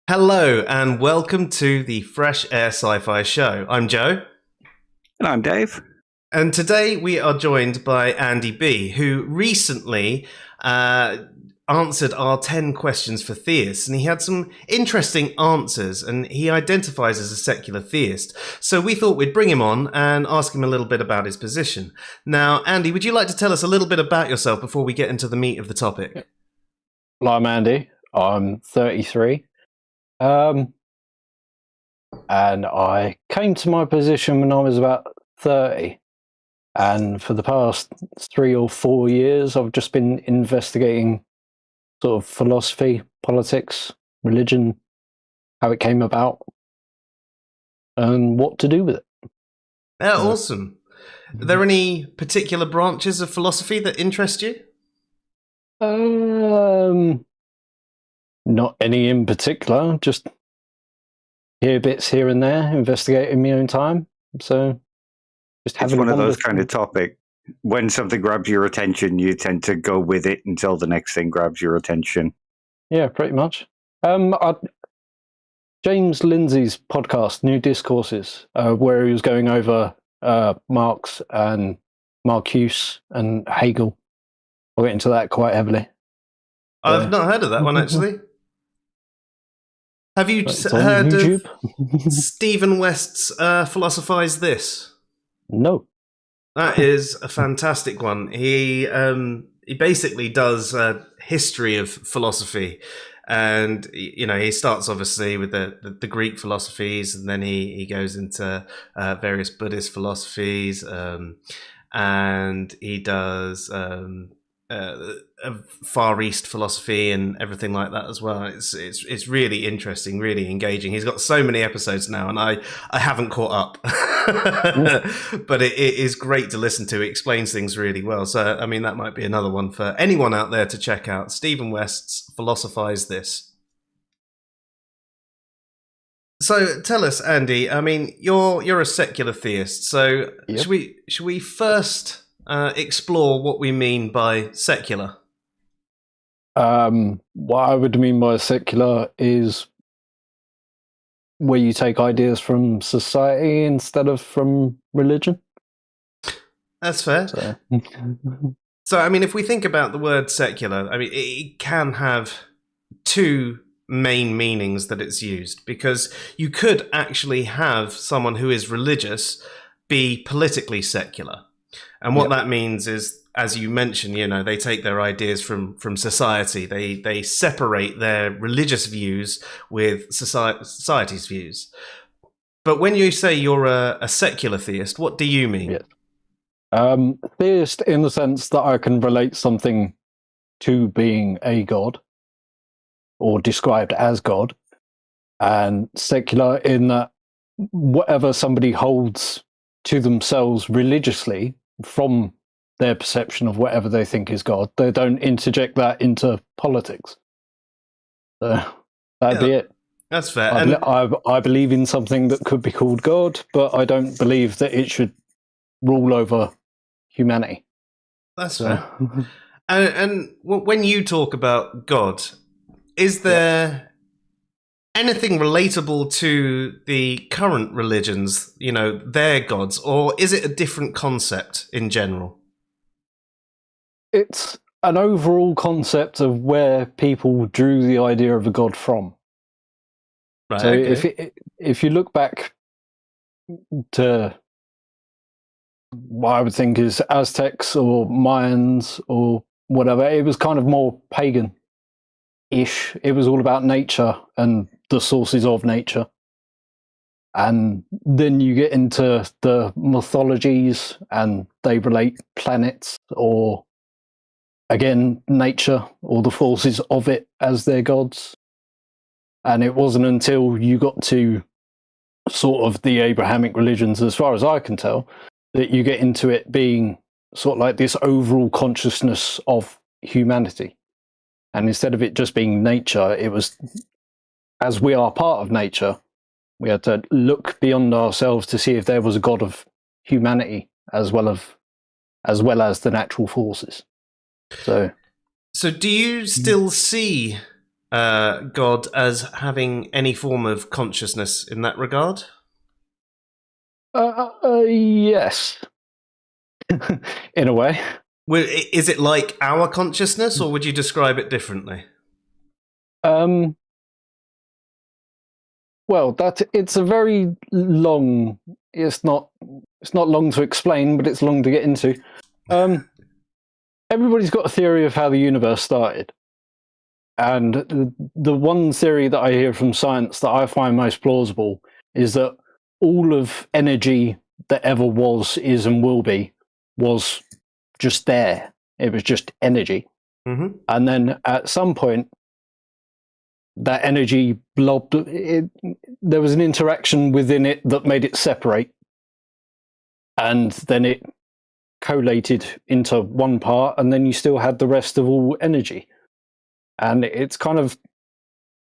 Hello and welcome to the Fresh Air Sci-Fi Show. I'm Joe. And I'm Dave. And today we are joined by Andy B, who recently answered our 10 questions for theists, and he had some interesting answers, and he identifies as a secular theist. So we thought we'd bring him on and ask him a little bit about his position. Now, Andy, would you like to tell us a little bit about yourself before we get into the meat of the topic? Well, I'm Andy. I'm 33. And I came to my position when I was about 30. And for the past 3 or 4 years, I've just been investigating sort of philosophy, politics, religion, how it came about, and what to do with it. Yeah, awesome. Are there any particular branches of philosophy that interest you? Not any in particular, just hear bits here and there, investigate in my own time. So just having It's one of those kind of topic. When something grabs your attention, you tend to go with it until the next thing grabs your attention. Yeah, pretty much. James Lindsay's podcast, New Discourses, where he was going over Marx and Marcuse and Hegel. I'll get into that quite heavily. I've not heard of that one, actually. Have you heard of Stephen West's Philosophize This? No. That is a fantastic one. He basically does a history of philosophy, and he starts obviously with the Greek philosophies, and then he goes into various Buddhist philosophies, and he does Far East philosophy and everything like that as well. It's really interesting, really engaging. He's got so many episodes now, and I haven't caught up. But it is great to listen to. He explains things really well. So I mean, that might be another one for anyone out there to check out. Stephen West's Philosophize This. So tell us, Andy. I mean, you're a secular theist. So Yep. should we first explore what we mean by secular? What I would mean by secular is where you take ideas from society instead of from religion. That's fair. So, I mean, if we think about the word secular, I mean, it can have two main meanings that it's used, because you could actually have someone who is religious be politically secular. And what that means is, as you mentioned, they take their ideas from society. They separate their religious views with society's views. But when you say you're a secular theist, what do you mean? Yeah. Theist in the sense that I can relate something to being a god or described as God, and secular in that whatever somebody holds to themselves religiously from their perception of whatever they think is God, they don't interject that into politics. So that'd be it. That's fair. I believe in something that could be called God, but I don't believe that it should rule over humanity. That's fair. And when you talk about God, is there anything relatable to the current religions, their gods, or is it a different concept in general? It's an overall concept of where people drew the idea of a god from. Right, so okay. if you look back to what I would think is Aztecs or Mayans or whatever, it was kind of more pagan-ish. It was all about nature and the sources of nature. And then you get into the mythologies, and they relate planets or, again, nature or the forces of it as their gods. And it wasn't until you got to sort of the Abrahamic religions, as far as I can tell, that you get into it being sort of like this overall consciousness of humanity. And instead of it just being nature, it was, as we are part of nature, we had to look beyond ourselves to see if there was a god of humanity as well as the natural forces. So do you still see God as having any form of consciousness in that regard? Yes, in a way. Is it like our consciousness, or would you describe it differently? Well, it's a very long. It's not long to explain, but it's long to get into. Everybody's got a theory of how the universe started, and the one theory that I hear from science that I find most plausible is that all of energy that ever was, is, and will be was just there. It was just energy, and then at some point, that energy blobbed. There was an interaction within it that made it separate, and then it collated into one part, and then you still had the rest of all energy. And it's kind of,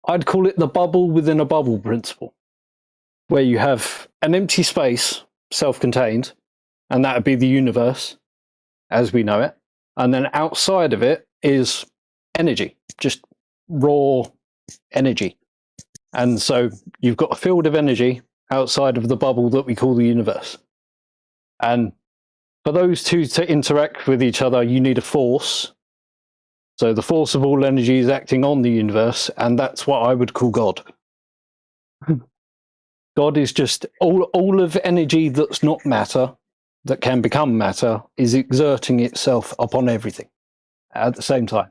I'd call it the bubble within a bubble principle, where you have an empty space, self-contained, and that would be the universe as we know it. And then outside of it is energy, just raw energy. And so you've got a field of energy outside of the bubble that we call the universe. And for those two to interact with each other, you need a force. So the force of all energy is acting on the universe, and that's what I would call God. God is just all of energy that's not matter, that can become matter, is exerting itself upon everything at the same time.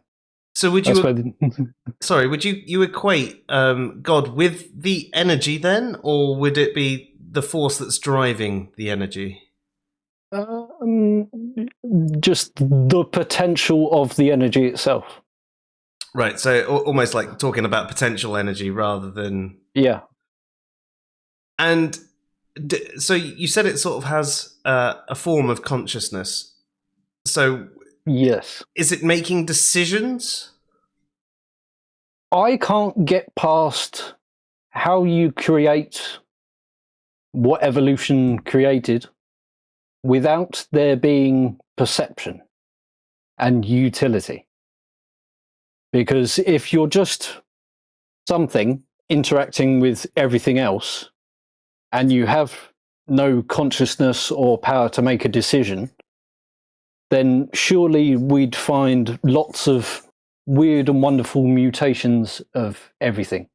So would you would you equate God with the energy then, or would it be the force that's driving the energy? Just the potential of the energy itself. Right, so almost like talking about potential energy rather than... Yeah. And so you said it sort of has a form of consciousness. So yes, is it making decisions? I can't get past how you create what evolution created without there being perception and utility. Because if you're just something interacting with everything else and you have no consciousness or power to make a decision, then surely we'd find lots of weird and wonderful mutations of everything.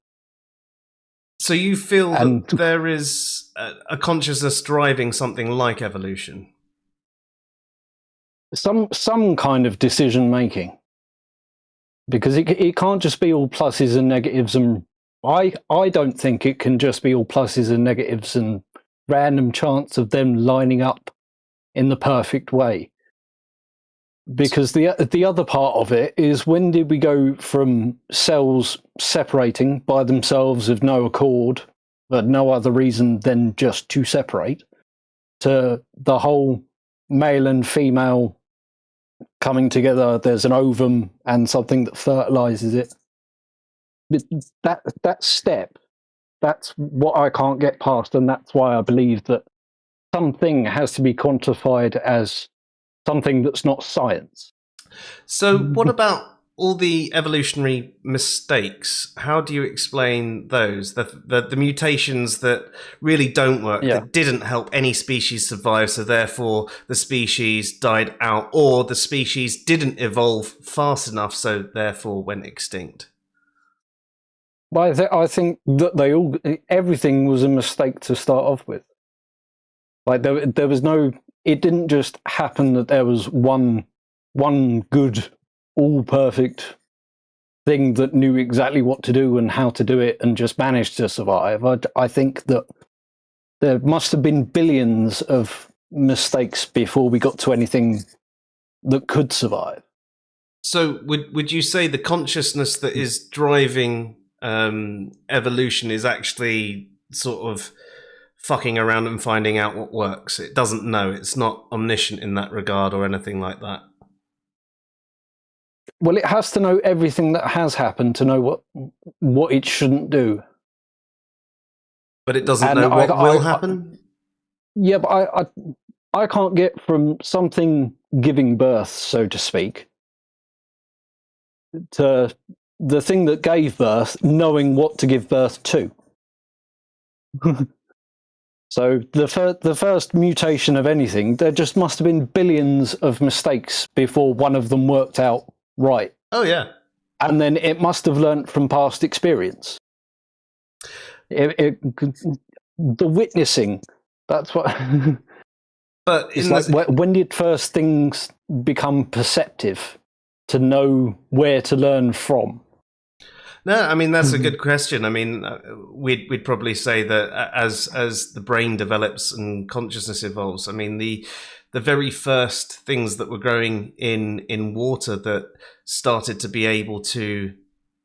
So you feel that there is a consciousness driving something like evolution? Some kind of decision making. Because it can't just be all pluses and negatives, and I don't think it can just be all pluses and negatives and random chance of them lining up in the perfect way. Because the other part of it is, when did we go from cells separating by themselves of no accord, for no other reason than just to separate, to the whole male and female coming together? There's an ovum and something that fertilizes it. That step, that's what I can't get past, and that's why I believe that something has to be quantified as something that's not science. So what about all the evolutionary mistakes? How do you explain those? The mutations that really don't work, that didn't help any species survive, so therefore the species died out, or the species didn't evolve fast enough, so therefore went extinct? Well, I think that everything was a mistake to start off with. Like there was no... It didn't just happen that there was one good, all perfect thing that knew exactly what to do and how to do it and just managed to survive. I think that there must have been billions of mistakes before we got to anything that could survive. So would you say the consciousness that is driving evolution is actually sort of fucking around and finding out what works? It doesn't know. It's not omniscient in that regard or anything like that. Well, it has to know everything that has happened to know what it shouldn't do. But it doesn't know what will happen? Yeah, but I can't get from something giving birth, so to speak, to the thing that gave birth knowing what to give birth to. So the first mutation of anything, there just must have been billions of mistakes before one of them worked out right. Oh, yeah. And then it must have learnt from past experience. The witnessing, that's what... But it's like, when did first things become perceptive to know where to learn from? No, I mean, that's a good question. I mean, we'd probably say that as the brain develops and consciousness evolves, I mean, the very first things that were growing in water that started to be able to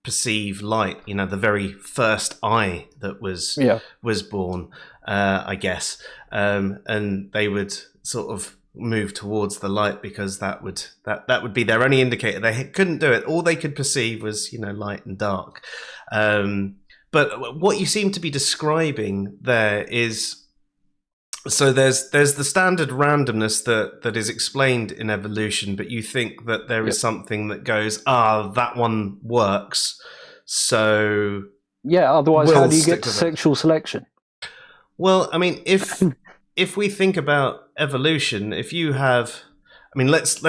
perceive light, you know, the very first eye that was born, I guess, and they would sort of move towards the light because that would be their only indicator. They couldn't do it. All they could perceive was, you know, light and dark. But what you seem to be describing there is, so there's the standard randomness that is explained in evolution, but you think that there is something that goes, that one works, so otherwise how do you get to sexual selection? Well, I mean, if we think about evolution, if you have, I mean, let's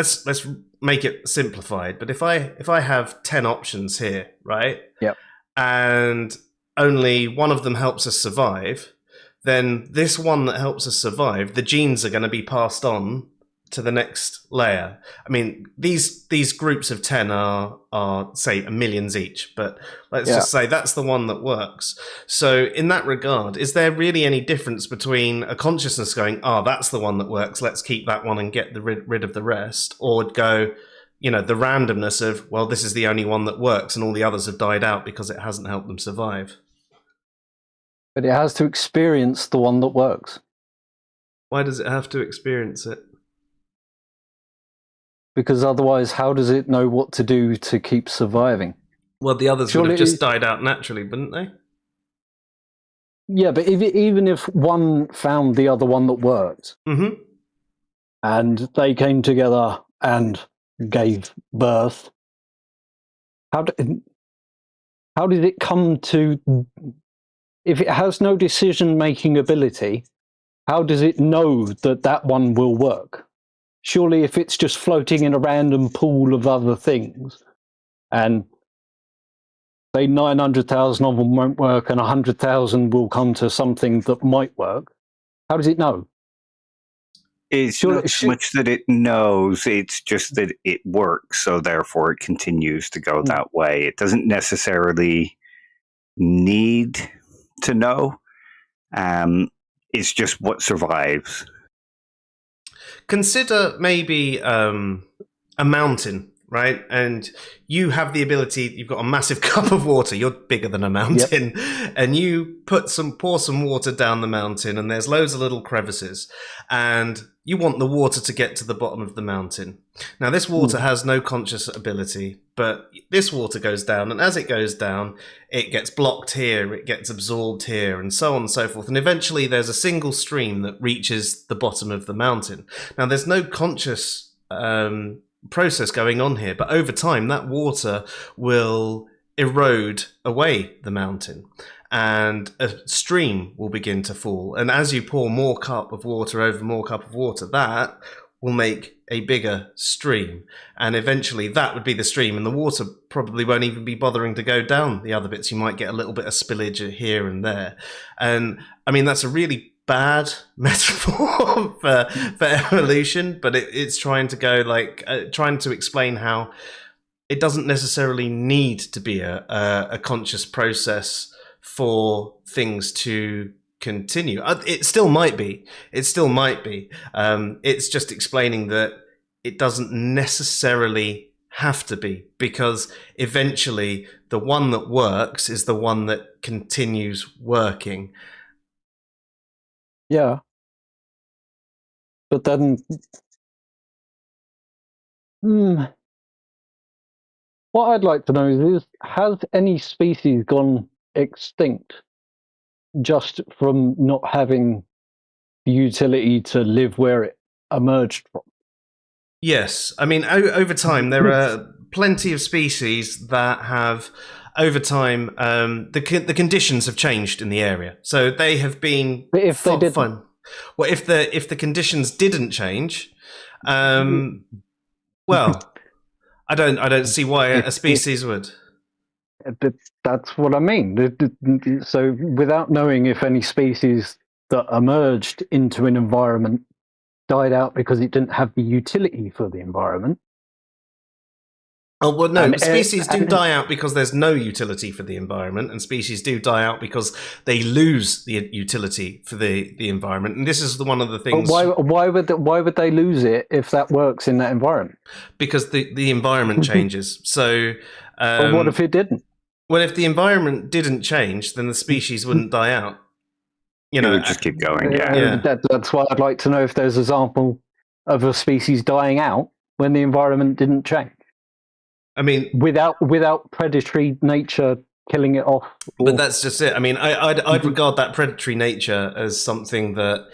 make it simplified. But if I have 10 options here, right? Yep. And only one of them helps us survive, then this one that helps us survive, the genes are going to be passed on to the next layer. I mean, these groups of 10 are say millions each, but let's just say that's the one that works. So in that regard, is there really any difference between a consciousness going, that's the one that works, let's keep that one and get rid of the rest, or go, you know, the randomness of, well, this is the only one that works and all the others have died out because it hasn't helped them survive? But it has to experience the one that works. Why does it have to experience it? Because otherwise, how does it know what to do to keep surviving? Well, the others would have just died out naturally, wouldn't they? Yeah, but even if one found the other one that worked, and they came together and gave birth, how did it come to... If it has no decision-making ability, how does it know that one will work? Surely if it's just floating in a random pool of other things, and say 900,000 of them won't work and 100,000 will come to something that might work, how does it know? It's not so much that it knows, it's just that it works, so therefore it continues to go that way. It doesn't necessarily need to know. It's just what survives. Consider maybe a mountain, right? And you have the ability, you've got a massive cup of water, you're bigger than a mountain, and you pour some water down the mountain, and there's loads of little crevices, and you want the water to get to the bottom of the mountain. Now, this water has no conscious ability, but this water goes down, and as it goes down, it gets blocked here, it gets absorbed here, and so on and so forth. And eventually there's a single stream that reaches the bottom of the mountain. Now, there's no conscious process going on here, but over time, that water will erode away the mountain, and a stream will begin to fall. And as you pour more cup of water over more cup of water, that will make a bigger stream. And eventually that would be the stream, and the water probably won't even be bothering to go down the other bits. You might get a little bit of spillage here and there. And I mean, that's a really bad metaphor for evolution, but it's trying to go trying to explain how it doesn't necessarily need to be a conscious process for things to continue. It still might be. It's just explaining that it doesn't necessarily have to be, because eventually the one that works is the one that continues working. Yeah. But then... What I'd like to know is, has any species gone extinct just from not having the utility to live where it emerged from? Yes. I mean, over time, there are plenty of species that have, over time, the conditions have changed in the area. So they have been. But if they didn't, well, if the conditions didn't change, well, I don't see why a species would. But that's what I mean. So without knowing if any species that emerged into an environment died out because it didn't have the utility for the environment. Oh, well, no, species do die out because there's no utility for the environment, and species do die out because they lose the utility for the environment. And this is one of the things. But why would they lose it if that works in that environment? Because the environment changes. So, but what if it didn't? Well, if the environment didn't change, then the species wouldn't die out. It would just keep going. Yeah. That's why I'd like to know if there's an example of a species dying out when the environment didn't change. I mean, without predatory nature killing it off. But that's just it. I mean, I'd regard that predatory nature as something that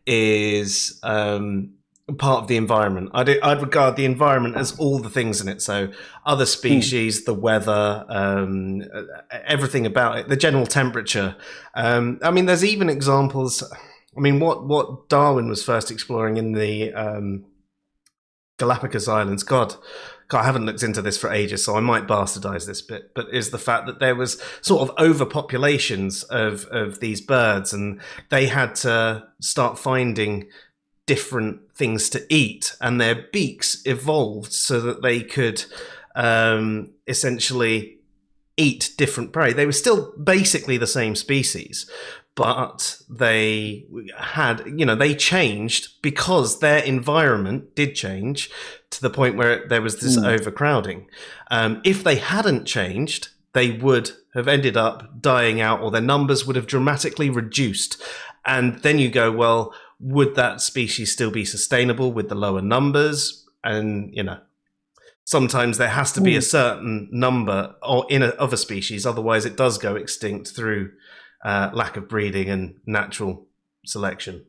is part of the environment. I'd regard the environment as all the things in it. So other species, the weather, everything about it, the general temperature. I mean, there's even examples. I mean, what Darwin was first exploring in the Galapagos Islands. God, I haven't looked into this for ages, so I might bastardize this bit, but is the fact that there was sort of overpopulations of these birds, and they had to start finding different things to eat, and their beaks evolved so that they could essentially eat different prey. They were still basically the same species, but they had, they changed because their environment did change to the point where there was this overcrowding. If they hadn't changed, they would have ended up dying out, or their numbers would have dramatically reduced. And then you go, well, would that species still be sustainable with the lower numbers? And, sometimes there has to be a certain number of a species, otherwise it does go extinct through lack of breeding and natural selection.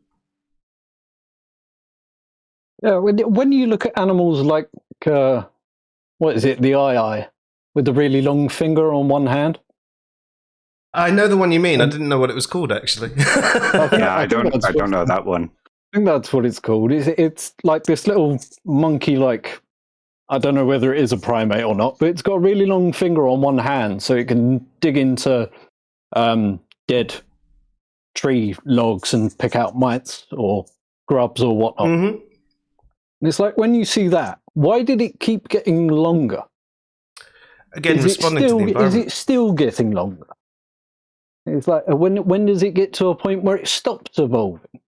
Yeah, when you look at animals like, what is it, the eye with the really long finger on one hand? I know the one you mean. I didn't know what it was called, actually. I don't know that one. I think that's what it's called. It's like this little monkey, like, I don't know whether it is a primate or not, but it's got a really long finger on one hand, so it can dig into dead tree logs and pick out mites or grubs or whatnot. Mm-hmm. And it's like, when you see that, why did it keep getting longer? Again, responding to the environment. Is it still getting longer? It's like, when does it get to a point where it stops evolving?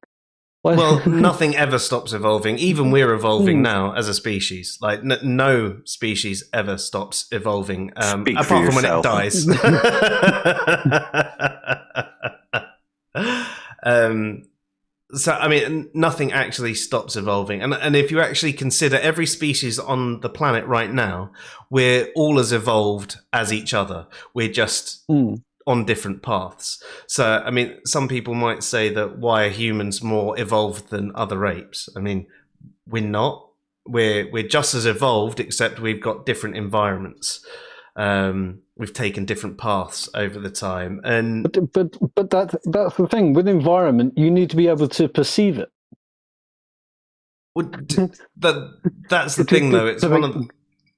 Well, nothing ever stops evolving. Even we're evolving now as a species. Like, no species ever stops evolving, apart from when it dies. So, I mean, nothing actually stops evolving. And if you actually consider every species on the planet right now, we're all as evolved as each other. We're just on different paths. So, I mean, some people might say that why are humans more evolved than other apes? I mean, we're not. We're just as evolved, except we've got different environments. We've taken different paths over the time, and but that's the thing with environment. You need to be able to perceive it. That's the thing, though. It's one of the.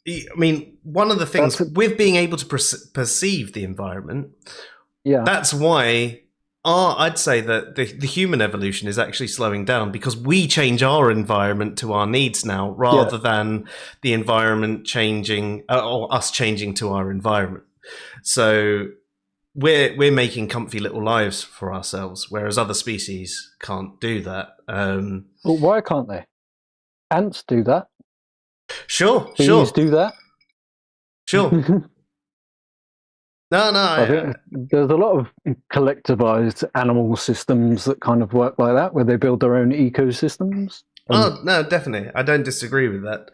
I mean, one of the things with being able to perceive the environment. Yeah, that's why. I'd say that the human evolution is actually slowing down because we change our environment to our needs now, rather than the environment changing or us changing to our environment. So we're making comfy little lives for ourselves, whereas other species can't do that. Well, why can't they? Ants do that. Sure. Bees do that. Sure. No. I think there's a lot of collectivized animal systems that kind of work like that, where they build their own ecosystems. Oh no, definitely, I don't disagree with that.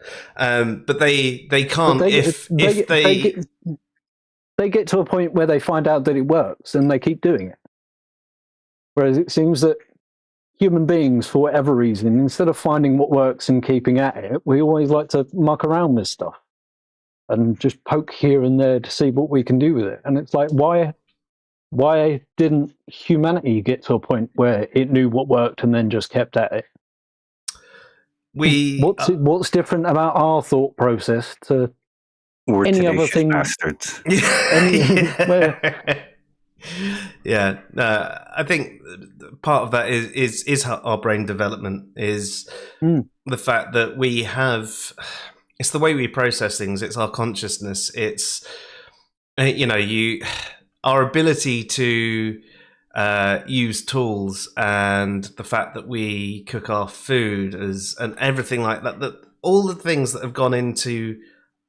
But they can't they get to a point where they find out that it works and they keep doing it. Whereas it seems that human beings, for whatever reason, instead of finding what works and keeping at it, we always like to muck around with stuff. and just poke here and there to see what we can do with it. And it's like, why didn't humanity get to a point where it knew what worked and then just kept at it? What's different about our thought process to We're any other thing? Bastards. Yeah, I think part of that is our brain development, is the fact that we have. It's the way we process things. It's our consciousness. It's our ability to use tools, and the fact that we cook our food and everything like that. That all the things that have gone into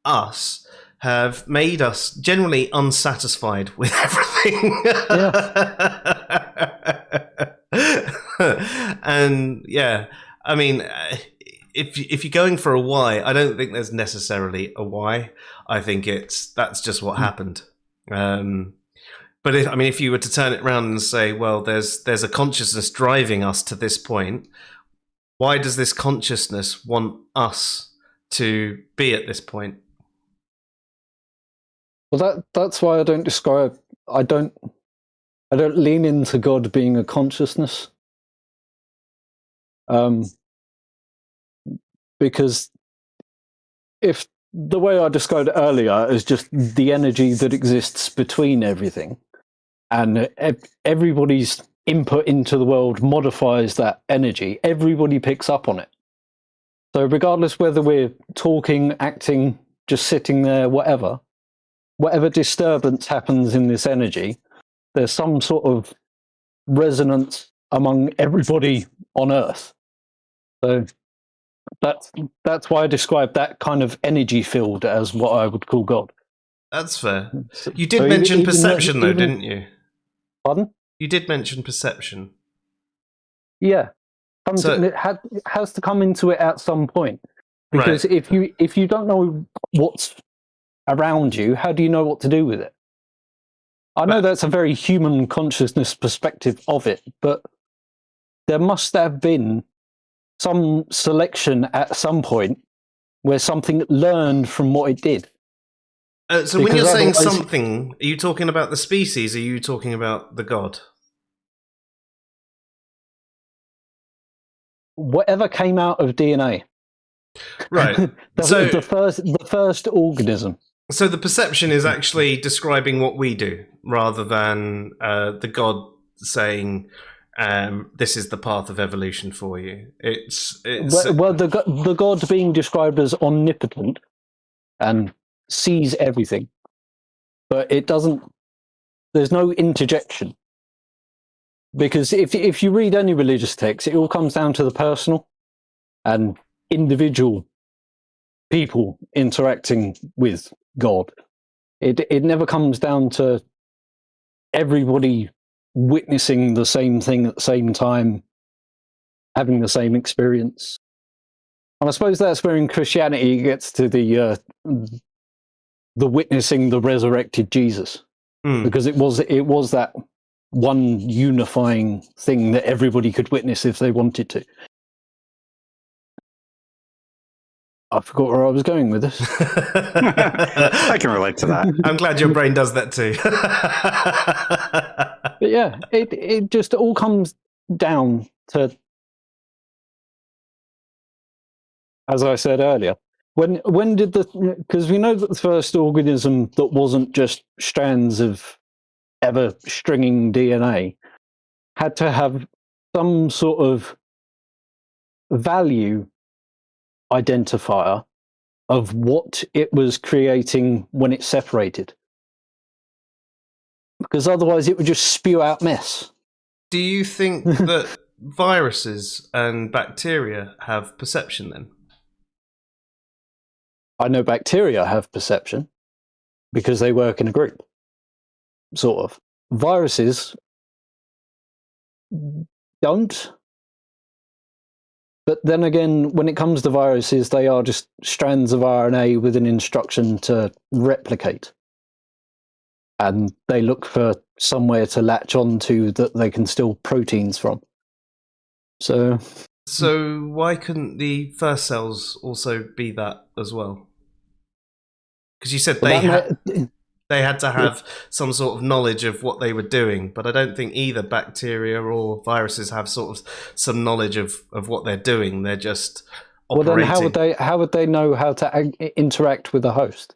us have made us generally unsatisfied with everything. And yeah, I mean, if you're going for a why, I don't think there's necessarily a why. I think that's just what happened. But if you were to turn it around and say, well, there's a consciousness driving us to this point, why does this consciousness want us to be at this point? Well, that's why I don't lean into God being a consciousness. Because if the way I described it earlier is just the energy that exists between everything, and everybody's input into the world modifies that energy, everybody picks up on it. So regardless whether we're talking, acting, just sitting there, whatever disturbance happens in this energy, there's some sort of resonance among everybody on Earth. So that's why I describe that kind of energy field as what I would call God. That's fair. You did mention perception, though, didn't you? Pardon? You did mention perception. Yeah. It has to come into it at some point. Because if you don't know what's around you, how do you know what to do with it? I know that's a very human consciousness perspective of it, but there must have been some selection at some point where something learned from what it did. So when you're saying something, are you talking about the species? Or are you talking about the God? Whatever came out of DNA. Right. the first organism. So the perception is actually describing what we do, rather than the God saying, "This is the path of evolution for you." It's the God being described as omnipotent and sees everything, but it doesn't. There's no interjection, because if you read any religious text, it all comes down to the personal and individual people interacting with God. It never comes down to everybody witnessing the same thing at the same time, having the same experience. And I suppose that's where in Christianity it gets to the witnessing the resurrected Jesus, because it was that one unifying thing that everybody could witness if they wanted to. I forgot where I was going with this. I can relate to that. I'm glad your brain does that too. But yeah, it just all comes down to, as I said earlier, when did because we know that the first organism that wasn't just strands of ever stringing DNA had to have some sort of value identifier of what it was creating when it separated, because otherwise it would just spew out mess. Do you think that viruses and bacteria have perception then? I know bacteria have perception because they work in a group, sort of. Viruses don't. But then again, when it comes to viruses, they are just strands of RNA with an instruction to replicate. And they look for somewhere to latch onto that they can steal proteins from. So why couldn't the first cells also be that as well? Because you said they had to have some sort of knowledge of what they were doing, but I don't think either bacteria or viruses have sort of some knowledge of what they're doing. They're just operating. Well, then how would they know how to interact with the host?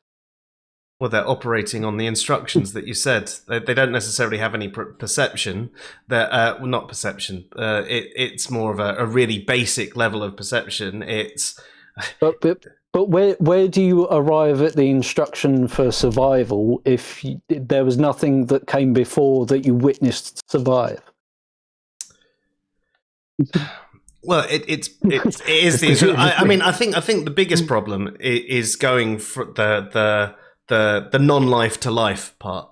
Well, they're operating on the instructions that you said. They don't necessarily have any perception. Well, not perception. It's more of a really basic level of perception. But where do you arrive at the instruction for survival if there was nothing that came before that you witnessed survive? Well, it is the. I mean, I think the biggest problem is going for the non-life to life part,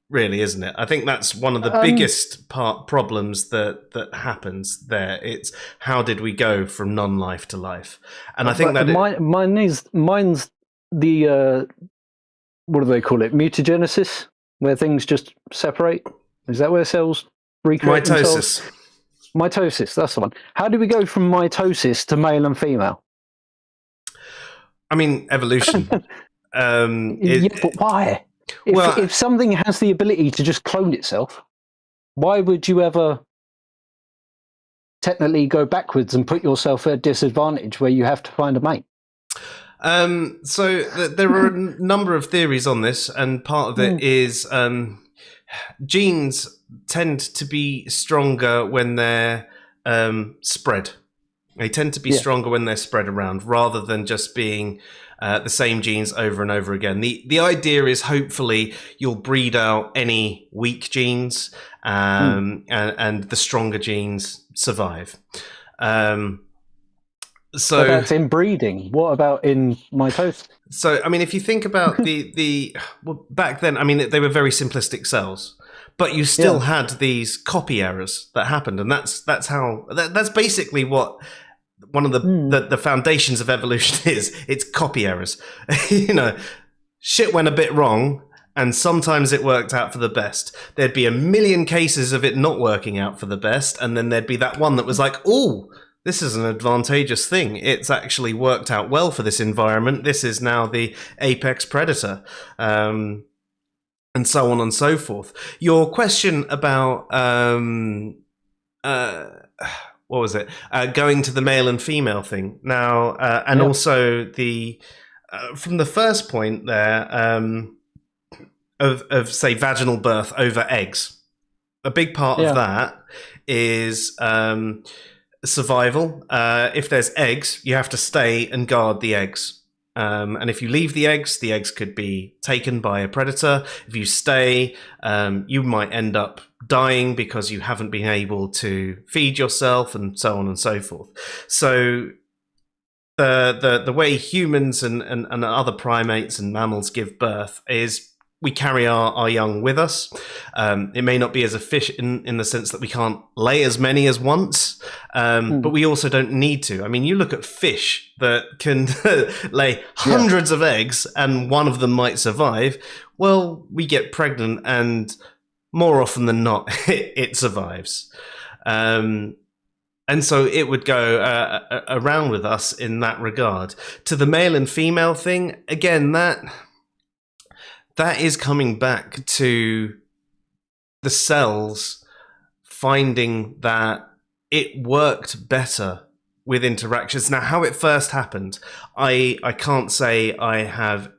really, isn't it? I think that's one of the biggest problems that happens there. It's how did we go from non-life to life? And I think that mine's the what do they call it? Mutagenesis, where things just separate. Is that where cells recreate themselves? Mitosis, that's the one. How do we go from mitosis to male and female? I mean, evolution. But why? If something has the ability to just clone itself, why would you ever technically go backwards and put yourself at a disadvantage where you have to find a mate? So there are a number of theories on this, and part of it is genes tend to be stronger when they're spread. They tend to be stronger when they're spread around, rather than just being the same genes over and over again. The idea is hopefully you'll breed out any weak genes, and the stronger genes survive. So that's in breeding. What about in mitosis? So, I mean, if you think about well, back then, I mean, they were very simplistic cells, but you still had these copy errors that happened, and that's basically what one of the foundations of evolution is. It's copy errors. Shit went a bit wrong, and sometimes it worked out for the best. There'd be a million cases of it not working out for the best, and then there'd be that one that was like, oh, this is an advantageous thing. It's actually worked out well for this environment. This is now the apex predator. And so on and so forth. Your question about what was it? Going to the male and female thing now, and also the from the first point there of say vaginal birth over eggs. A big part of that is survival. If there's eggs, you have to stay and guard the eggs. And if you leave the eggs could be taken by a predator. If you stay, you might end up dying because you haven't been able to feed yourself, and so on and so forth. So the way humans and other primates and mammals give birth is we carry our young with us. It may not be as efficient in the sense that we can't lay as many as once, but we also don't need to. I mean, you look at fish that can lay hundreds of eggs and one of them might survive. Well, we get pregnant and more often than not, it survives. And so it would go around with us in that regard. To the male and female thing, again, that is coming back to the cells finding that it worked better with interactions. Now, how it first happened, I can't say I have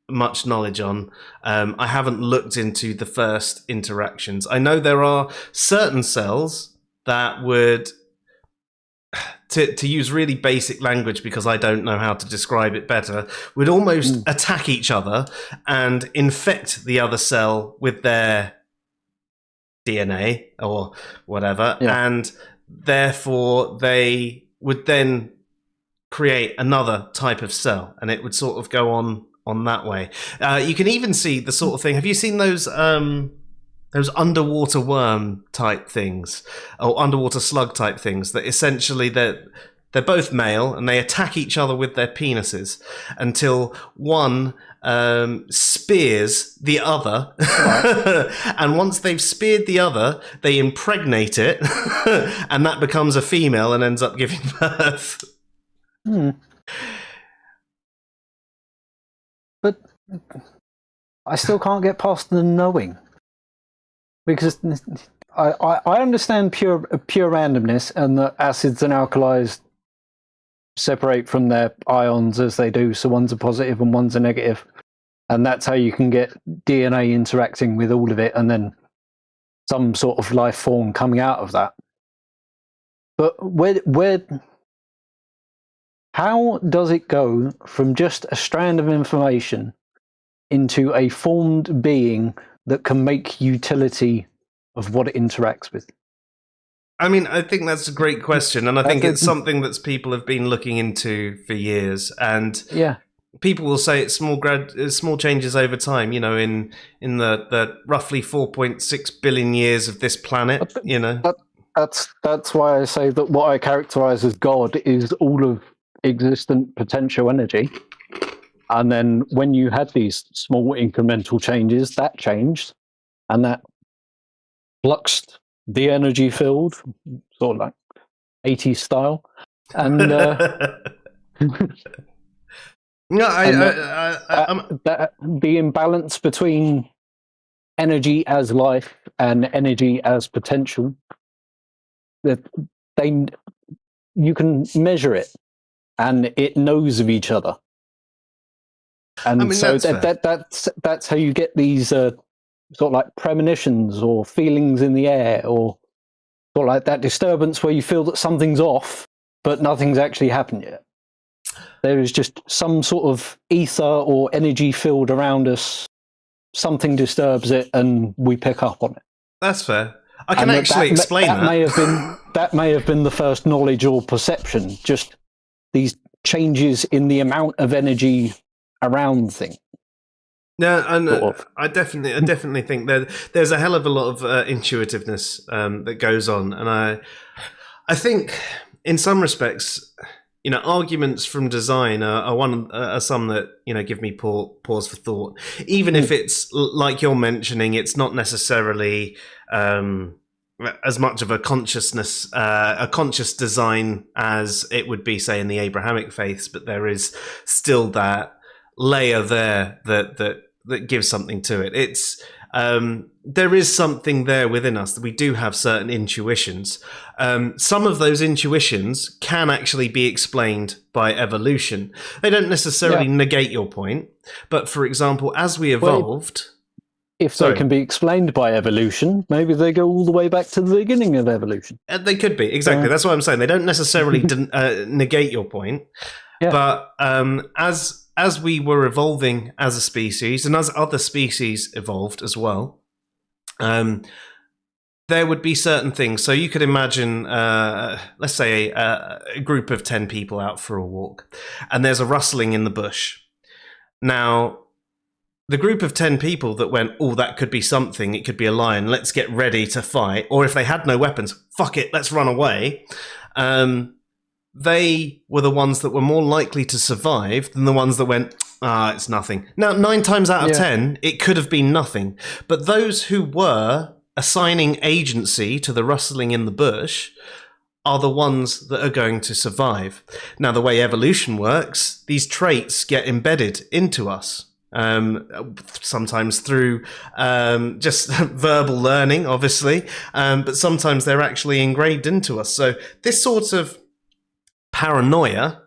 much knowledge on. I haven't looked into the first interactions. I know there are certain cells that would, to use really basic language because I don't know how to describe it better, would almost attack each other and infect the other cell with their DNA or whatever, and therefore they would then create another type of cell, and it would sort of go on that way. You can even see the sort of thing. Have you seen those underwater worm type things or underwater slug type things that essentially they're both male and they attack each other with their penises until one spears the other, and once they've speared the other, they impregnate it, and that becomes a female and ends up giving birth. But I still can't get past the knowing, because I understand pure randomness and that acids and alkalis separate from their ions as they do, so one's a positive and one's a negative, and that's how you can get DNA interacting with all of it, and then some sort of life form coming out of that. But how does it go from just a strand of information into a formed being that can make utility of what it interacts with? I mean, I think that's a great question, and I think it's something that people have been looking into for years. And people will say it's small changes over time. You know, in the roughly 4.6 billion years of this planet. You know, that's why I say that what I characterize as God is all of existent potential energy. And then when you had these small incremental changes, that changed, and that fluxed the energy field, sort of like 80s style. And the imbalance between energy as life and energy as potential, that you can measure it, and it knows of each other. And I mean, so that's how you get these sort of like premonitions or feelings in the air, or sort of like that disturbance where you feel that something's off, but nothing's actually happened yet. There is just some sort of ether or energy field around us. Something disturbs it, and we pick up on it. That's fair. I can actually explain that. That may have been the first knowledge or perception. Just these changes in the amount of energy around things. No, and I definitely think there's a hell of a lot of intuitiveness that goes on, and I think in some respects, you know, arguments from design are some that, you know, give me pause for thought. Even if it's like you're mentioning, it's not necessarily as much of a conscious design as it would be, say, in the Abrahamic faiths, but there is still that layer there that gives something to it. It's there is something there within us that we do have certain intuitions. Some of those intuitions can actually be explained by evolution. They don't necessarily negate your point, but for example, as we evolved, if they can be explained by evolution, maybe they go all the way back to the beginning of evolution. They could be, exactly. That's what I'm saying. They don't necessarily negate your point, but as we were evolving as a species, and as other species evolved as well, there would be certain things. So you could imagine, let's say, a group of 10 people out for a walk, and there's a rustling in the bush. Now, the group of 10 people that went, oh, that could be something, it could be a lion, let's get ready to fight, or if they had no weapons, fuck it, let's run away, they were the ones that were more likely to survive than the ones that went, it's nothing. Now, 9 times out of 10, it could have been nothing. But those who were assigning agency to the rustling in the bush are the ones that are going to survive. Now, the way evolution works, these traits get embedded into us. Sometimes through just verbal learning, obviously, but sometimes they're actually engraved into us. So this sort of paranoia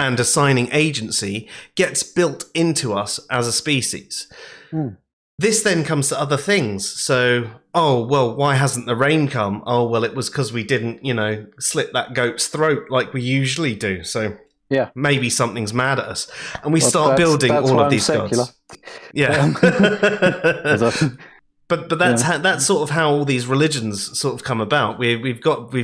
and assigning agency gets built into us as a species. This then comes to other things. So, oh, well, why hasn't the rain come? Oh, well, it was because we didn't, slit that goat's throat like we usually do. So maybe something's mad at us. And we start building all of these gods. Yeah. But that's sort of how all these religions sort of come about. We've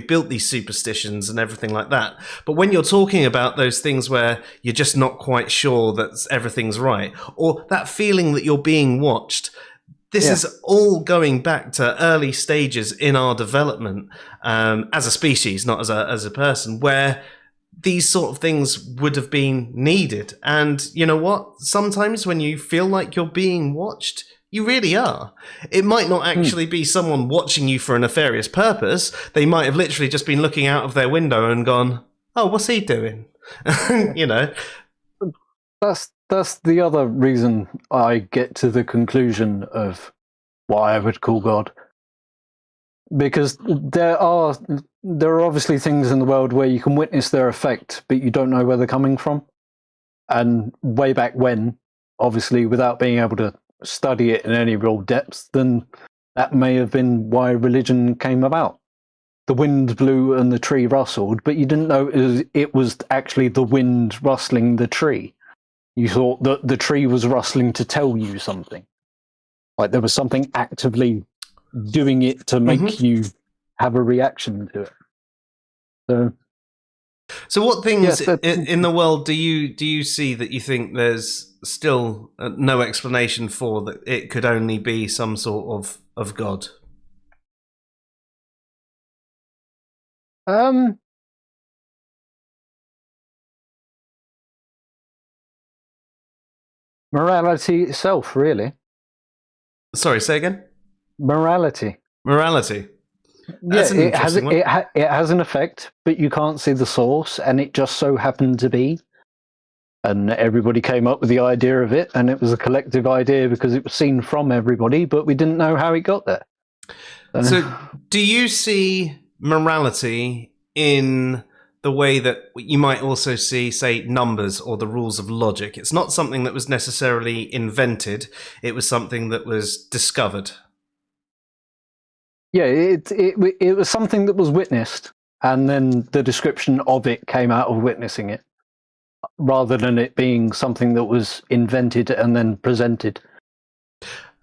built these superstitions and everything like that. But when you're talking about those things where you're just not quite sure that everything's right, or that feeling that you're being watched, this is all going back to early stages in our development as a species, not as a person, where these sort of things would have been needed. And you know what? Sometimes when you feel like you're being watched, you really are. It might not actually be someone watching you for a nefarious purpose. They might have literally just been looking out of their window and gone, oh, what's he doing? That's the other reason I get to the conclusion of what I would call God. Because there are obviously things in the world where you can witness their effect, but you don't know where they're coming from. And way back when, obviously, without being able to study it in any real depth, then that may have been why religion came about. The wind blew and the tree rustled, but you didn't know it was actually the wind rustling the tree. You thought that the tree was rustling to tell you something. Like there was something actively doing it to make you have a reaction to it. So what things in the world do you see that you think there's still no explanation for, that it could only be some sort of God? Morality itself, really. Sorry, say again? Morality. That's an interesting one. It has an effect, but you can't see the source, and it just so happened to be. And everybody came up with the idea of it, and it was a collective idea because it was seen from everybody, but we didn't know how it got there. So do you see morality in the way that you might also see, say, numbers or the rules of logic? It's not something that was necessarily invented. It was something that was discovered. Yeah, it was something that was witnessed, and then the description of it came out of witnessing it, rather than it being something that was invented and then presented.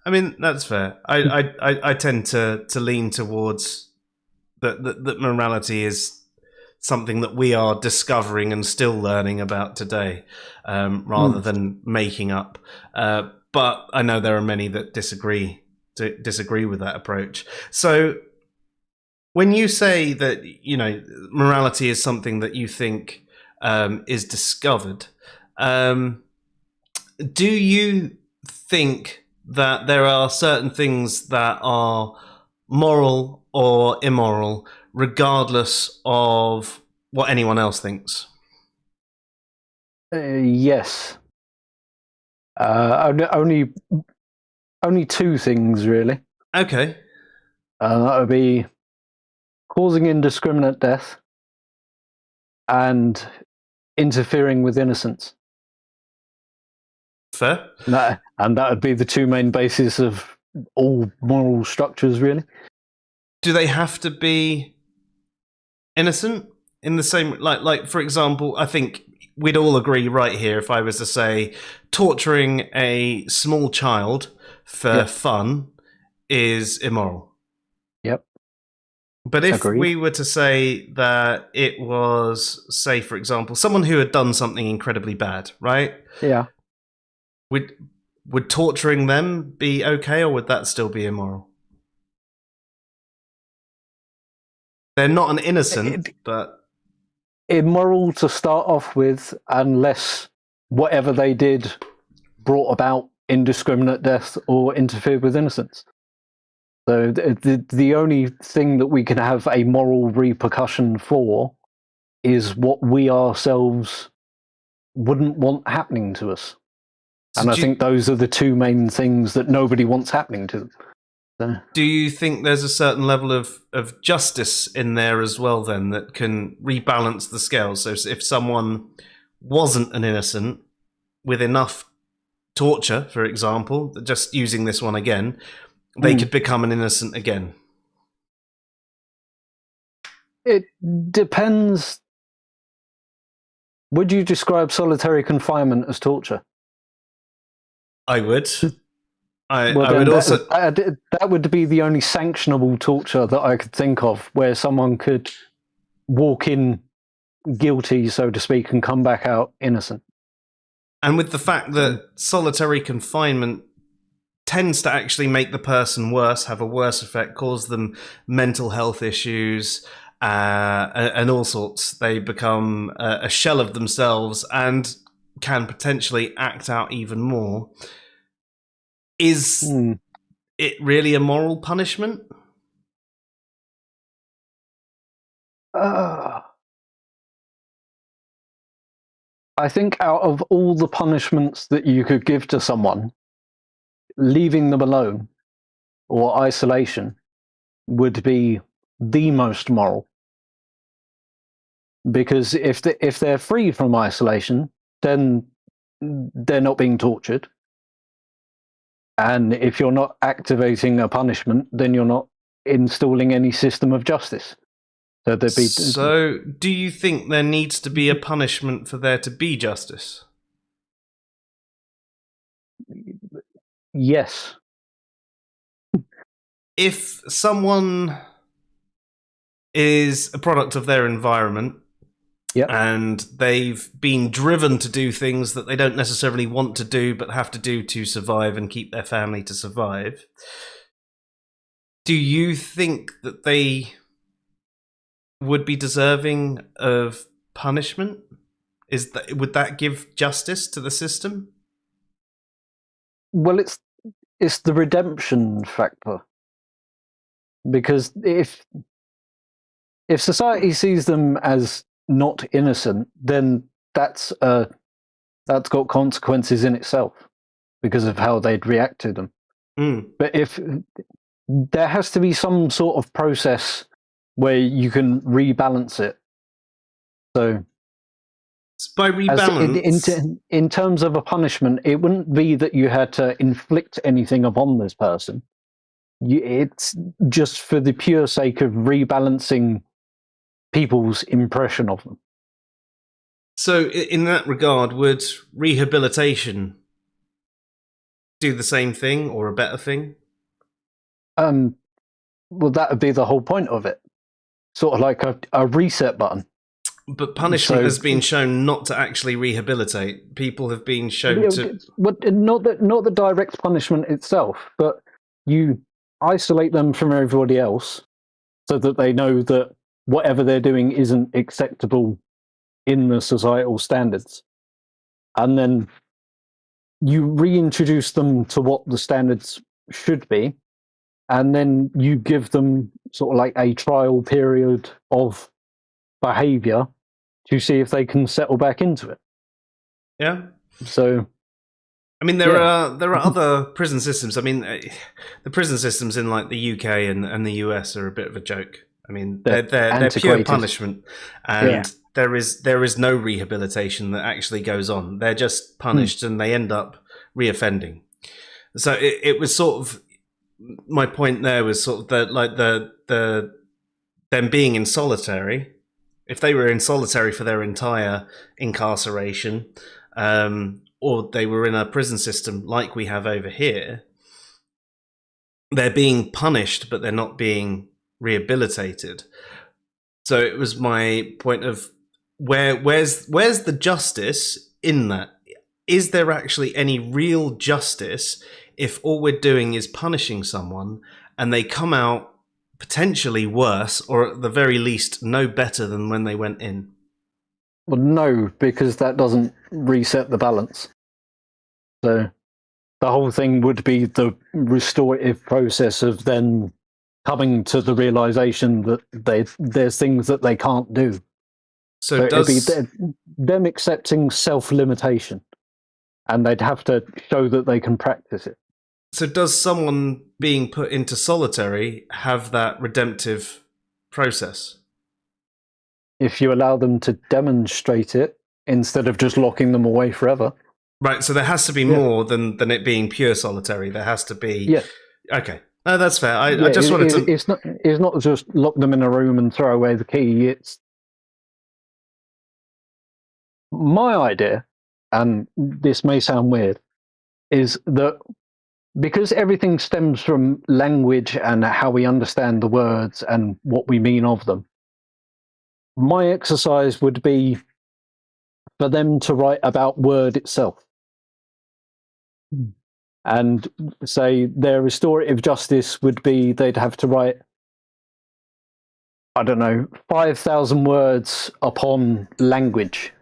I mean, that's fair. I tend to lean towards that morality is something that we are discovering and still learning about today, rather than making up. But I know there are many that disagree with that approach. So when you say that, morality is something that you think is discovered, do you think that there are certain things that are moral or immoral regardless of what anyone else thinks? Yes. Only two things, really. Okay. That would be causing indiscriminate death and interfering with innocence. Fair. And that would be the two main bases of all moral structures, really. Do they have to be innocent in the same, like for example, I think we'd all agree right here, if I was to say torturing a small child for fun is immoral. Yep. But if we were to say that it was, say, for example, someone who had done something incredibly bad, right? Yeah. Would torturing them be okay, or would that still be immoral? They're not an innocent, but immoral to start off with, unless whatever they did brought about indiscriminate death or interfered with innocence. So the only thing that we can have a moral repercussion for is what we ourselves wouldn't want happening to us. And I think those are the two main things that nobody wants happening to them. So. Do you think there's a certain level of justice in there as well, then, that can rebalance the scales? So if someone wasn't an innocent with enough torture, for example, just using this one again, they could become an innocent again? It depends. Would you describe solitary confinement as torture? I would. I would also. That would be the only sanctionable torture that I could think of, where someone could walk in guilty, so to speak, and come back out innocent. And with the fact that solitary confinement tends to actually make the person worse, have a worse effect, cause them mental health issues, and all sorts. They become a shell of themselves and can potentially act out even more. Is it really a moral punishment? I think out of all the punishments that you could give to someone, leaving them alone or isolation would be the most moral. Because if they're free from isolation, then they're not being tortured. And if you're not activating a punishment, then you're not installing any system of justice. So do you think there needs to be a punishment for there to be justice? Yes. If someone is a product of their environment, yep, and they've been driven to do things that they don't necessarily want to do but have to do to survive and keep their family to survive, do you think that they would be deserving of punishment? Would that give justice to the system? Well, it's the redemption factor. Because if society sees them as not innocent, then that's got consequences in itself because of how they'd react to them. But if there has to be some sort of process where you can rebalance it. So by rebalance, in terms of a punishment, it wouldn't be that you had to inflict anything upon this person. It's just for the pure sake of rebalancing people's impression of them. So in that regard, would rehabilitation do the same thing or a better thing? Well, that would be the whole point of it. Sort of like a reset button. But punishment has been shown not to actually rehabilitate. People have been shown to... Not the direct punishment itself, but you isolate them from everybody else so that they know that whatever they're doing isn't acceptable in the societal standards. And then you reintroduce them to what the standards should be, and then you give them sort of like a trial period of behavior to see if they can settle back into it. Yeah. So, I mean, there are other prison systems. I mean, the prison systems in like the UK and the US are a bit of a joke. I mean, they're pure punishment, and there is no rehabilitation that actually goes on. They're just punished, and they end up reoffending. So it was sort of, my point there was sort of that, like the them being in solitary. If they were in solitary for their entire incarceration, or they were in a prison system like we have over here, they're being punished, but they're not being rehabilitated. So it was my point of where's the justice in that? Is there actually any real justice if all we're doing is punishing someone and they come out potentially worse, or at the very least no better than when they went in? Well, no, because that doesn't reset the balance. So the whole thing would be the restorative process of then coming to the realization that there's things that they can't do. So it'd be them accepting self-limitation, and they'd have to show that they can practice it. So does someone being put into solitary have that redemptive process? If you allow them to demonstrate it instead of just locking them away forever. Right, so there has to be more than it being pure solitary. There has to be... Yeah. Okay. No, that's fair. I just wanted to... It's not just lock them in a room and throw away the key. It's... My idea, and this may sound weird, is that because everything stems from language and how we understand the words and what we mean of them, my exercise would be for them to write about word itself. And say their restorative justice would be they'd have to write, 5,000 words upon language.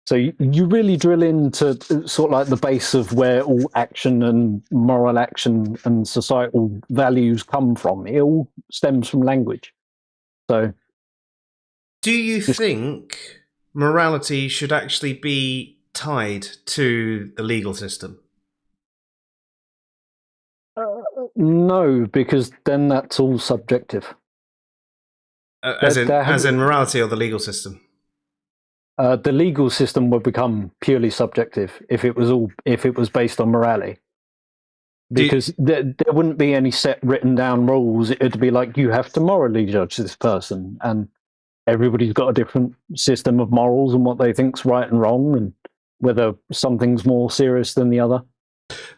So you really drill into sort of like the base of where all action and moral action and societal values come from. It all stems from language. So, do you think morality should actually be tied to the legal system? No, because then that's all subjective. As in morality or the legal system? The legal system would become purely subjective if it was based on morality. Because there wouldn't be any set written down rules. It'd be like, you have to morally judge this person, and everybody's got a different system of morals and what they think's right and wrong, and whether something's more serious than the other.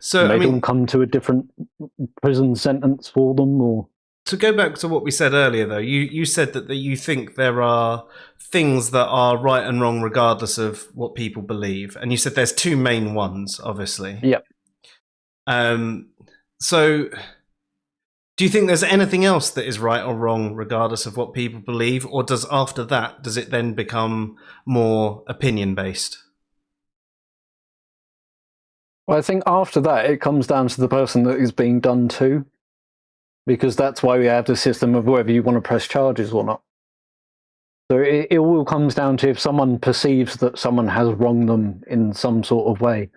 So they'd all come to a different prison sentence for them. Or to go back to what we said earlier, though, you said that you think there are things that are right and wrong regardless of what people believe, and you said there's two main ones, obviously. Yep. So do you think there's anything else that is right or wrong regardless of what people believe, or does it then become more opinion based? Well, I think after that it comes down to the person that is being done to, because that's why we have the system of whether you want to press charges or not. So it all comes down to if someone perceives that someone has wronged them in some sort of way.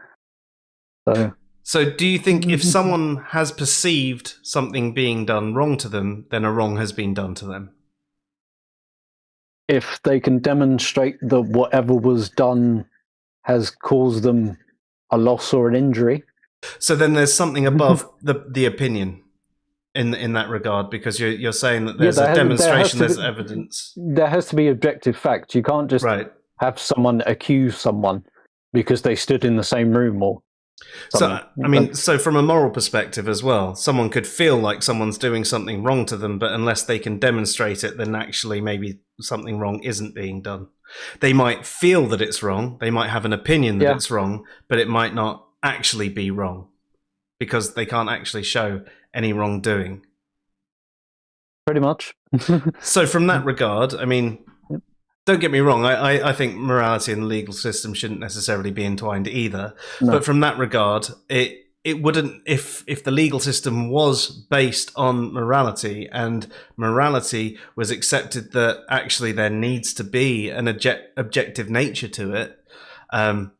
So do you think if someone has perceived something being done wrong to them, then a wrong has been done to them? If they can demonstrate that whatever was done has caused them a loss or an injury. So then there's something above the opinion in that regard, because you're saying that there's a demonstration, there's evidence. There has to be objective fact. You can't just have someone accuse someone because they stood in the same room or something. So from a moral perspective as well, someone could feel like someone's doing something wrong to them, but unless they can demonstrate it, then actually maybe something wrong isn't being done. They might feel that it's wrong, they might have an opinion that it's wrong, but it might not actually be wrong because they can't actually show any wrongdoing. Pretty much. So from that regard, I mean, don't get me wrong, I think morality and the legal system shouldn't necessarily be entwined either. No. But from that regard, it wouldn't, if the legal system was based on morality and morality was accepted that actually there needs to be an objective nature to it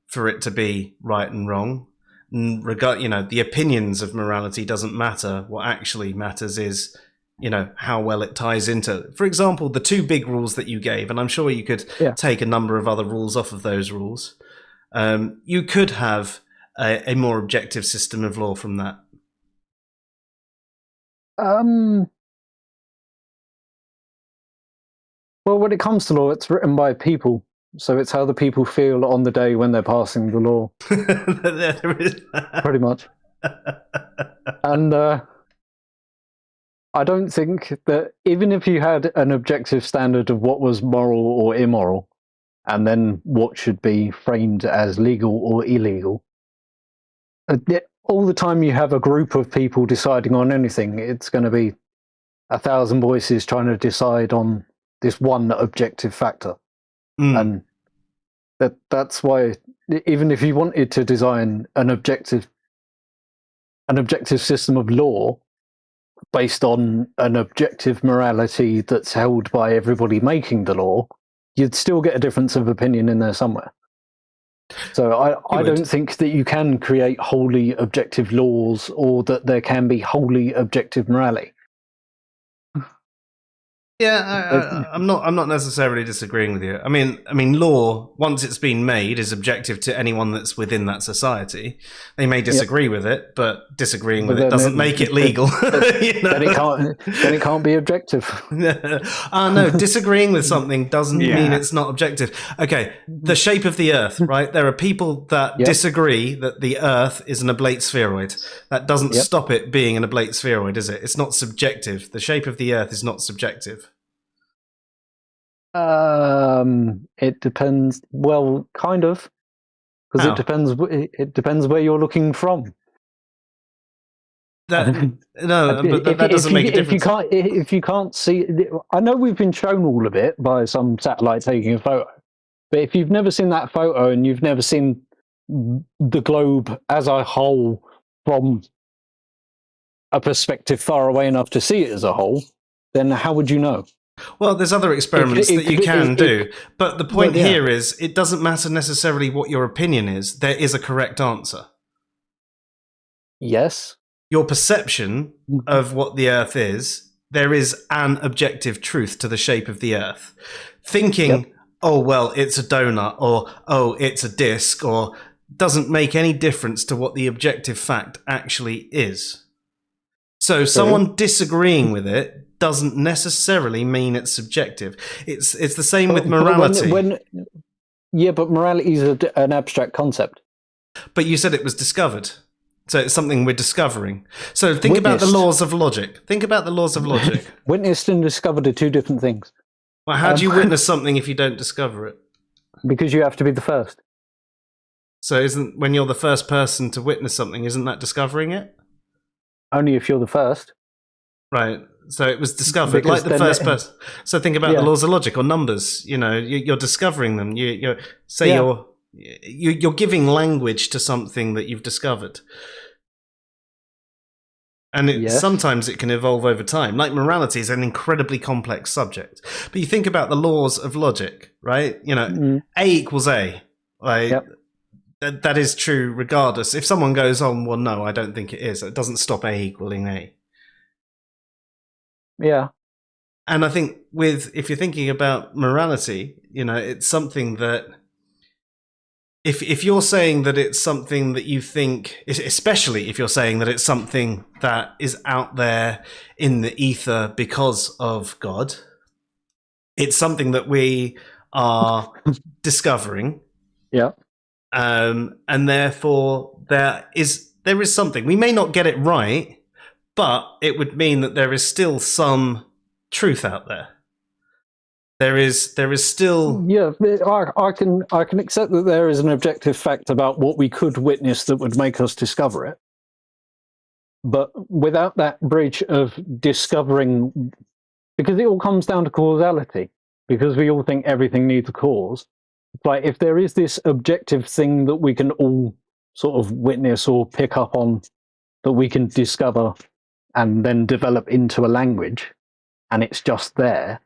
for it to be right and wrong. The opinions of morality doesn't matter. What actually matters is, how well it ties into, for example, the two big rules that you gave, and I'm sure you could take a number of other rules off of those rules. You could have a more objective system of law from that. Well, when it comes to law, it's written by people. So it's how the people feel on the day when they're passing the law. There is pretty much. And I don't think that even if you had an objective standard of what was moral or immoral, and then what should be framed as legal or illegal, all the time you have a group of people deciding on anything, it's going to be 1,000 voices trying to decide on this one objective factor. And that's why, even if you wanted to design an objective system of law based on an objective morality that's held by everybody making the law, you'd still get a difference of opinion in there somewhere. So I don't think that you can create wholly objective laws, or that there can be wholly objective morality. Yeah, I'm not necessarily disagreeing with you. I mean, law, once it's been made, is objective to anyone that's within that society. They may disagree with it, but disagreeing with it doesn't make it legal. Then it can't be objective. No, disagreeing with something doesn't mean it's not objective. Okay, the shape of the Earth, right? There are people that disagree that the Earth is an oblate spheroid. That doesn't stop it being an oblate spheroid, is it? It's not subjective. The shape of the Earth is not subjective. It depends. Well, kind of, because it depends where you're looking from. That doesn't make a difference. If you can't see, I know we've been shown all of it by some satellite taking a photo, but if you've never seen that photo and you've never seen the globe as a whole from a perspective far away enough to see it as a whole, then how would you know? Well, there's other experiments that you can do, but the point here is it doesn't matter necessarily what your opinion is. There is a correct answer. Yes. Your perception of what the Earth is, there is an objective truth to the shape of the Earth. Thinking, oh, well, it's a donut, or, oh, it's a disc, or doesn't make any difference to what the objective fact actually is. So someone disagreeing with it doesn't necessarily mean it's subjective. It's the same with morality. But morality is an abstract concept. But you said it was discovered. So it's something we're discovering. So think about the laws of logic. Think about the laws of logic. Witnessed and discovered are two different things. Well, how do you witness something if you don't discover it? Because you have to be the first. So when you're the first person to witness something, isn't that discovering it? Only if you're the first. Right. So it was discovered, because like the first person. So think about the laws of logic or numbers. You know, you're discovering them. You're giving language to something that you've discovered. And sometimes it can evolve over time. Like morality is an incredibly complex subject. But you think about the laws of logic, right? You know, A equals A. That is true regardless. If someone goes on, well, no, I don't think it is. It doesn't stop A equaling A. Yeah. And I think if you're thinking about morality, you know, it's something that if you're saying that it's something that you think, especially if you're saying that it's something that is out there in the ether because of God, it's something that we are discovering. Yeah. And therefore there is something. We may not get it right, but it would mean that there is still some truth out there. There is still... Yeah, I can accept that there is an objective fact about what we could witness that would make us discover it. But without that bridge of discovering... Because it all comes down to causality. Because we all think everything needs a cause. Like, if there is this objective thing that we can all sort of witness or pick up on, that we can discover and then develop into a language, and it's just there,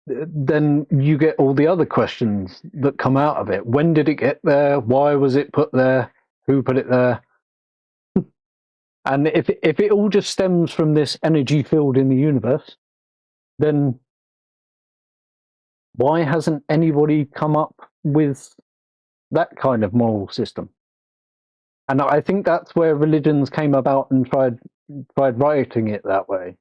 then you get all the other questions that come out of it. When did it get there? Why was it put there? Who put it there? And if it all just stems from this energy field in the universe, then why hasn't anybody come up with that kind of moral system? And I think that's where religions came about and tried writing it that way.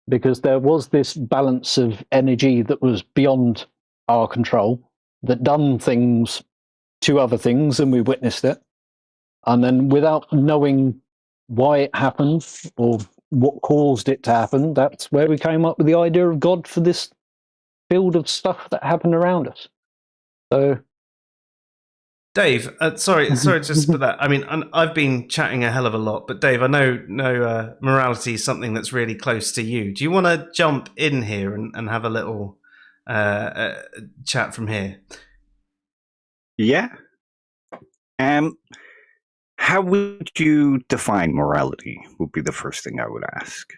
Because there was this balance of energy that was beyond our control, that done things to other things, and we witnessed it. And then without knowing why it happened or what caused it to happen, that's where we came up with the idea of God for this field of stuff that happened around us. So, Dave, sorry just for that. I mean, I've been chatting a hell of a lot, but Dave, I know morality is something that's really close to you. Do you want to jump in here and have a little chat from here? Yeah. How would you define morality? Would be the first thing I would ask.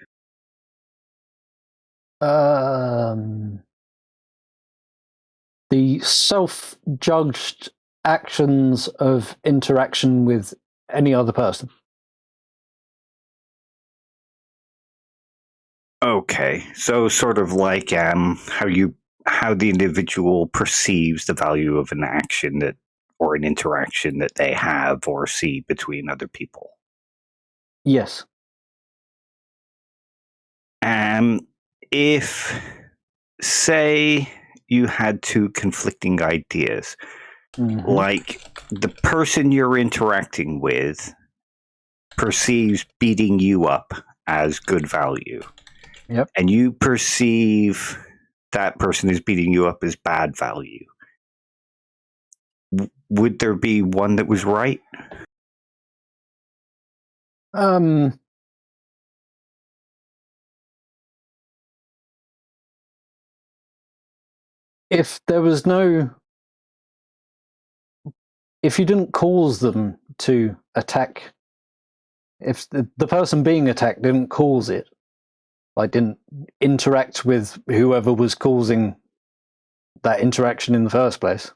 The self-judged actions of interaction with any other person. Okay, so sort of like how the individual perceives the value of an action that or an interaction that they have or see between other people. Yes. If, say, you had two conflicting ideas, like the person you're interacting with perceives beating you up as good value, and you perceive that person who's beating you up as bad value, would there be one that was right? If you didn't cause them to attack, if the person being attacked didn't cause it, like didn't interact with whoever was causing that interaction in the first place,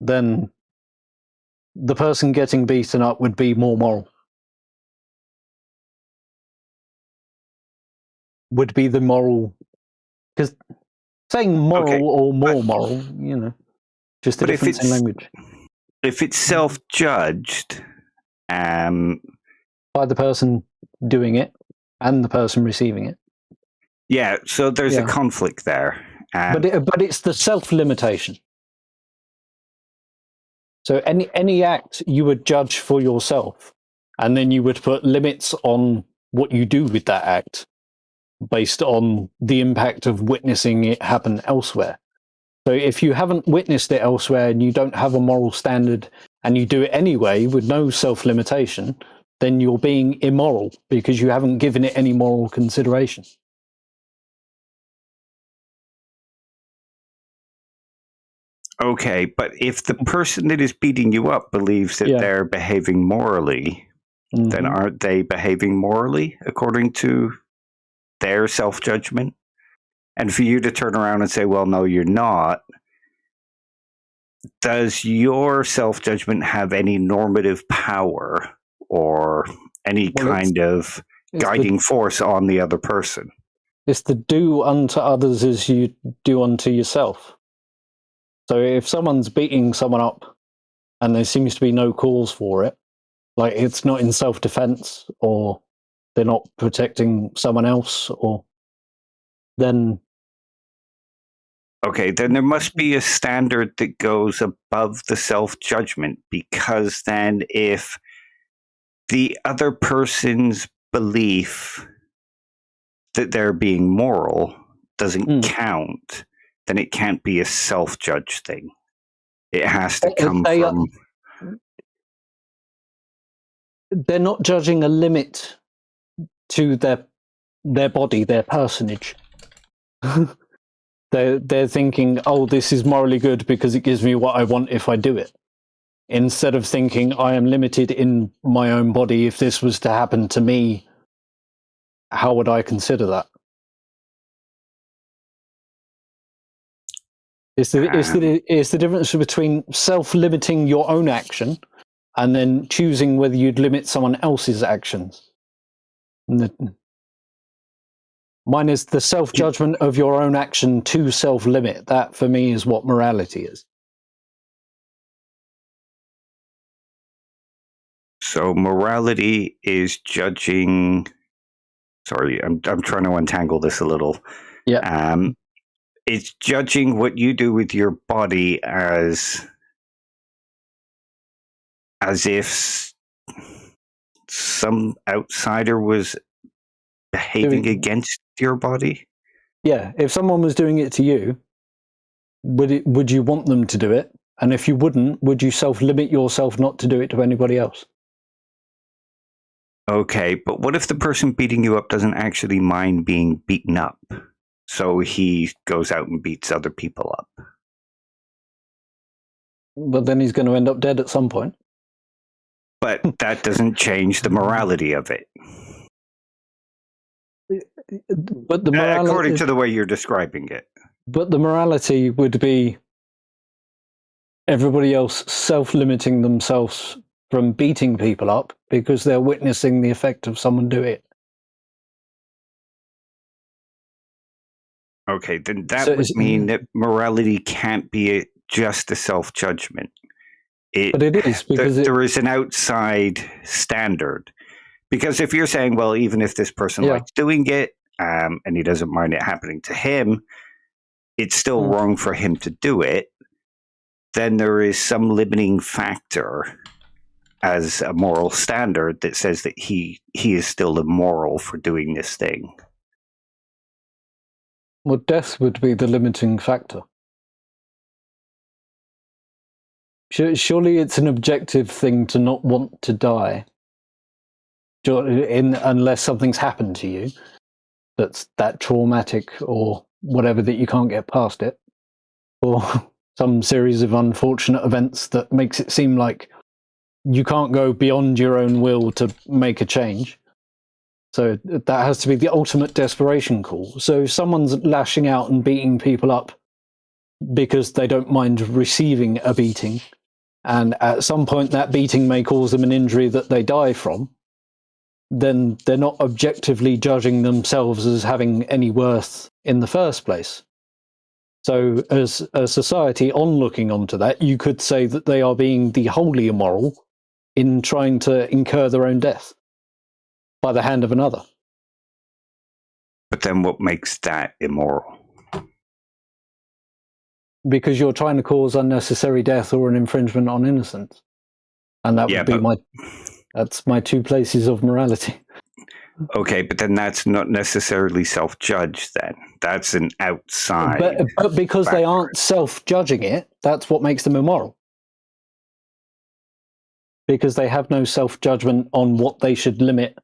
then the person getting beaten up would be more moral. Would be the moral, because saying moral or more moral, just a difference in language. If it's self-judged, by the person doing it and the person receiving it. Yeah, so there's a conflict there. But it's the self-limitation. So any act you would judge for yourself, and then you would put limits on what you do with that act based on the impact of witnessing it happen elsewhere. So if you haven't witnessed it elsewhere and you don't have a moral standard and you do it anyway with no self-limitation, then you're being immoral because you haven't given it any moral consideration. Okay, but if the person that is beating you up believes that they're behaving morally, then aren't they behaving morally according to their self-judgment? And for you to turn around and say, well, no, you're not, does your self-judgment have any normative power or any kind of guiding force on the other person? It's to do unto others as you do unto yourself. So if someone's beating someone up and there seems to be no cause for it, like it's not in self-defense or they're not protecting someone else, or then... Okay, then there must be a standard that goes above the self-judgment, because then if the other person's belief that they're being moral doesn't count, then it can't be a self-judged thing. It has to come from... They're not judging a limit to their body, their personage. They're thinking, oh, this is morally good because it gives me what I want if I do it. Instead of thinking, I am limited in my own body. If this was to happen to me, how would I consider that? It's the difference between self-limiting your own action and then choosing whether you'd limit someone else's actions. Mine is the self-judgment of your own action to self-limit. That, for me, is what morality is. So morality is judging... Sorry, I'm trying to untangle this a little. Yeah. It's judging what you do with your body as if some outsider was behaving against your body. Yeah, if someone was doing it to you, would you want them to do it? And if you wouldn't, would you self-limit yourself not to do it to anybody else? Okay, but what if the person beating you up doesn't actually mind being beaten up? So he goes out and beats other people up. But then he's going to end up dead at some point. But that doesn't change the morality of it. But the morality, according to the way you're describing it. But the morality would be everybody else self-limiting themselves from beating people up because they're witnessing the effect of someone do it. Okay, then that would mean that morality can't be just a self-judgment. But it is, because there is an outside standard. Because if you're saying, well, even if this person likes doing it, and he doesn't mind it happening to him, it's still wrong for him to do it, then there is some limiting factor as a moral standard that says that he is still immoral for doing this thing. Well, death would be the limiting factor. Surely it's an objective thing to not want to die, unless something's happened to you that's that traumatic or whatever that you can't get past it, or some series of unfortunate events that makes it seem like you can't go beyond your own will to make a change. So that has to be the ultimate desperation call. So if someone's lashing out and beating people up because they don't mind receiving a beating, and at some point that beating may cause them an injury that they die from, then they're not objectively judging themselves as having any worth in the first place. So as a society onlooking onto that, you could say that they are being the wholly immoral in trying to incur their own death by the hand of another. But then what makes that immoral? Because you're trying to cause unnecessary death or an infringement on innocence. And that would be that's my two places of morality. Okay, but then that's not necessarily self-judged then. That's an outside. But because they aren't self-judging it, that's what makes them immoral. Because they have no self-judgment on what they should limit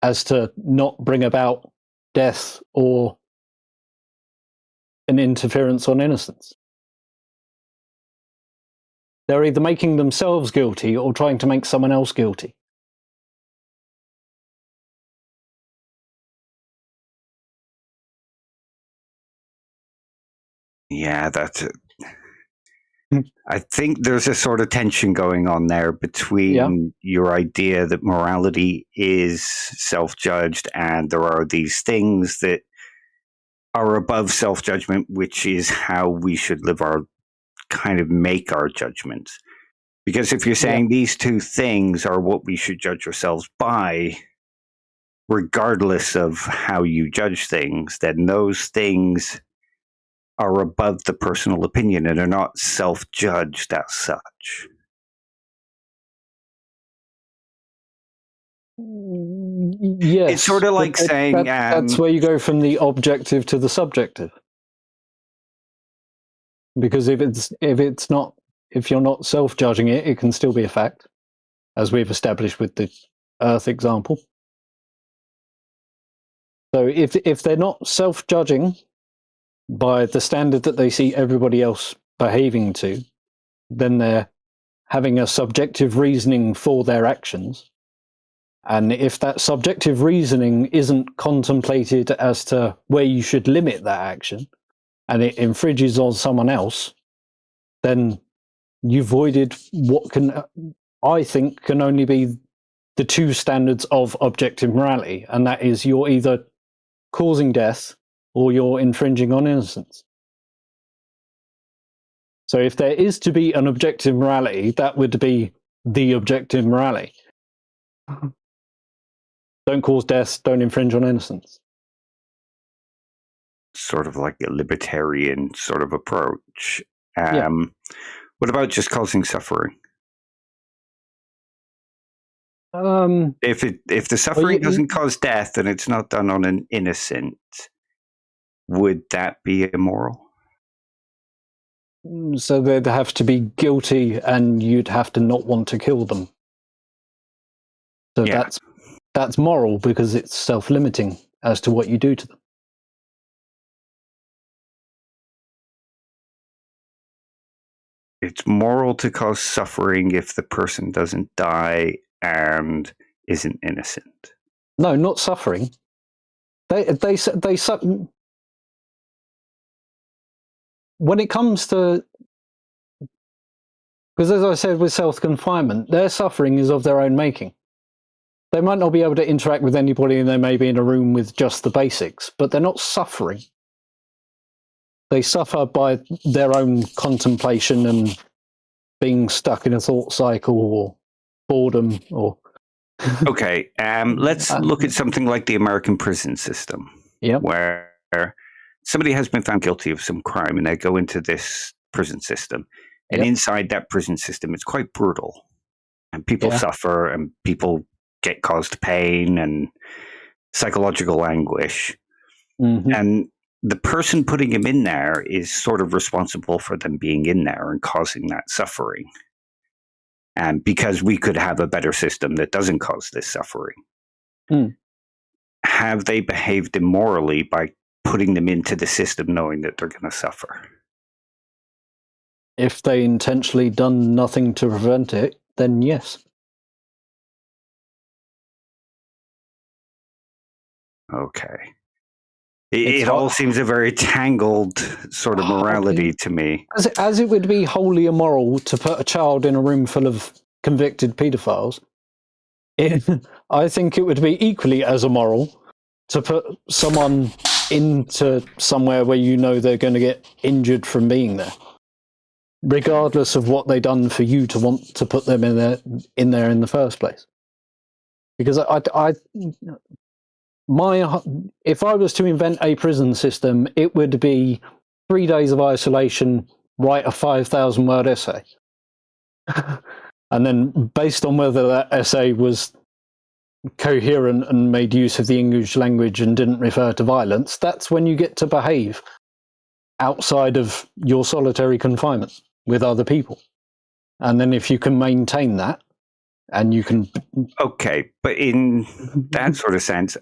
as to not bring about death or an interference on innocence. They're either making themselves guilty or trying to make someone else guilty. Yeah, that's it. I think there's a sort of tension going on there between your idea that morality is self-judged and there are these things that are above self-judgment, which is how we should live our, kind of make our judgments. Because if you're saying these two things are what we should judge ourselves by, regardless of how you judge things, then those things are above the personal opinion and are not self-judged as such. Yes. It's sort of like saying... that's where you go from the objective to the subjective. Because if you're not self-judging it, it can still be a fact, as we've established with the Earth example. So if they're not self-judging by the standard that they see everybody else behaving to, then they're having a subjective reasoning for their actions. And if that subjective reasoning isn't contemplated as to where you should limit that action, and it infringes on someone else, then you voided what I think can only be the two standards of objective morality, and that is you're either causing death or you're infringing on innocence. So if there is to be an objective morality, that would be the objective morality. Don't cause death, don't infringe on innocence. Sort of like a libertarian sort of approach. What about just causing suffering? If the suffering doesn't cause death and it's not done on an innocent, would that be immoral? So they'd have to be guilty and you'd have to not want to kill them. So that's moral because it's self-limiting as to what you do to them. It's moral to cause suffering if the person doesn't die and isn't innocent. No, not suffering. They when it comes to, because as I said with self-confinement, their suffering is of their own making. They might not be able to interact with anybody and they may be in a room with just the basics, but they're not suffering. They suffer by their own contemplation and being stuck in a thought cycle or boredom or... Okay, let's look at something like the American prison system, where somebody has been found guilty of some crime and they go into this prison system. And inside that prison system, it's quite brutal. And people suffer and people get caused pain and psychological anguish. Mm-hmm. And the person putting him in there is sort of responsible for them being in there and causing that suffering. And because we could have a better system that doesn't cause this suffering. Have they behaved immorally by putting them into the system knowing that they're going to suffer? If they intentionally done nothing to prevent it, then yes. Okay. It all seems a very tangled sort of morality to me. As it would be wholly immoral to put a child in a room full of convicted paedophiles, I think it would be equally as immoral to put someone into somewhere where you know they're going to get injured from being there, regardless of what they've done for you to want to put them in there in the first place. Because if I was to invent a prison system, it would be 3 days of isolation, write a 5,000-word essay. And then based on whether that essay was coherent and made use of the English language and didn't refer to violence, that's when you get to behave outside of your solitary confinement with other people. And then if you can maintain that, and you can... Okay, but in that sort of sense,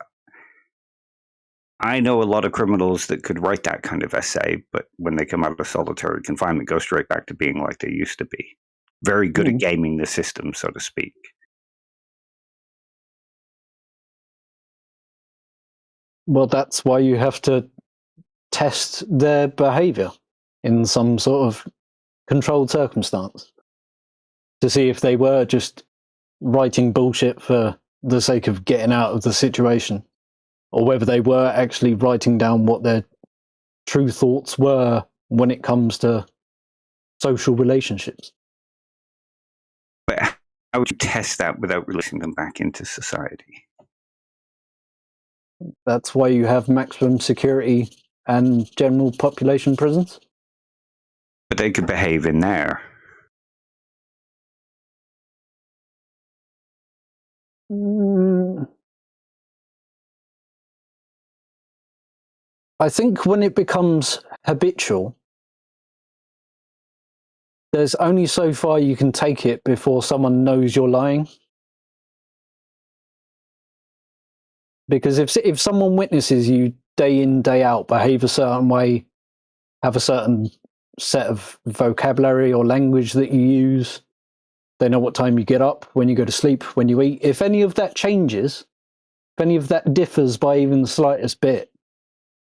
I know a lot of criminals that could write that kind of essay, but when they come out of solitary confinement, go straight back to being like they used to be. Very good at gaming the system, so to speak. Well, that's why you have to test their behavior in some sort of controlled circumstance to see if they were just writing bullshit for the sake of getting out of the situation, or whether they were actually writing down what their true thoughts were when it comes to social relationships. But how would you test that without releasing them back into society? That's why you have maximum security and general population prisons. But they could behave in there. I think when it becomes habitual, there's only so far you can take it before someone knows you're lying. Because if someone witnesses you day in, day out, behave a certain way, have a certain set of vocabulary or language that you use, they know what time you get up, when you go to sleep, when you eat. If any of that changes, if any of that differs by even the slightest bit,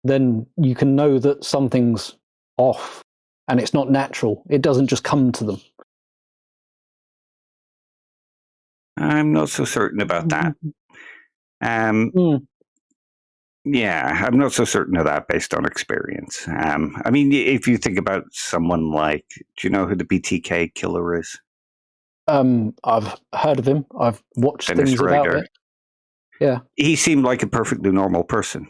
then you can know that something's off and it's not natural. It doesn't just come to them. I'm not so certain about that. Yeah, I'm not so certain of that based on experience. I mean, if you think about someone like, do you know who the BTK killer is? I've heard of him. I've watched Dennis things Rader. about it. Yeah. He seemed like a perfectly normal person.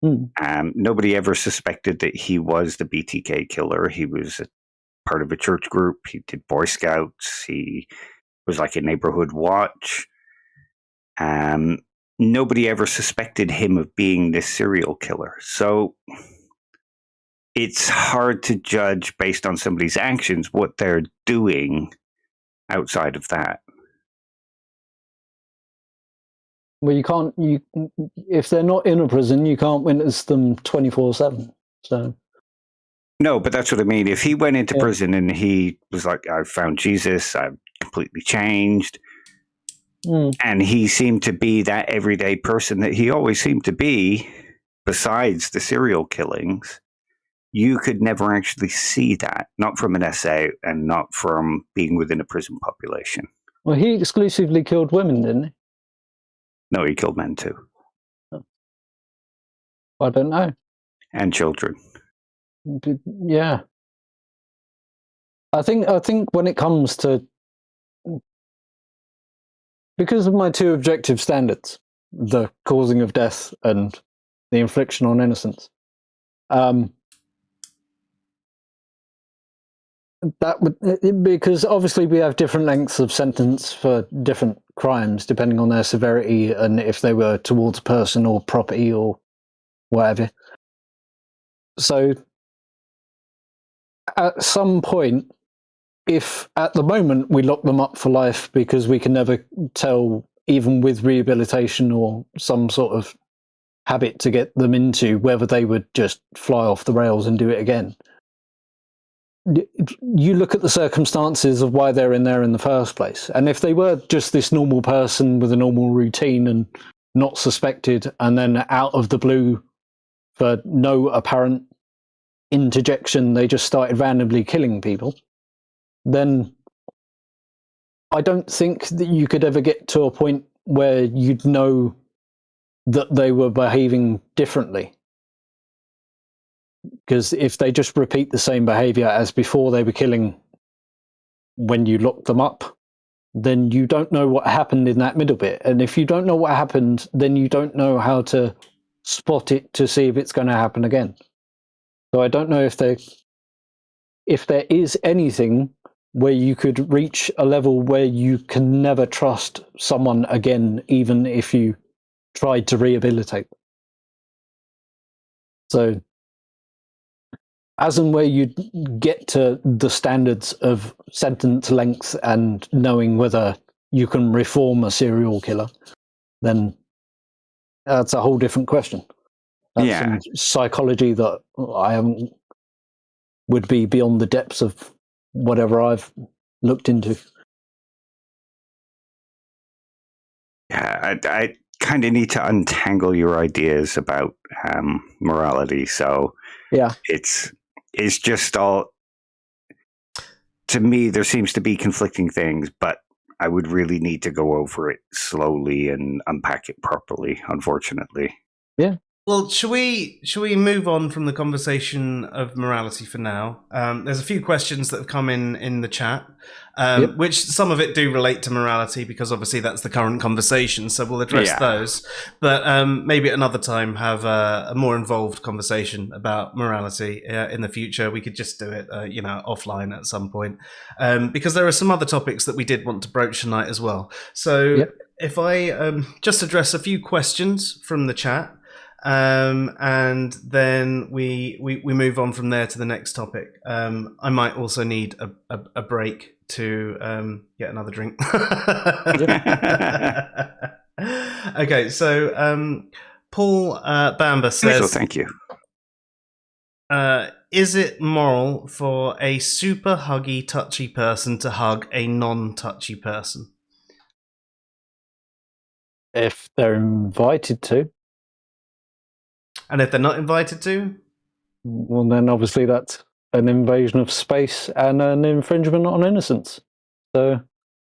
Nobody ever suspected that he was the BTK killer. He was part of a church group. He did Boy Scouts. He was like a neighborhood watch. Nobody ever suspected him of being this serial killer. So it's hard to judge based on somebody's actions what they're doing outside of that. Well, if they're not in a prison, you can't witness them 24/7. So. No, but that's what I mean. If he went into prison and he was like, "I found Jesus, I've completely changed," and he seemed to be that everyday person that he always seemed to be, besides the serial killings, you could never actually see that, not from an essay and not from being within a prison population. Well, he exclusively killed women, didn't he? No, he killed men too. I don't know. And children. Yeah. I think when it comes to, because of my two objective standards, the causing of death and the infliction on innocence, that would, because obviously we have different lengths of sentence for different crimes depending on their severity and if they were towards a person or property or whatever. So at some point, if at the moment we lock them up for life because we can never tell, even with rehabilitation or some sort of habit to get them into, whether they would just fly off the rails and do it again. You look at the circumstances of why they're in there in the first place. And if they were just this normal person with a normal routine and not suspected, and then out of the blue, for no apparent interjection, they just started randomly killing people, then I don't think that you could ever get to a point where you'd know that they were behaving differently. Because if they just repeat the same behavior as before they were killing when you locked them up, then you don't know what happened in that middle bit. And if you don't know what happened, then you don't know how to spot it to see if it's going to happen again. So I don't know if there is anything where you could reach a level where you can never trust someone again, even if you tried to rehabilitate them. So as and where you get to the standards of sentence length and knowing whether you can reform a serial killer, then that's a whole different question. That's some psychology that would be beyond the depths of whatever I've looked into. Yeah, I kind of need to untangle your ideas about morality. So yeah, it's just all, to me, there seems to be conflicting things, but I would really need to go over it slowly and unpack it properly, unfortunately. Yeah. Well, shall we move on from the conversation of morality for now? There's a few questions that have come in the chat, which some of it do relate to morality because obviously that's the current conversation. So we'll address those, but maybe at another time have a more involved conversation about morality in the future. We could just do it, offline at some point, because there are some other topics that we did want to broach tonight as well. So if I just address a few questions from the chat. And then we move on from there to the next topic. I might also need a break to get another drink. Okay, so Paul Bamba says, oh, thank you. Is it moral for a super huggy, touchy person to hug a non-touchy person? If they're invited to. And if they're not invited to? Well, then obviously that's an invasion of space and an infringement on innocence. So,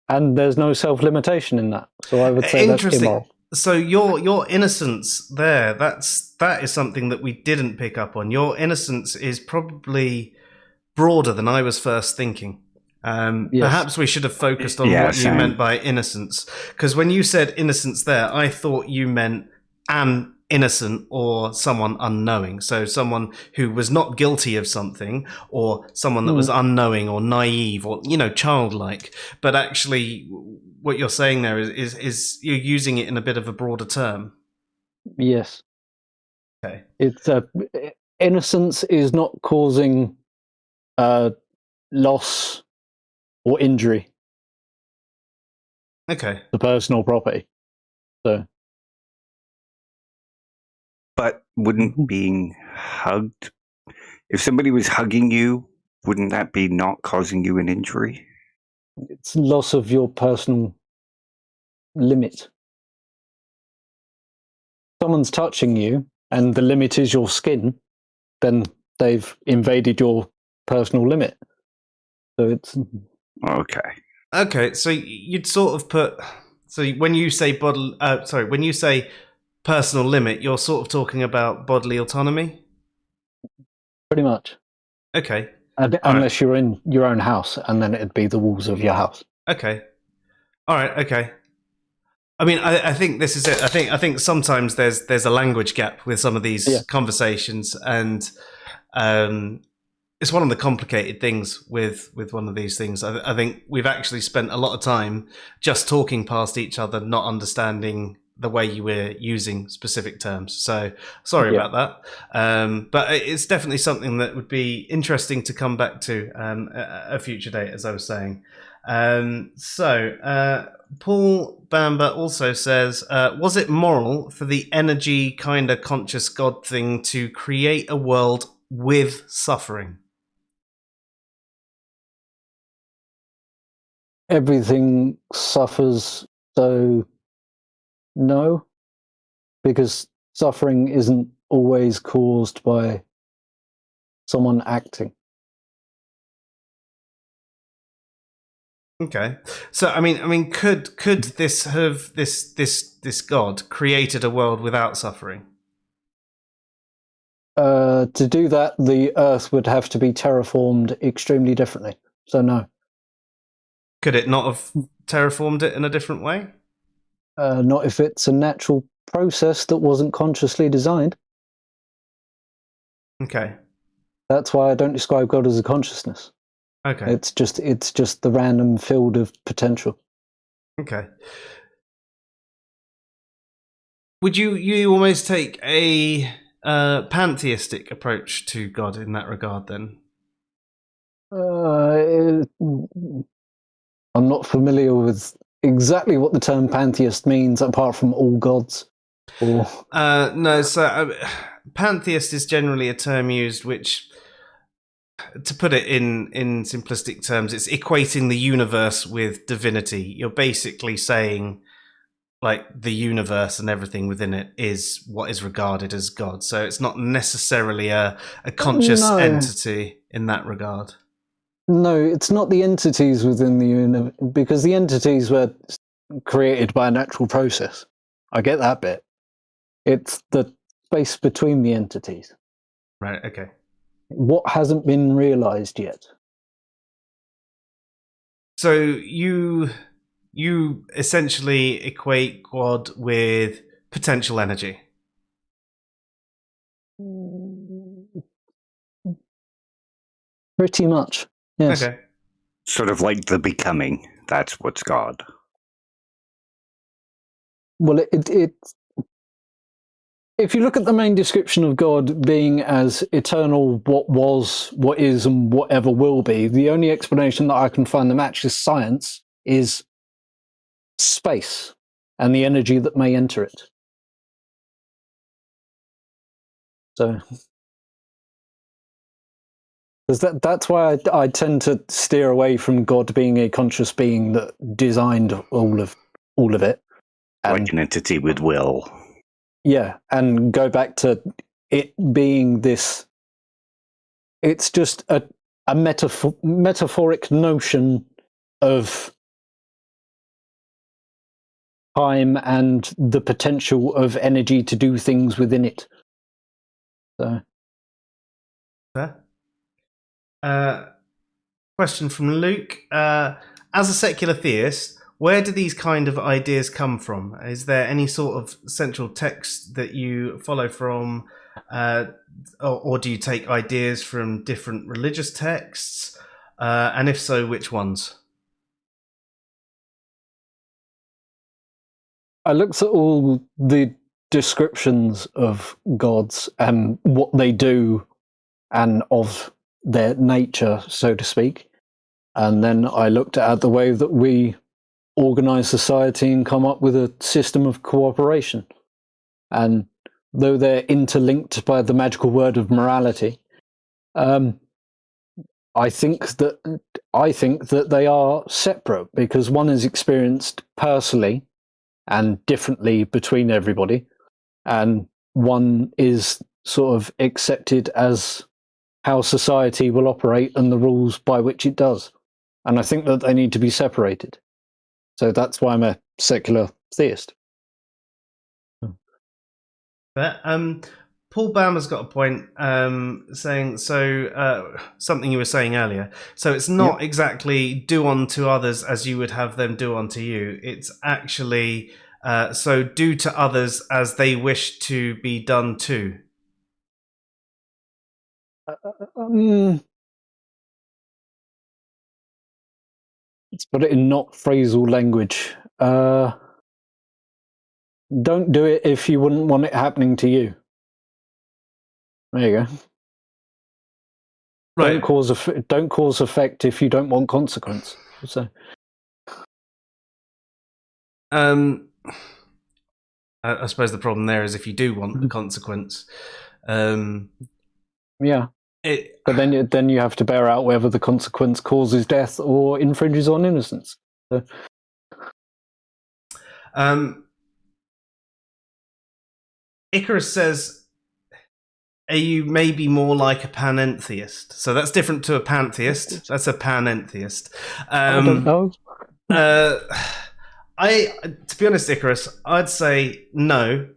and there's no self-limitation in that. So I would say that's immoral. So your innocence there, that is something that we didn't pick up on. Your innocence is probably broader than I was first thinking. Perhaps we should have focused on what you meant by innocence. Because when you said innocence there, I thought you meant an innocent or someone unknowing. So someone who was not guilty of something, or someone that was unknowing or naive or, childlike. But actually what you're saying there is you're using it in a bit of a broader term. Yes. Okay. It's innocence is not causing loss or injury. Okay. To personal property. So. But wouldn't being hugged, if somebody was hugging you, wouldn't that be not causing you an injury? It's loss of your personal limit. Someone's touching you and the limit is your skin, then they've invaded your personal limit. So it's... Okay, so you'd sort of put... So when you say when you say personal limit, you're sort of talking about bodily autonomy? Pretty much. Okay. Unless you're in your own house, and then it'd be the walls of your house. Okay. All right. Okay. I mean, I think this is it. I think sometimes there's a language gap with some of these conversations, and it's one of the complicated things with one of these things. I think we've actually spent a lot of time just talking past each other, not understanding the way you were using specific terms. So sorry about that. But it's definitely something that would be interesting to come back to at a future date, as I was saying. So Paul Bamba also says, was it moral for the energy kind of conscious God thing to create a world with suffering? Everything suffers, so no. because suffering isn't always caused by someone acting. Okay, so I mean, could this have this God created a world without suffering? To do that, the Earth would have to be terraformed extremely differently. So no. Could it not have terraformed it in a different way? Not if it's a natural process that wasn't consciously designed. Okay. That's why I don't describe God as a consciousness. Okay. It's just the random field of potential. Okay. Would you almost take a pantheistic approach to God in that regard then? I'm not familiar with exactly what the term pantheist means, apart from all gods. Or no, so pantheist is generally a term used which, to put it in simplistic terms, it's equating the universe with divinity. You're basically saying, like, the universe and everything within it is what is regarded as God. So it's not necessarily a conscious entity in that regard. No, it's not the entities within the universe, because the entities were created by a natural process. I get that bit. It's the space between the entities. Right, okay. What hasn't been realized yet? So you essentially equate God with potential energy. Pretty much, yes. Okay. Sort of like the becoming. That's what's God. Well, if you look at the main description of God being as eternal, what was, what is, and whatever will be, the only explanation that I can find that matches science is space and the energy that may enter it. So, that's why I tend to steer away from God being a conscious being that designed all of it. Like an entity with will. Yeah, and go back to it being this. It's just a metaphoric notion of time and the potential of energy to do things within it. So, question from Luke. As a secular theist, where do these kind of ideas come from? Is there any sort of central text that you follow from, or do you take ideas from different religious texts? And if so, which ones? I looked at all the descriptions of gods and what they do and of their nature, so to speak. And then I looked at the way that we organize society and come up with a system of cooperation. And though they're interlinked by the magical word of morality, I think that they are separate, because one is experienced personally and differently between everybody, and one is sort of accepted as how society will operate and the rules by which it does. And I think that they need to be separated. So that's why I'm a secular theist. Paul Bammer's got a point, saying, so something you were saying earlier. So it's not exactly do unto others as you would have them do unto you. It's actually so do to others as they wish to be done to. Let's put it in not phrasal language. Don't do it if you wouldn't want it happening to you. There you go. Right. Don't cause effect if you don't want consequence. So, I suppose the problem there is if you do want the consequence. Yeah. But then you have to bear out whether the consequence causes death or infringes on innocence. So. Icarus says, are you maybe more like a panentheist? So that's different to a pantheist. That's a panentheist. I don't know. To be honest, Icarus, I'd say no,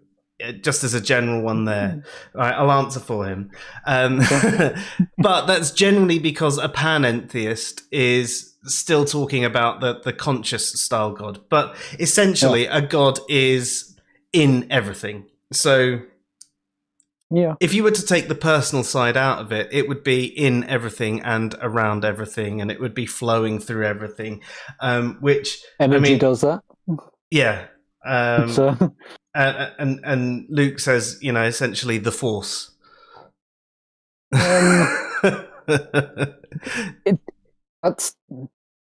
just as a general one there. Right, I'll answer for him. But that's generally because a panentheist is still talking about the conscious style God. But essentially, a God is in everything. So if you were to take the personal side out of it, it would be in everything and around everything, and it would be flowing through everything, which energy does that. Yeah. And Luke says, essentially the Force. That's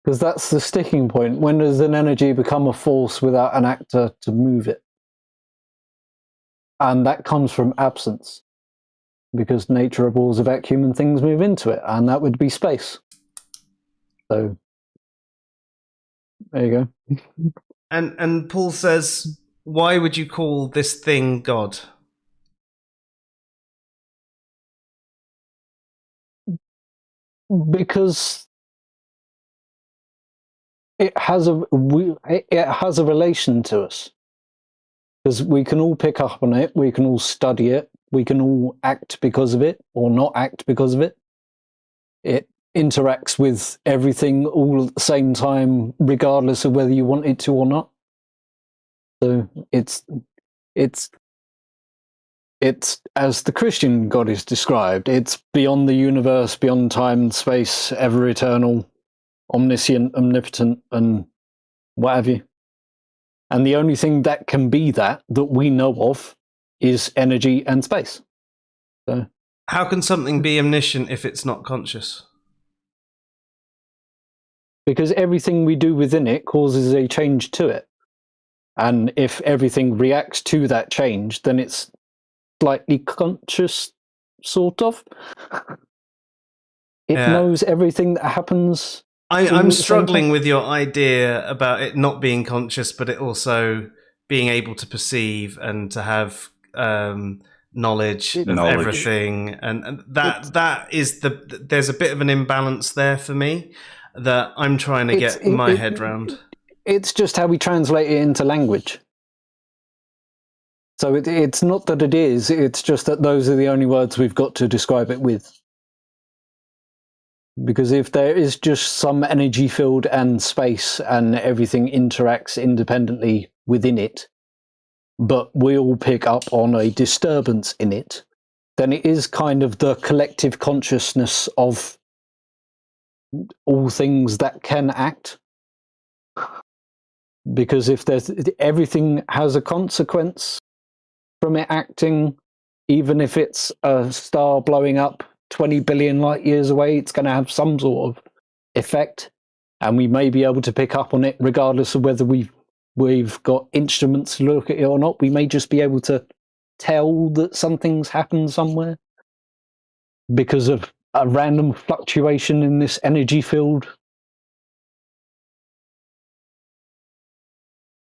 because that's the sticking point. When does an energy become a force without an actor to move it? And that comes from absence, because nature abhors a vacuum and things move into it, and that would be space. So there you go. And Paul says, why would you call this thing God? Because it has a relation to us. Because we can all pick up on it, we can all study it, we can all act because of it or not act because of it. It interacts with everything all at the same time, regardless of whether you want it to or not. So it's as the Christian God is described. It's beyond the universe, beyond time and space, ever eternal, omniscient, omnipotent, and what have you. And the only thing that can be that we know of is energy and space. So, how can something be omniscient if it's not conscious? Because everything we do within it causes a change to it. And if everything reacts to that change, then it's slightly conscious, sort of. It knows everything that happens. I'm struggling with your idea about it not being conscious, but it also being able to perceive and to have knowledge of everything, and that is there's a bit of an imbalance there for me that I'm trying to get my head around. It's just how we translate it into language. So it's not that it is; it's just that those are the only words we've got to describe it with. Because if there is just some energy field and space and everything interacts independently within it, but we all pick up on a disturbance in it, then it is kind of the collective consciousness of all things that can act. Because if everything has a consequence from it acting, even if it's a star blowing up 20 billion light years away, it's going to have some sort of effect, and we may be able to pick up on it regardless of whether we've got instruments to look at it or not. We may just be able to tell that something's happened somewhere because of a random fluctuation in this energy field.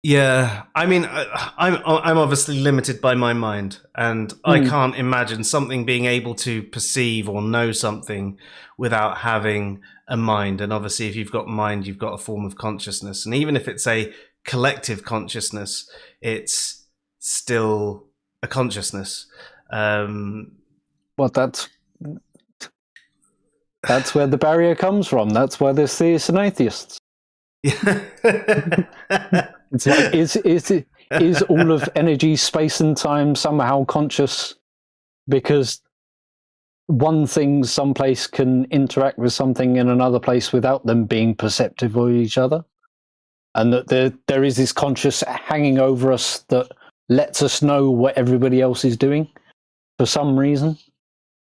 Yeah, I mean, I'm obviously limited by my mind, and I can't imagine something being able to perceive or know something without having a mind. And obviously, if you've got mind, you've got a form of consciousness. And even if it's a collective consciousness, it's still a consciousness. Well, that's where the barrier comes from. That's why there's theists and atheists. It's like, is all of energy, space, and time somehow conscious? Because one thing someplace can interact with something in another place without them being perceptive of each other, and that there is this conscious hanging over us that lets us know what everybody else is doing for some reason,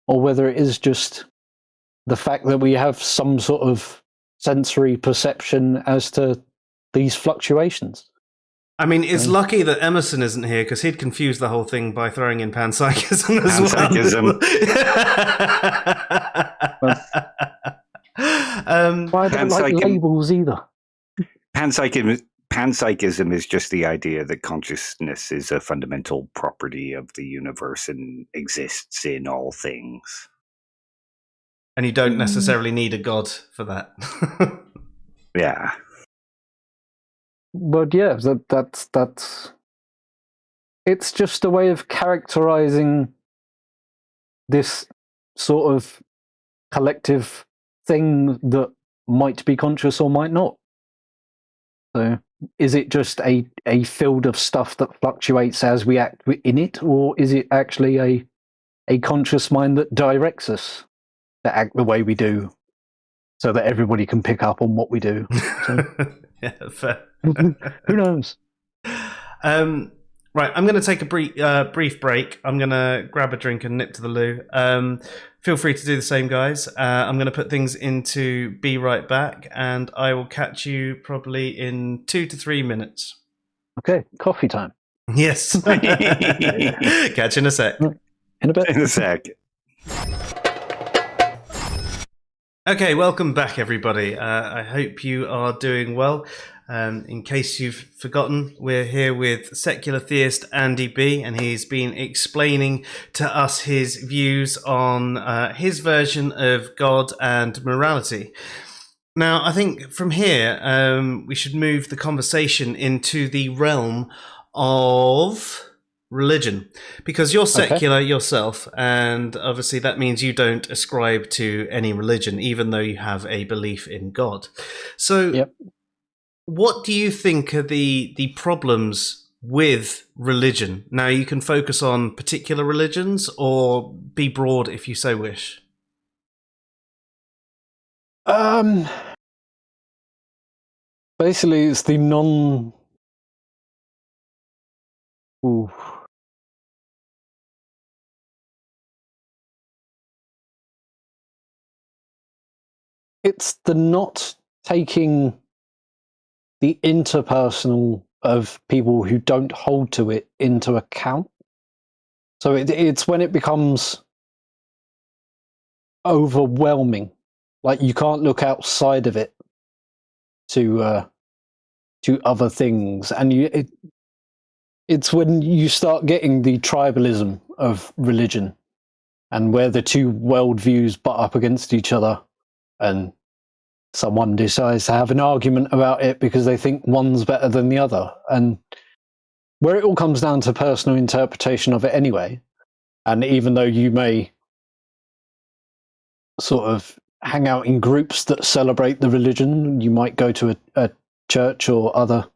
or whether it is just the fact that we have some sort of sensory perception as to these fluctuations. I mean, it's lucky that Emerson isn't here, because he'd confuse the whole thing by throwing in panpsychism as well. I don't like labels either. Panpsychism panpsychism is just the idea that consciousness is a fundamental property of the universe and exists in all things. And you don't necessarily need a god for that. Yeah. But yeah, that's it's just a way of characterizing this sort of collective thing that might be conscious or might not. So is it just a field of stuff that fluctuates as we act in it, or is it actually a conscious mind that directs us to act the way we do so that everybody can pick up on what we do? So, yeah, fair. who knows? Right, I'm going to take a brief break. I'm going to grab a drink and nip to the loo. Feel free to do the same, guys. I'm going to put things into Be Right Back, and I will catch you probably in 2 to 3 minutes. Okay, coffee time. Yes. Catch you in a sec. In a bit. In a sec. Okay, welcome back, everybody. I hope you are doing well. In case you've forgotten, we're here with secular theist Andy B, and he's been explaining to us his views on his version of God and morality. Now, I think from here, we should move the conversation into the realm of religion, because you're secular yourself, and obviously that means you don't ascribe to any religion, even though you have a belief in God. So what do you think are the problems with religion? Now, you can focus on particular religions or be broad if you so wish. Basically it's the it's the not taking the interpersonal of people who don't hold to it into account. So it's when it becomes overwhelming, like you can't look outside of it to other things, and it's when you start getting the tribalism of religion, and where the two worldviews butt up against each other, and someone decides to have an argument about it because they think one's better than the other, and where it all comes down to personal interpretation of it anyway. And even though you may sort of hang out in groups that celebrate the religion, you might go to a church or other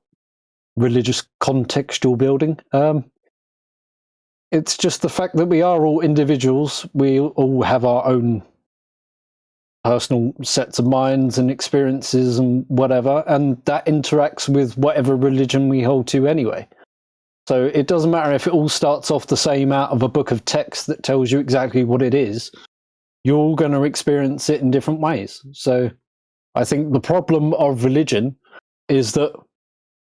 religious contextual building. It's just the fact that we are all individuals. We all have our own personal sets of minds and experiences and whatever, and that interacts with whatever religion we hold to anyway. So it doesn't matter if it all starts off the same out of a book of text that tells you exactly what it is. You're all going to experience it in different ways. So I think the problem of religion is that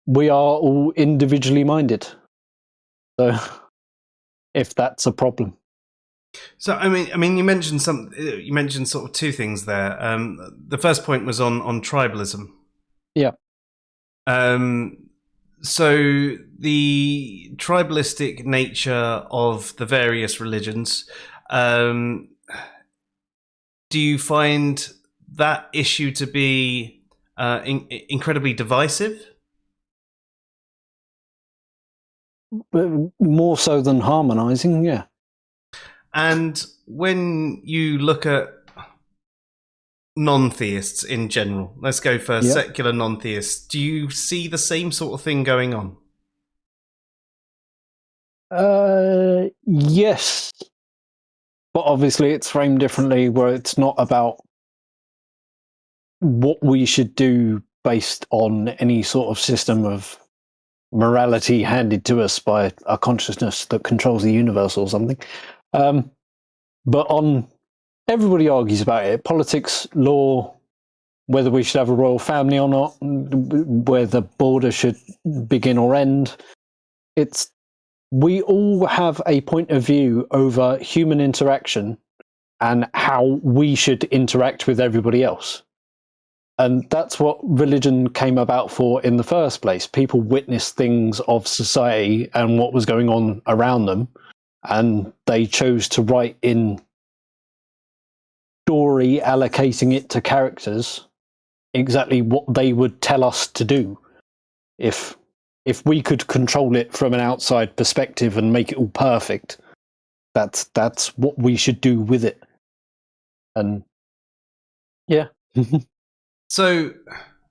we are all individually minded. So if that's a problem. So I mean, you mentioned sort of two things there. The first point was on tribalism. Yeah. So the tribalistic nature of the various religions, do you find that issue to be incredibly divisive? But more so than harmonizing, yeah. And when you look at non-theists in general, let's go for secular non-theists, do you see the same sort of thing going on? Yes. But obviously it's framed differently, where it's not about what we should do based on any sort of system of morality handed to us by a consciousness that controls the universe or something. But on everybody argues about it: politics, law, whether we should have a royal family or not, where the border should begin or end. We all have a point of view over human interaction and how we should interact with everybody else. And that's what religion came about for in the first place. People witnessed things of society and what was going on around them, and they chose to write in story, allocating it to characters, exactly what they would tell us to do. If we could control it from an outside perspective and make it all perfect, that's what we should do with it. And yeah. So,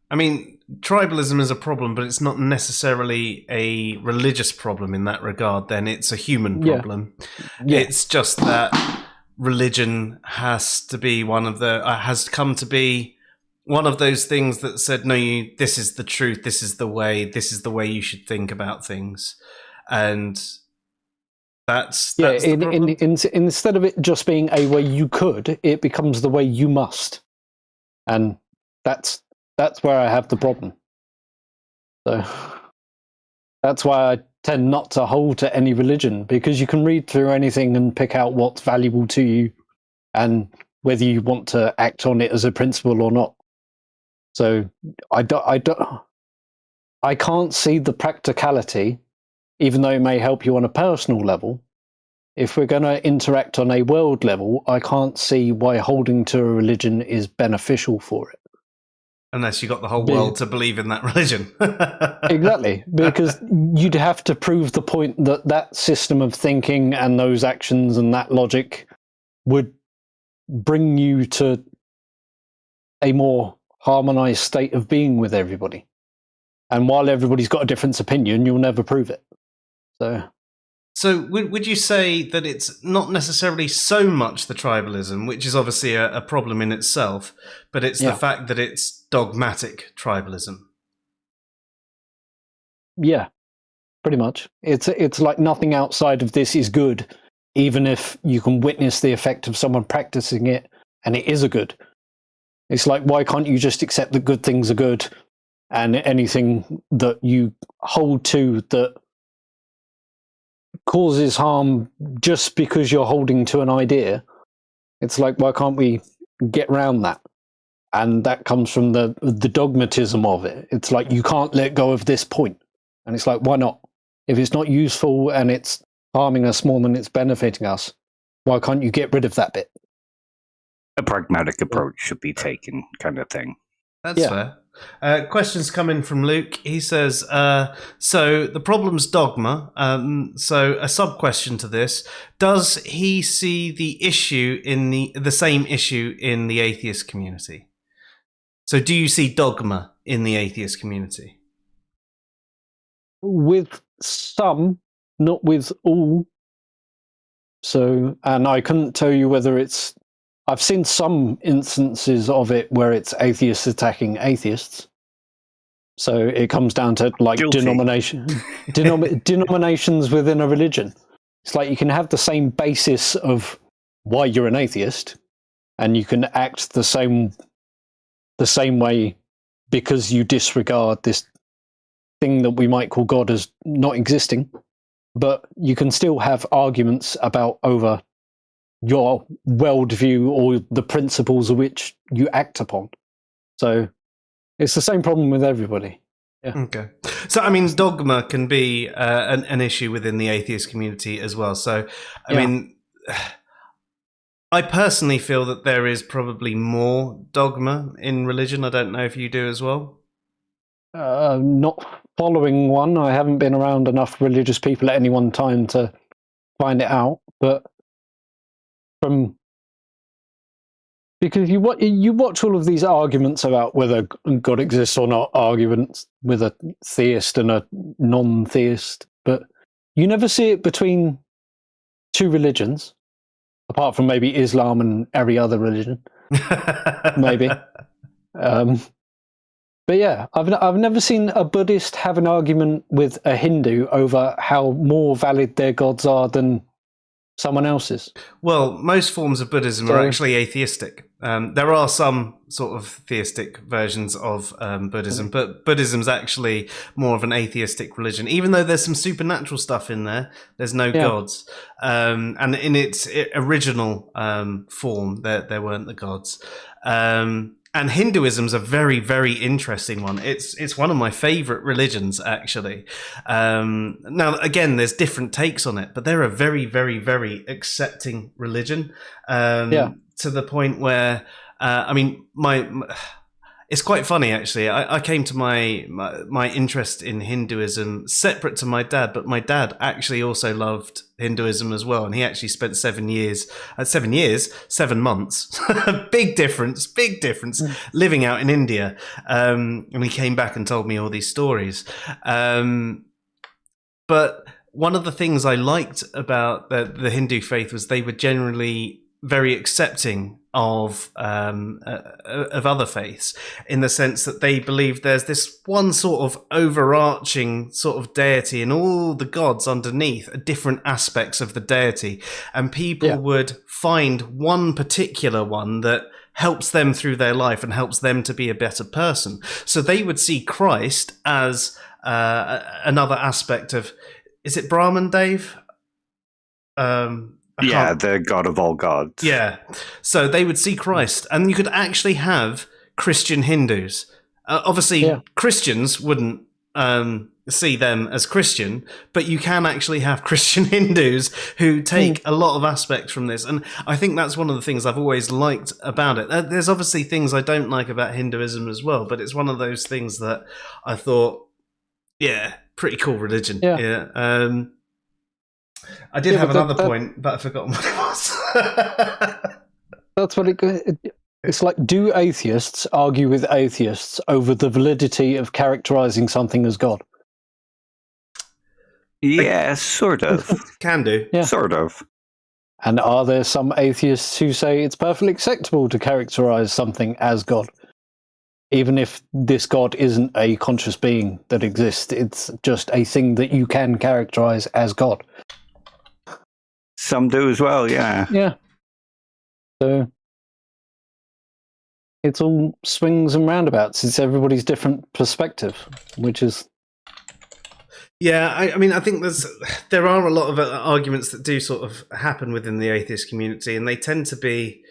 I mean, tribalism is a problem, but it's not necessarily a religious problem in that regard. Then it's a human problem. Yeah. It's just that religion has to be has come to be one of those things that said, no, this is the truth, this is the way you should think about things, and that's the problem. Instead of it just being a way you could, it becomes the way you must, and that's where I have the problem. So that's why I tend not to hold to any religion, because you can read through anything and pick out what's valuable to you and whether you want to act on it as a principle or not. So I can't see the practicality, even though it may help you on a personal level. If we're going to interact on a world level, I can't see why holding to a religion is beneficial for it. Unless you got the whole world to believe in that religion. Exactly, because you'd have to prove the point that system of thinking and those actions and that logic would bring you to a more harmonized state of being with everybody. And while everybody's got a different opinion, you'll never prove it. So would you say that it's not necessarily so much the tribalism, which is obviously a problem in itself, but it's the fact that it's dogmatic tribalism? Yeah, pretty much. It's like nothing outside of this is good, even if you can witness the effect of someone practicing it and it is a good. It's like, why can't you just accept that good things are good, and anything that you hold to that causes harm just because you're holding to an idea? It's like, why can't we get around that? And that comes from the dogmatism of it. It's like, you can't let go of this point. And it's like, why not? If it's not useful and it's harming us more than it's benefiting us, why can't you get rid of that bit? A pragmatic approach should be taken, kind of thing. That's fair. Questions come in from Luke. He says, so the problem's dogma. So a sub-question to this: does he see the issue in the same issue in the atheist community? So do you see dogma in the atheist community? With some, not with all. So, and I couldn't tell you whether it's... I've seen some instances of it where it's atheists attacking atheists. So it comes down to like denominations within a religion. It's like you can have the same basis of why you're an atheist, and you can act the same way because you disregard this thing that we might call God as not existing. But you can still have arguments about over your worldview or the principles of which you act upon. So it's the same problem with everybody. Yeah. Okay. So, I mean, dogma can be an issue within the atheist community as well. So, I mean, I personally feel that there is probably more dogma in religion. I don't know if you do as well. Not following one. I haven't been around enough religious people at any one time to find it out. But because you watch all of these arguments about whether God exists or not, arguments with a theist and a non-theist, but you never see it between two religions, apart from maybe Islam and every other religion, maybe. But yeah, I've never seen a Buddhist have an argument with a Hindu over how more valid their gods are than someone else's. Well, most forms of Buddhism are actually atheistic. There are some sort of theistic versions of Buddhism, but Buddhism's actually more of an atheistic religion. Even though there's some supernatural stuff in there, there's no gods. And in its original form, there weren't the gods. And And Hinduism's a very, very interesting one. It's one of my favorite religions, actually. Now, again, there's different takes on it, but they're a very, very, very accepting religion. To the point where, I mean, it's quite funny, actually. I came to my interest in Hinduism separate to my dad, but my dad actually also loved Hinduism as well, and he actually spent 7 months, big difference, living out in India. And he came back and told me all these stories. But one of the things I liked about the Hindu faith was they were generally very accepting of other faiths, in the sense that they believe there's this one sort of overarching sort of deity, and all the gods underneath are different aspects of the deity, and people would find one particular one that helps them through their life and helps them to be a better person. So they would see Christ as another aspect of, is it Brahman, Dave? The God of all gods. Yeah. So they would see Christ, and you could actually have Christian Hindus. Obviously, Christians wouldn't see them as Christian, but you can actually have Christian Hindus who take a lot of aspects from this. And I think that's one of the things I've always liked about it. There's obviously things I don't like about Hinduism as well, but it's one of those things that I thought, pretty cool religion. I did have another point, but I've forgotten what it was. That's what it's like. Do atheists argue with atheists over the validity of characterizing something as God? Yeah, sort of. Can do. Yeah. Sort of. And are there some atheists who say it's perfectly acceptable to characterize something as God? Even if this God isn't a conscious being that exists, it's just a thing that you can characterize as God. Some do as well, yeah. Yeah. So it's all swings and roundabouts. It's everybody's different perspective, which is... Yeah, I mean, I think there are a lot of arguments that do sort of happen within the atheist community, and they tend to be...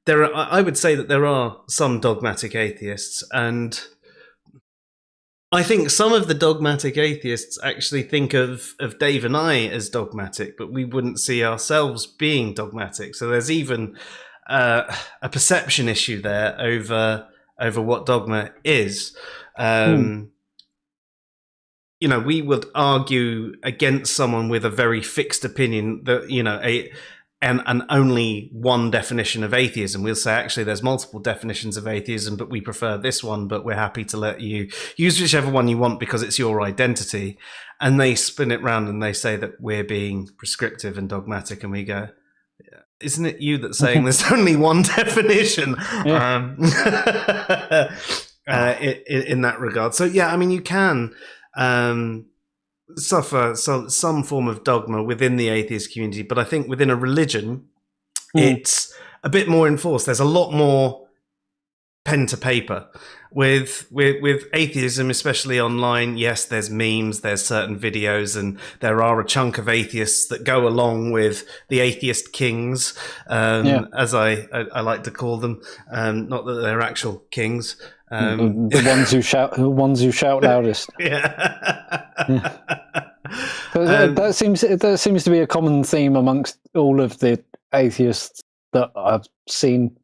I would say that there are some dogmatic atheists, and I think some of the dogmatic atheists actually think of Dave and I as dogmatic, but we wouldn't see ourselves being dogmatic. So there's even a perception issue there over what dogma is. You know, we would argue against someone with a very fixed opinion that, you know, and only one definition of atheism. We'll say, actually, there's multiple definitions of atheism, but we prefer this one, but we're happy to let you use whichever one you want because it's your identity. And they spin it round and they say that we're being prescriptive and dogmatic, and we go, isn't it you that's saying there's only one definition in that regard? So, yeah, I mean, you can suffer some form of dogma within the atheist community, but I think within a religion, it's a bit more enforced. There's a lot more pen to paper with atheism, especially online. Yes, there's memes, there's certain videos, and there are a chunk of atheists that go along with the atheist kings, as I like to call them. Not that they're actual kings. The ones who shout loudest. That seems to be a common theme amongst all of the atheists that I've seen.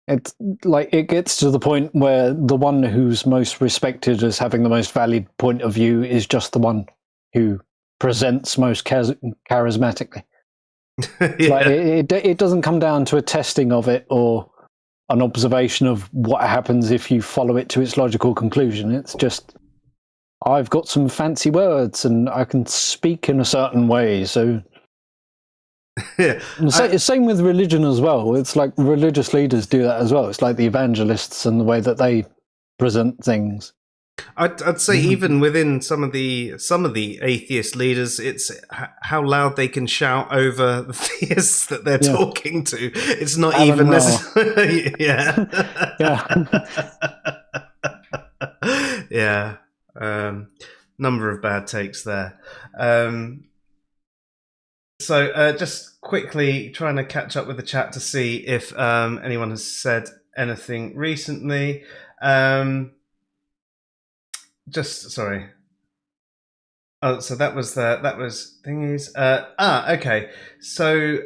It's like it gets to the point where the one who's most respected as having the most valid point of view is just the one who presents most charismatically. Like it doesn't come down to a testing of it or an observation of what happens if you follow it to its logical conclusion. It's just, I've got some fancy words and I can speak in a certain way. So, same with religion as well. It's like religious leaders do that as well. It's like the evangelists and the way that they present things. I'd say even within some of the atheist leaders, it's how loud they can shout over the theists that they're talking to. It's not even necessarily. Number of bad takes there. So just quickly trying to catch up with the chat to see if anyone has said anything recently. Just sorry. Oh, so that was thingies. Okay. So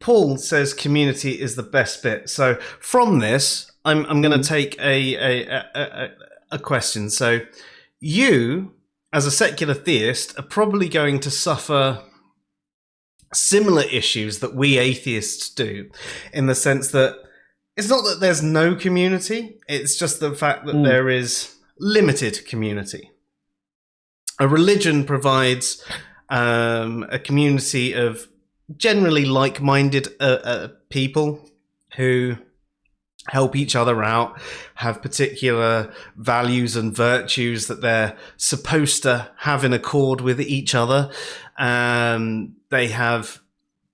Paul says community is the best bit. So from this, I'm going to take a question. So you, as a secular theist, are probably going to suffer similar issues that we atheists do, in the sense that it's not that there's no community, it's just the fact that there is limited community. A religion provides a community of generally like-minded people who help each other out, have particular values and virtues that they're supposed to have in accord with each other. They have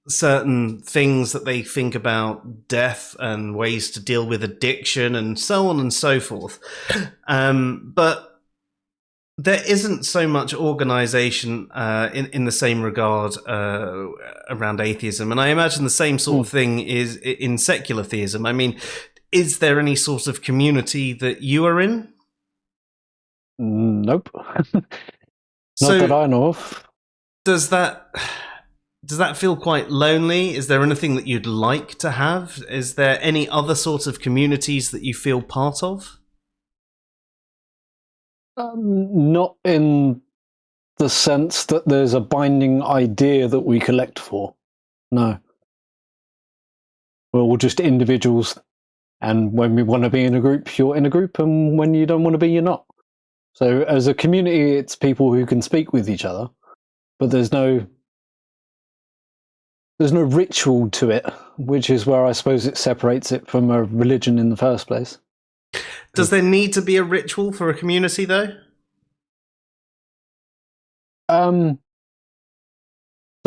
certain things that they think about death and ways to deal with addiction and so on and so forth. But there isn't so much organization in the same regard around atheism. And I imagine the same sort of thing is in secular theism. I mean, is there any sort of community that you are in? Nope. Not that I know of. Does that feel quite lonely? Is there anything that you'd like to have? Is there any other sort of communities that you feel part of? Not in the sense that there's a binding idea that we collect for. No. We're all just individuals, and when we want to be in a group, you're in a group, and when you don't want to be, you're not. So as a community, it's people who can speak with each other, but there's no ritual to it, which is where I suppose it separates it from a religion in the first place. Does there need to be a ritual for a community, though? To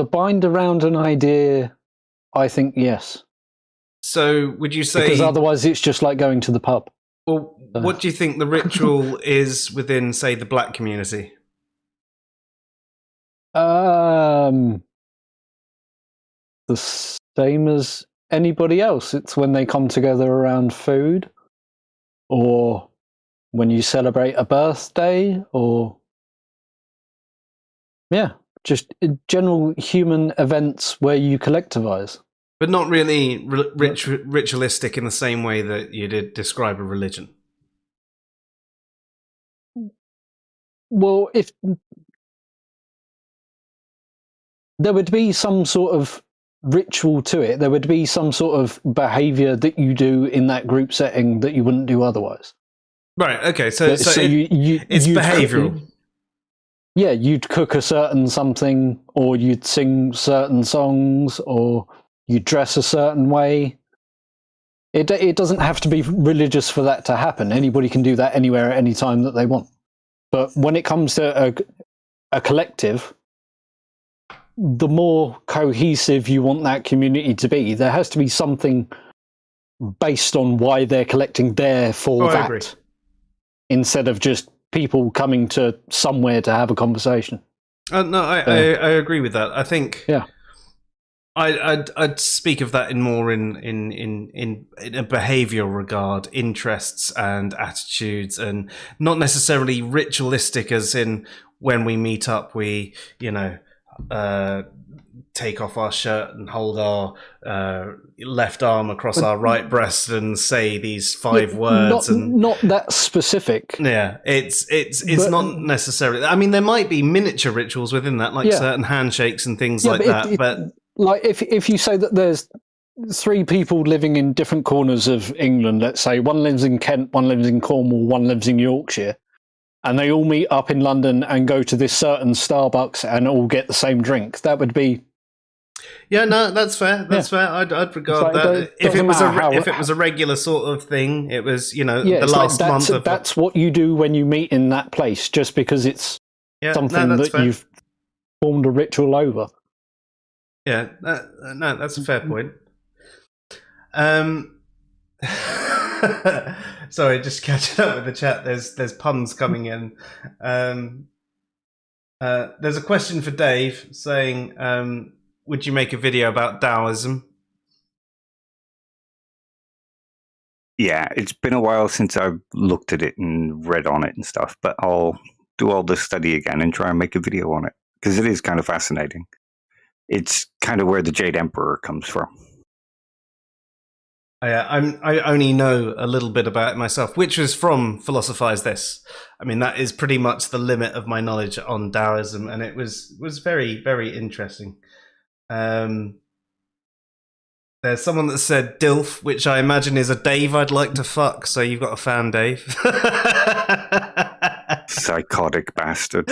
bind around an idea, I think yes. So would you say... Because otherwise it's just like going to the pub. Well, what do you think the ritual is within, say, the black community? The same as anybody else. It's when they come together around food, or when you celebrate a birthday, or just general human events where you collectivize. But not really ritualistic in the same way that you did describe a religion. Well, if there would be some sort of ritual to it, there would be some sort of behavior that you do in that group setting that you wouldn't do otherwise. Right, okay, so it's behavioral. You'd cook a certain something, or you'd sing certain songs, or you'd dress a certain way. It doesn't have to be religious for that to happen. Anybody can do that anywhere at any time that they want. But when it comes to a collective, the more cohesive you want that community to be, there has to be something based on why they're collecting there for that. I agree. Instead of just people coming to somewhere to have a conversation. No, I agree with that. I think I'd speak of that in a behavioural regard, interests and attitudes, and not necessarily ritualistic, as in when we meet up, we take off our shirt and hold our left arm across our right breast and say these 5 words. Not that specific. Yeah, it's not necessarily. I mean, there might be miniature rituals within that, like certain handshakes and things like that. But like if you say that there's 3 people living in different corners of England, let's say one lives in Kent, one lives in Cornwall, one lives in Yorkshire, and they all meet up in London and go to this certain Starbucks and all get the same drink, that would be... Yeah, no, that's fair. That's fair. I'd regard that. If it was a regular sort of thing, it was, the last month of... That's what you do when you meet in that place, just because it's something that fair. You've formed a ritual over. Yeah, no, that's a fair point. Sorry, just catching up with the chat. There's puns coming in. There's a question for Dave saying, would you make a video about Taoism? Yeah, it's been a while since I've looked at it and read on it and stuff, but I'll do all this study again and try and make a video on it, because it is kind of fascinating. It's kind of where the Jade Emperor comes from. I only know a little bit about it myself, which was from Philosophize This. I mean, that is pretty much the limit of my knowledge on Taoism, and it was very, very interesting. There's someone that said DILF, which I imagine is a Dave I'd like to fuck, so you've got a fan, Dave. Psychotic bastard.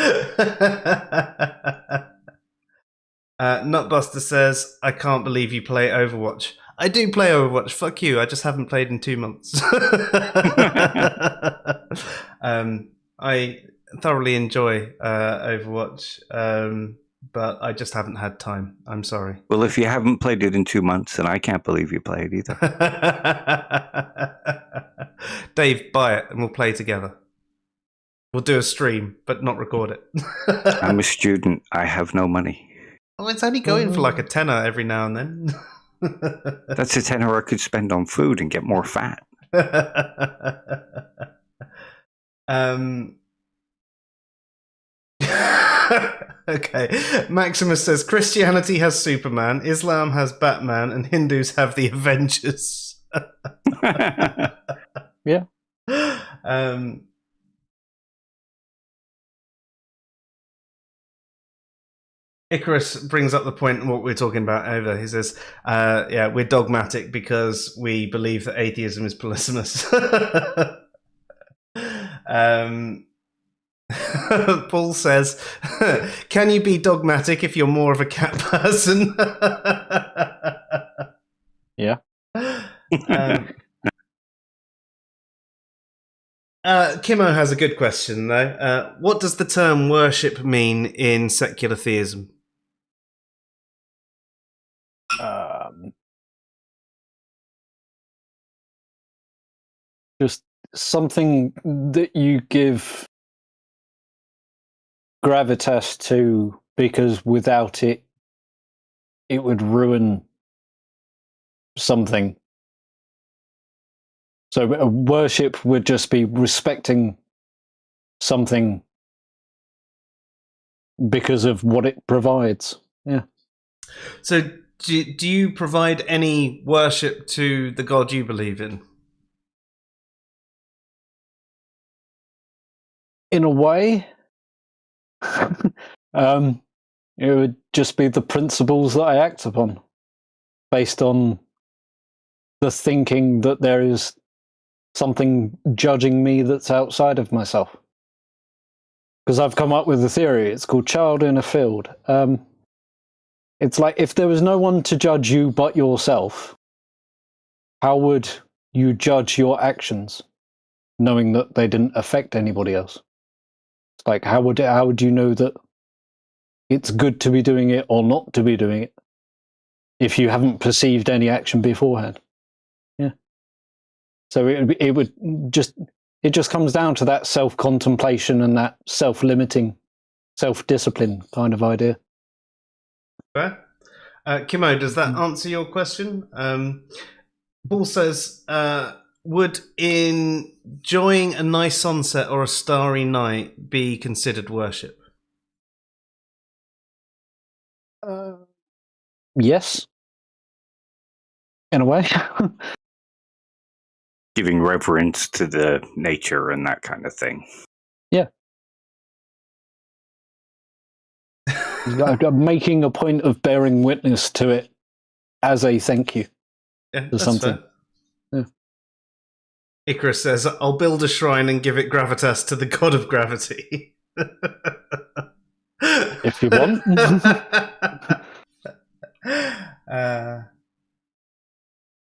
Nutbuster says, I can't believe you play Overwatch. I do play Overwatch. Fuck you. I just haven't played in 2 months. I thoroughly enjoy Overwatch, but I just haven't had time. I'm sorry. Well, if you haven't played it in 2 months, then I can't believe you play it either. Dave, buy it and we'll play together. We'll do a stream, but not record it. I'm a student. I have no money. Well, it's only going for like a tenner every now and then. That's a tenner I could spend on food and get more fat. Okay. Maximus says Christianity has Superman, Islam has Batman, and Hindus have the Avengers. Yeah. Icarus brings up the point of what we're talking about over. He says, yeah, we're dogmatic because we believe that atheism is polysemous. Paul says, can you be dogmatic if you're more of a cat person? Yeah. Kimmo has a good question, though. What does the term worship mean in secular theism? Just something that you give gravitas to, because without it, it would ruin something. So worship would just be respecting something because of what it provides. Yeah. So do you provide any worship to the God you believe in? In a way, it would just be the principles that I act upon, based on the thinking that there is something judging me that's outside of myself. Because I've come up with a theory, it's called Child in a Field. It's like, if there was no one to judge you but yourself, how would you judge your actions, knowing that they didn't affect anybody else? It's like, how would you know that it's good to be doing it or not to be doing it if you haven't perceived any action beforehand? Yeah. So it just comes down to that self-contemplation and that self-limiting, self-discipline kind of idea. Fair. Kimmo, does that answer your question? Paul says, would enjoying a nice sunset or a starry night be considered worship? Yes. In a way. Giving reverence to the nature and that kind of thing. Yeah. I'm making a point of bearing witness to it as a thank you to something. Fair. Yeah. Icarus says, I'll build a shrine and give it gravitas to the god of gravity. If you want.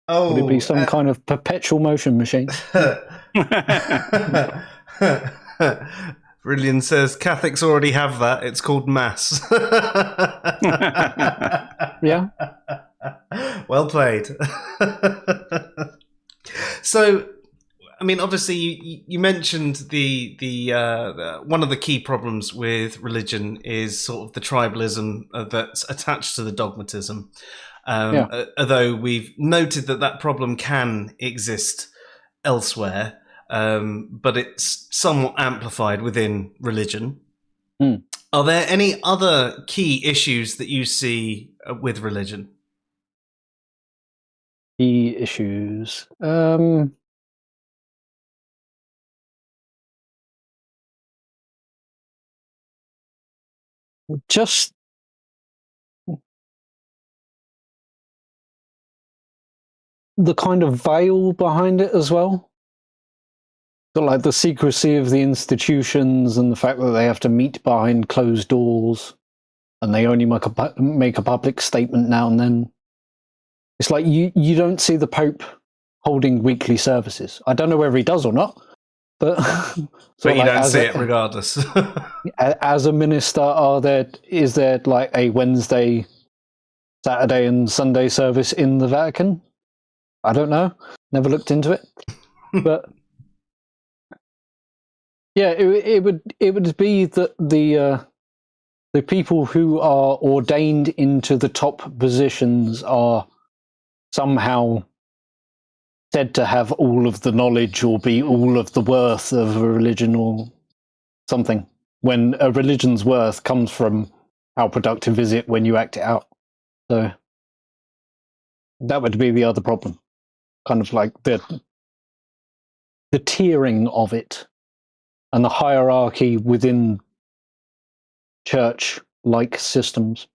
Would it be some kind of perpetual motion machine? Brilliant says, Catholics already have that. It's called Mass. Yeah. Well played. So, I mean, obviously, you mentioned the one of the key problems with religion is sort of the tribalism that's attached to the dogmatism. Although we've noted that problem can exist elsewhere, but it's somewhat amplified within religion. Are there any other key issues that you see with religion? Key issues. Just the kind of veil behind it as well. But like the secrecy of the institutions and the fact that they have to meet behind closed doors and they only make a public statement now and then. It's like you don't see the Pope holding weekly services. I don't know whether he does or not, but but you don't see it regardless. As a minister, is there like a Wednesday, Saturday, and Sunday service in the Vatican? I don't know. Never looked into it, but yeah, it would be that the people who are ordained into the top positions are somehow said to have all of the knowledge or be all of the worth of a religion or something, when a religion's worth comes from how productive is it when you act it out. So that would be the other problem, kind of like the tiering of it and the hierarchy within church-like systems.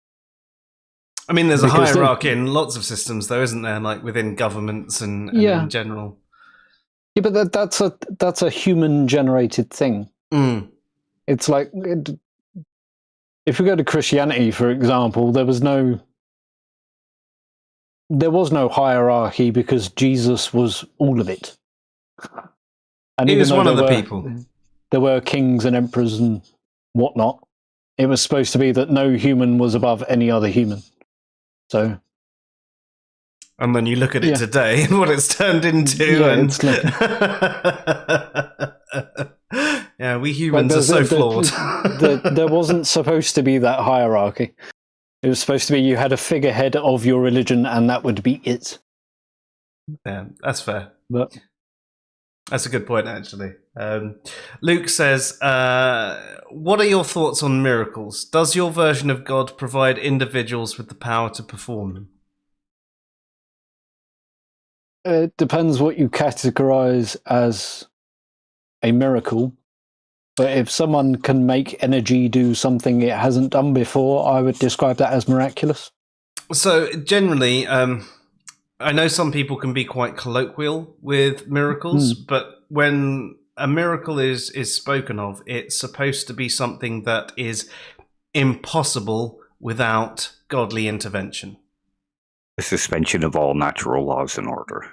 I mean, there's a hierarchy in lots of systems, though, isn't there? Like within governments and in general. Yeah, but that's a human-generated thing. It's like if we go to Christianity, for example, there was no hierarchy because Jesus was all of it. And he was one of the people. There were kings and emperors and whatnot. It was supposed to be that no human was above any other human. So, and then you look at it today and what it's turned into. Yeah, we humans are so flawed. There wasn't supposed to be that hierarchy. It was supposed to be you had a figurehead of your religion and that would be it. Yeah, that's fair. But that's a good point, actually. Luke says, what are your thoughts on miracles? Does your version of God provide individuals with the power to perform them? It depends what you categorize as a miracle. But if someone can make energy do something it hasn't done before, I would describe that as miraculous. So generally, I know some people can be quite colloquial with miracles, but when a miracle is spoken of, it's supposed to be something that is impossible without godly intervention. The suspension of all natural laws and order.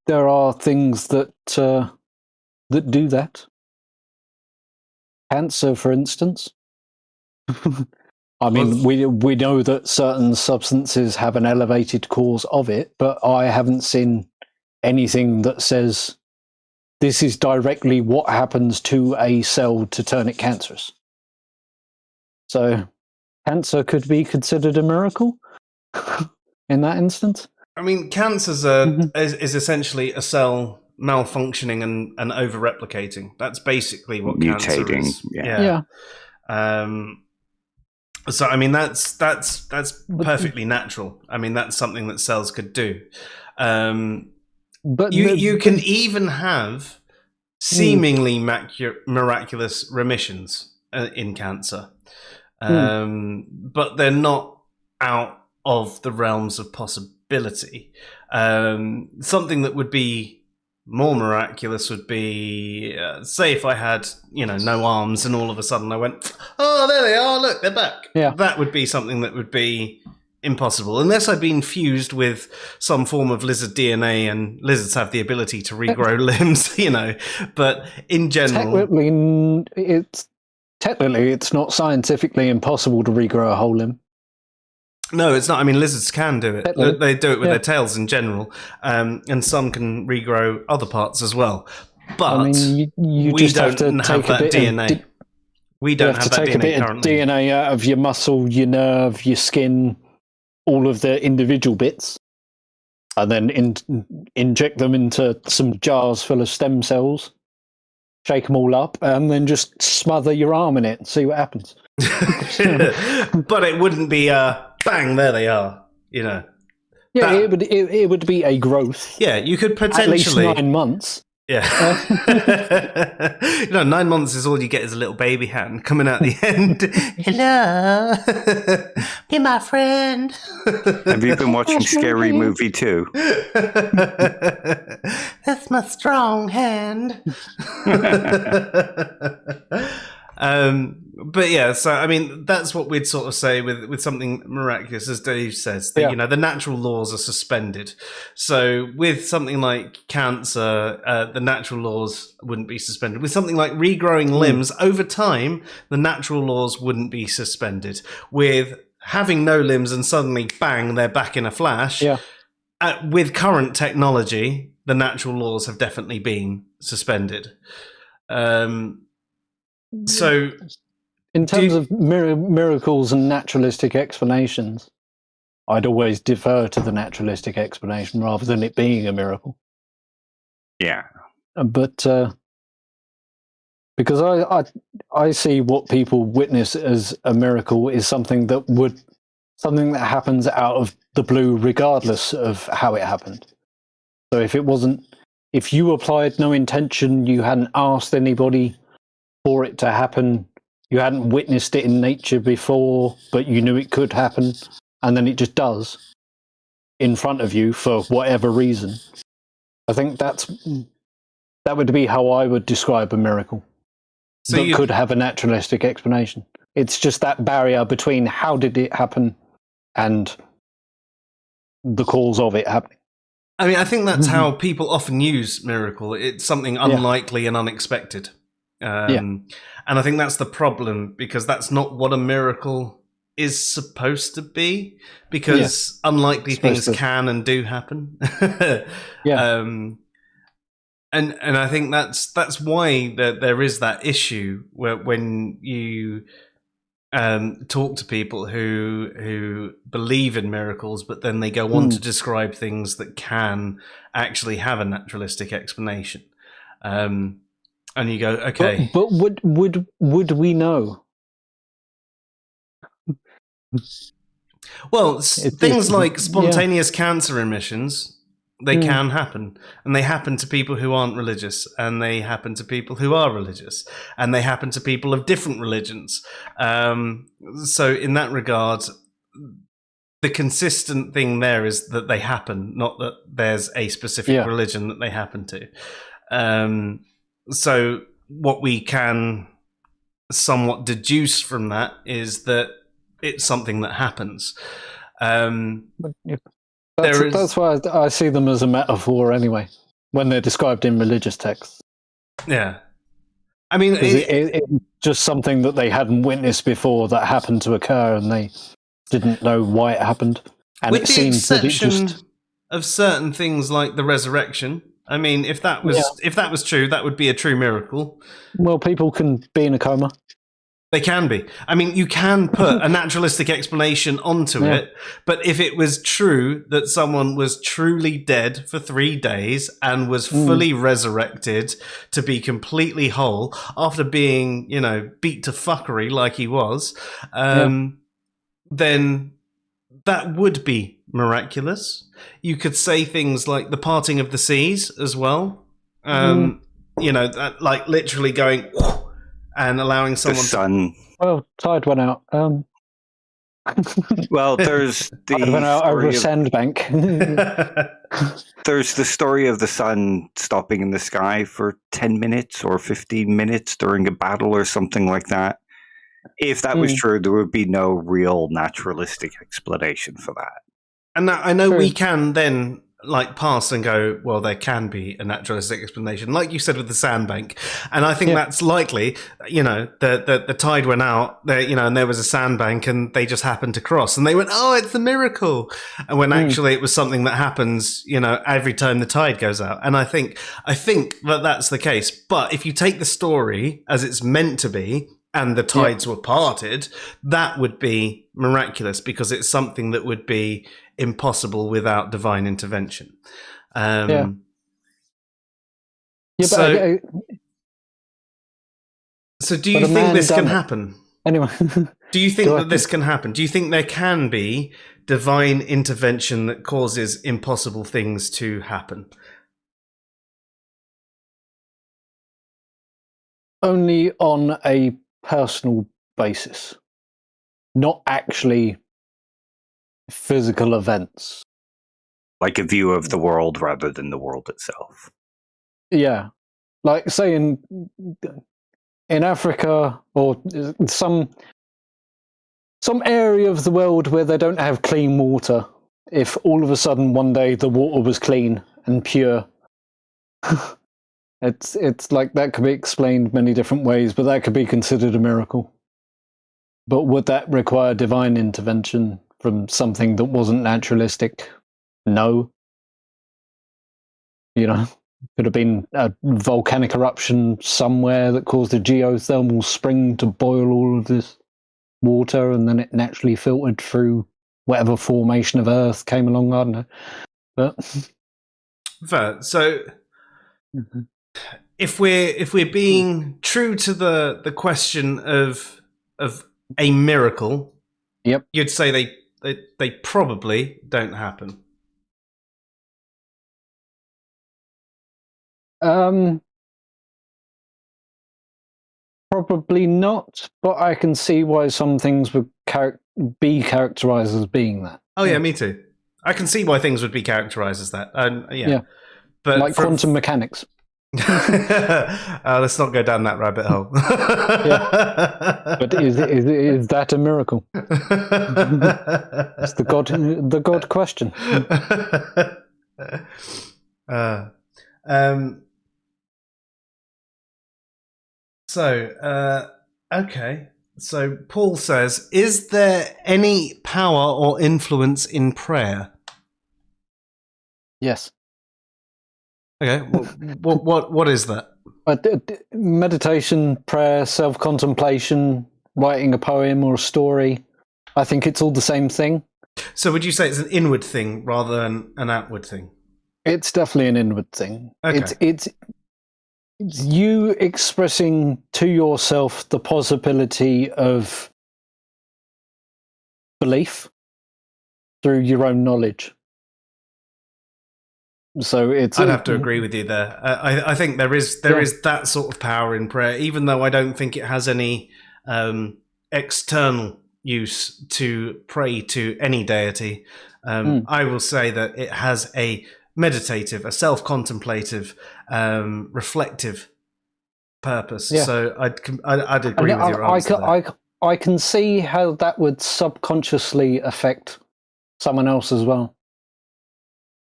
There are things that do that. Cancer, for instance. I mean, we know that certain substances have an elevated cause of it, but I haven't seen anything that says this is directly what happens to a cell to turn it cancerous. So cancer could be considered a miracle in that instance. I mean, cancer is essentially a cell malfunctioning and over-replicating. That's basically what mutating, cancer is. Yeah. So, I mean, that's perfectly natural. I mean, that's something that cells could do. But you can even have seemingly miraculous remissions in cancer, but they're not out of the realms of possibility. Something that would be more miraculous would be, say, if I had, no arms, and all of a sudden I went, oh, there they are, look, they're back. Yeah. That would be something that would be impossible, unless I'd been fused with some form of lizard DNA, and lizards have the ability to regrow limbs, But in general, technically, it's not scientifically impossible to regrow a whole limb. No, it's not. I mean, lizards can do it. They do it with their tails in general, and some can regrow other parts as well. But I mean, you we just don't have that DNA. We don't have that DNA currently. You have to take a bit of DNA out of your muscle, your nerve, your skin, all of the individual bits. and then inject them into some jars full of stem cells, shake them all up, and then just smother your arm in it and see what happens. But it wouldn't be bang, there they are, Yeah, it would be a growth. Yeah, you could potentially... At least 9 months. Yeah. 9 months is all you get is a little baby hand coming out the end. Hello. Be my friend. Have you been watching Scary Movie 2? That's my strong hand. But yeah, so I mean, that's what we'd sort of say with something miraculous, as Dave says, that, the natural laws are suspended. So with something like cancer, the natural laws wouldn't be suspended. With something like regrowing limbs, over time, the natural laws wouldn't be suspended. With having no limbs and suddenly, bang, they're back in a flash. Yeah. With current technology, the natural laws have definitely been suspended. So, in terms of miracles and naturalistic explanations, I'd always defer to the naturalistic explanation rather than it being a miracle. Yeah, but because I see what people witness as a miracle is something that happens out of the blue, regardless of how it happened. So if you applied no intention, you hadn't asked anybody for it to happen, you hadn't witnessed it in nature before, but you knew it could happen, and then it just does in front of you for whatever reason. I think that would be how I would describe a miracle. So that could have a naturalistic explanation. It's just that barrier between how did it happen and the cause of it happening. I mean, I think that's how people often use miracle. It's something unlikely and unexpected. And I think that's the problem, because that's not what a miracle is supposed to be, because unlikely things can and do happen. And I think that's why there is that issue where when you talk to people who believe in miracles, but then they go on to describe things that can actually have a naturalistic explanation. And you go, okay. But would we know? Well, things like spontaneous cancer remissions, they can happen. And they happen to people who aren't religious. And they happen to people who are religious. And they happen to people of different religions. So in that regard, the consistent thing there is that they happen, not that there's a specific religion that they happen to. So what we can somewhat deduce from that is that it's something that happens. That's why I see them as a metaphor anyway, when they're described in religious texts. Yeah. I mean, it's just something that they hadn't witnessed before that happened to occur, and they didn't know why it happened. And with the exception of certain things like the resurrection. I mean, if that was true, that would be a true miracle. Well, people can be in a coma. They can be. I mean, you can put a naturalistic explanation onto it, but if it was true that someone was truly dead for 3 days and was fully resurrected to be completely whole after being, beat to fuckery like he was, then that would be miraculous. You could say things like the parting of the seas as well. That, like literally going and allowing someone. The sun. Well, tide went out. Well, there's the tide went out over a sandbank. There's the story of the sun stopping in the sky for 10 minutes or 15 minutes during a battle or something like that. If that was true, there would be no real naturalistic explanation for that. And I know we can then pass and go, well, there can be a naturalistic explanation, like you said with the sandbank. And I think that's likely. The tide went out there, and there was a sandbank and they just happened to cross and they went, oh, it's a miracle. And when actually it was something that happens, every time the tide goes out. And I think that that's the case. But if you take the story as it's meant to be, and the tides were parted, that would be miraculous, because it's something that would be impossible without divine intervention. Yeah, but so do you think this can happen? Anyway, do you think that this can happen? Do you think there can be divine intervention that causes impossible things to happen? Only on a personal basis, not actually physical events. Like a view of the world rather than the world itself. Yeah. Like, say, in Africa or some area of the world where they don't have clean water, if all of a sudden one day the water was clean and pure, it's like that could be explained many different ways, but that could be considered a miracle. But would that require divine intervention from something that wasn't naturalistic? No. You know, could have been a volcanic eruption somewhere that caused a geothermal spring to boil all of this water, and then it naturally filtered through whatever formation of Earth came along. I don't know. But fair. So if we're being true to the question of a miracle, yep, you'd say they probably don't happen. Probably not, but I can see why some things would be characterized as being that. Oh yeah, me too. I can see why things would be characterized as that. Yeah. But like quantum mechanics. Let's not go down that rabbit hole. Yeah. But is that a miracle? It's the God question. Okay. So Paul says, is there any power or influence in prayer? Yes. Okay. What is that? Meditation, prayer, self-contemplation, writing a poem or a story. I think it's all the same thing. So would you say it's an inward thing rather than an outward thing? It's definitely an inward thing. Okay. It's you expressing to yourself the possibility of belief through your own knowledge. So I'd have to agree with you there. I think there is that sort of power in prayer, even though I don't think it has any external use to pray to any deity. I will say that it has a meditative, a self-contemplative, reflective purpose. Yeah. So I'd agree with your answer. I can see how that would subconsciously affect someone else as well,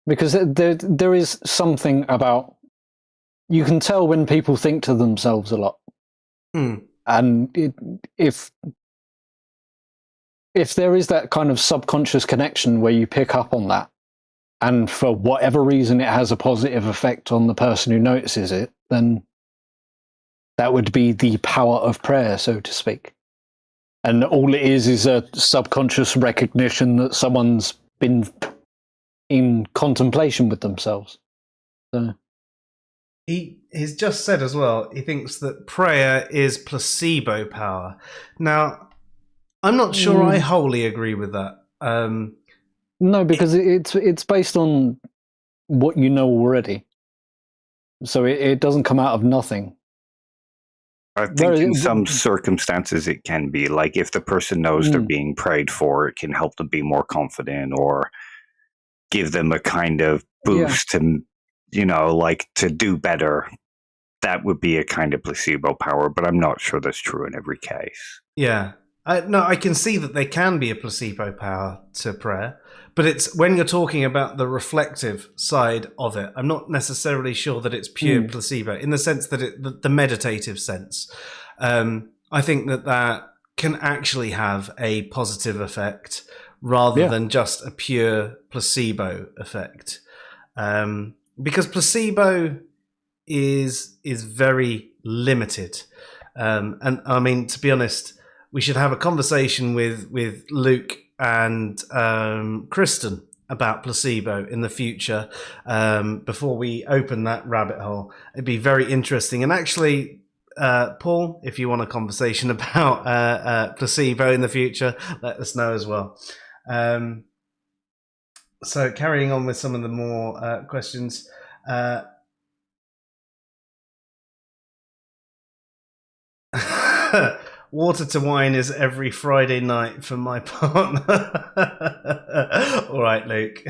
because there is something about, you can tell when people think to themselves a lot, and if there is that kind of subconscious connection where you pick up on that, and for whatever reason it has a positive effect on the person who notices it, then that would be the power of prayer, so to speak. And all it is a subconscious recognition that someone's been in contemplation with themselves. So. He's just said as well, he thinks that prayer is placebo power. Now, I'm not sure I wholly agree with that. No, because it's based on what you know already. So it doesn't come out of nothing. I think in some circumstances it can be. Like if the person knows they're being prayed for, it can help them be more confident or give them a kind of boost to, like to do better. That would be a kind of placebo power, but I'm not sure that's true in every case. Yeah. No, I can see that there can be a placebo power to prayer, but it's when you're talking about the reflective side of it, I'm not necessarily sure that it's pure placebo in the sense that the meditative sense. I think that can actually have a positive effect rather than just a pure placebo effect. Because placebo is very limited. And I mean, to be honest, we should have a conversation with Luke and Kristen about placebo in the future, before we open that rabbit hole. It'd be very interesting. And actually, Paul, if you want a conversation about placebo in the future, let us know as well. So carrying on with some of the more questions. Water to wine is every Friday night for my partner. All right, Luke.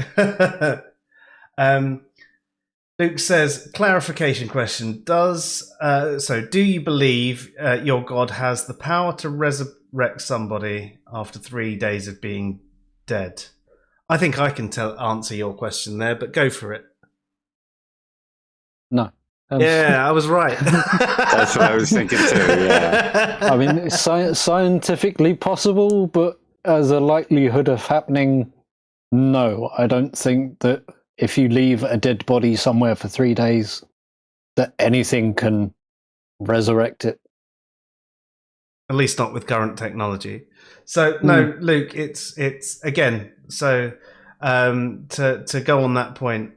Luke says, clarification question. Do you believe your God has the power to resurrect somebody after 3 days of being dead? I think I can answer your question there, but go for it. No. Yeah, I was right. That's what I was thinking too, yeah. I mean, it's scientifically possible, but as a likelihood of happening, no. I don't think that if you leave a dead body somewhere for 3 days, that anything can resurrect it. At least not with current technology. So, no, Luke, it's again, so to go on that point,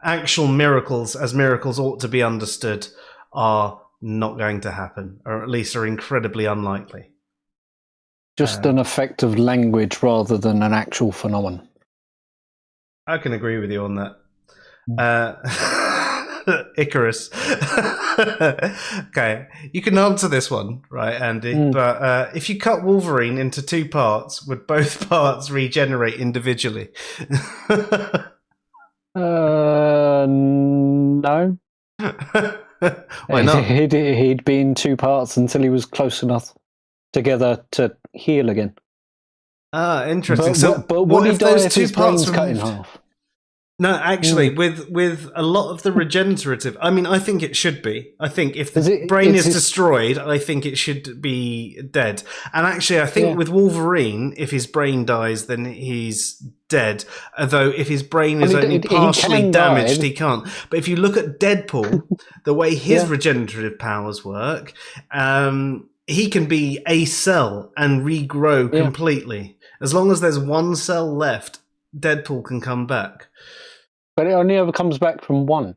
actual miracles, as miracles ought to be understood, are not going to happen, or at least are incredibly unlikely. Just an effect of language rather than an actual phenomenon. I can agree with you on that. Icarus. Okay, you can answer this one, right, Andy? But if you cut Wolverine into 2 parts, would both parts regenerate individually? No. Why not? He'd be in 2 parts until he was close enough together to heal again. Ah, interesting. But what would if he die those if 2 his parts brain's cut in half? No, actually, with a lot of the regenerative, I mean, I think it should be. I think if the brain is destroyed, I think it should be dead. And actually, I think with Wolverine, if his brain dies, then he's dead. Although if his brain is only partially damaged, he can't. But if you look at Deadpool, the way his regenerative powers work, he can be a cell and regrow completely. As long as there's 1 cell left, Deadpool can come back. But it only ever comes back from 1.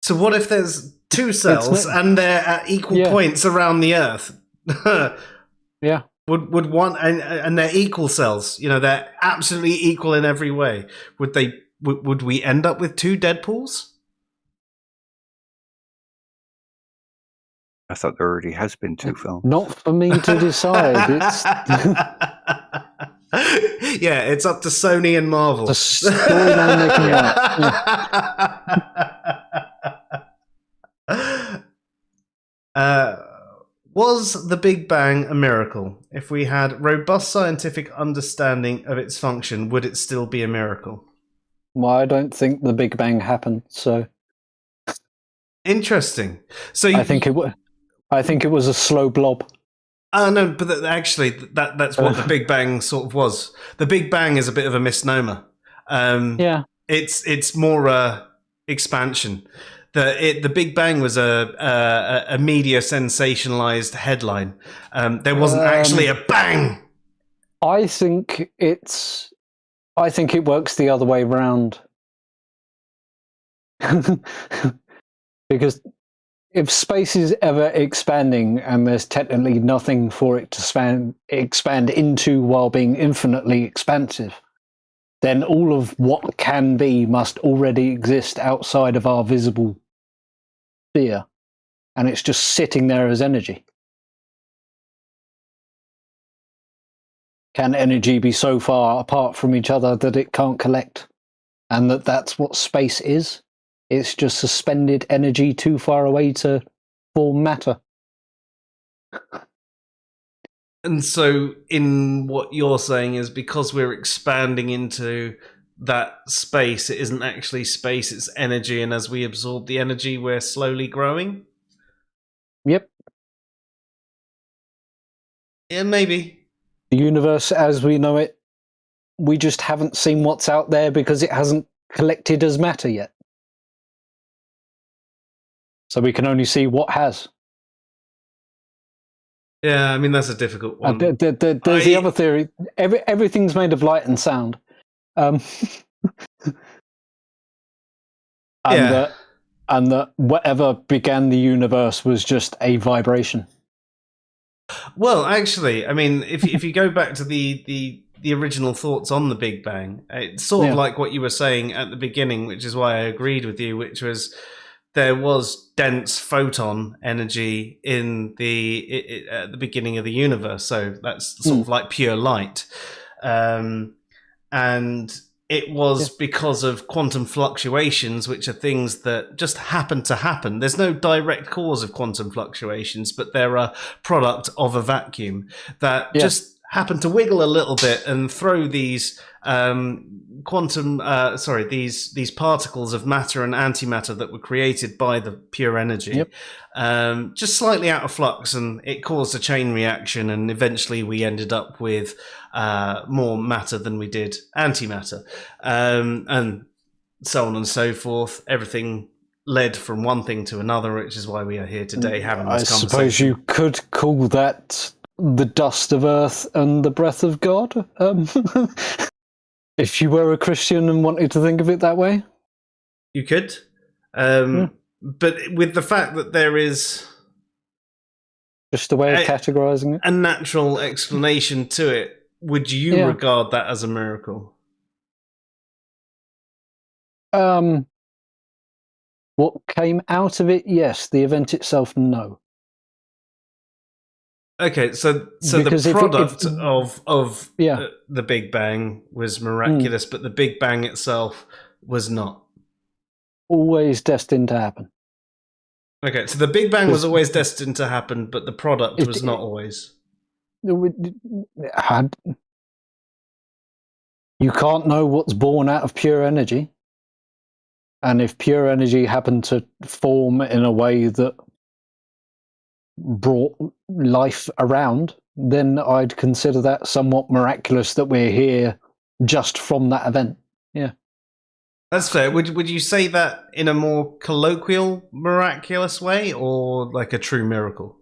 So what if there's 2 cells and they're at equal points around the Earth? Yeah. Would one and they're equal cells? They're absolutely equal in every way. Would we end up with 2 Deadpools? I thought there already has been 2 films. Not for me to decide. It's yeah, it's up to Sony and Marvel. the storyline they can write. Was the Big Bang a miracle? If we had robust scientific understanding of its function, would it still be a miracle? Well, I don't think the Big Bang happened, so interesting. So I think it was a slow blob. No, but actually, that's what the Big Bang sort of was. The Big Bang is a bit of a misnomer. It's more expansion. The Big Bang was a media sensationalized headline. There wasn't actually a bang. I think it works the other way around. Because if space is ever expanding and there's technically nothing for it to expand into while being infinitely expansive, then all of what can be must already exist outside of our visible sphere, and it's just sitting there as energy. Can energy be so far apart from each other that it can't collect? And that's what space is? It's just suspended energy too far away to form matter. And so, in what you're saying is because we're expanding into that space, it isn't actually space, it's energy, and as we absorb the energy, we're slowly growing? Yep. Yeah, maybe. The universe as we know it, we just haven't seen what's out there because it hasn't collected as matter yet. So we can only see what has. Yeah, I mean, that's a difficult one. There's the other theory. Everything's made of light and sound. And that whatever began the universe was just a vibration. Well, actually, I mean, if you go back to the original thoughts on the Big Bang, it's sort of like what you were saying at the beginning, which is why I agreed with you, which was there was dense photon energy in at the beginning of the universe. So that's sort of like pure light. And it was because of quantum fluctuations, which are things that just happen to happen. There's no direct cause of quantum fluctuations, but they're a product of a vacuum that just happen to wiggle a little bit and throw these these particles of matter and antimatter that were created by the pure energy, just slightly out of flux, and it caused a chain reaction, and eventually we ended up with more matter than we did antimatter, and so on and so forth. Everything led from one thing to another, which is why we are here today having this conversation. I suppose you could call that the dust of earth and the breath of God, if you were a Christian and wanted to think of it that way. You could, but with the fact that there is just a way of categorizing it, a natural explanation to it, would you regard that as a miracle? What came out of it, yes. The event itself, no. Okay, so because the product of the Big Bang was miraculous, but the Big Bang itself was not. Always destined to happen. Okay, so the Big Bang was always destined to happen, but the product was not always. You can't know what's born out of pure energy. And if pure energy happened to form in a way that brought life around, then I'd consider that somewhat miraculous that we're here just from that event. Yeah. That's fair. Would you say that in a more colloquial, miraculous way, or like a true miracle?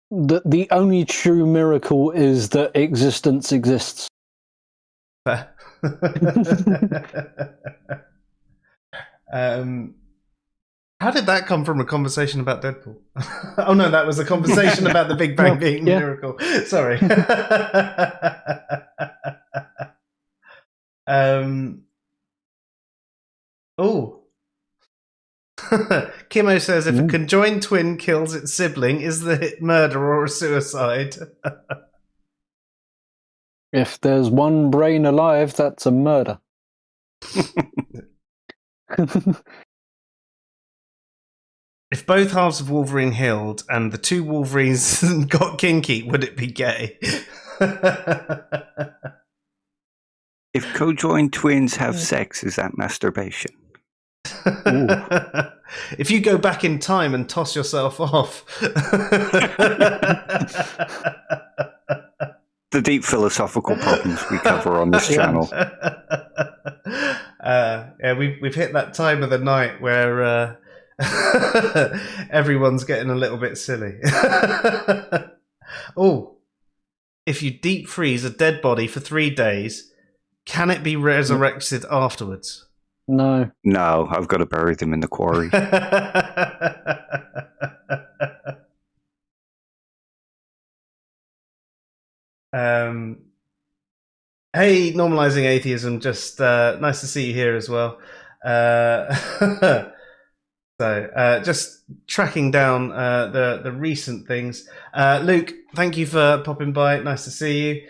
The only true miracle is that existence exists. Fair. How did that come from a conversation about Deadpool? Oh no, that was a conversation about the Big Bang being a miracle. Sorry. Kimmo says, if a conjoined twin kills its sibling, is it murder or a suicide? If there's one brain alive, that's a murder. If both halves of Wolverine healed and the two Wolverines got kinky, would it be gay? If co-joined twins have sex, is that masturbation? If you go back in time and toss yourself off. The deep philosophical problems we cover on this channel. We've hit that time of the night where everyone's getting a little bit silly. If you deep freeze a dead body for 3 days, can it be resurrected afterwards? No. No, I've got to bury them in the quarry. Hey, Normalizing Atheism, just nice to see you here as well. So, just tracking down the recent things. Luke, thank you for popping by. Nice to see you.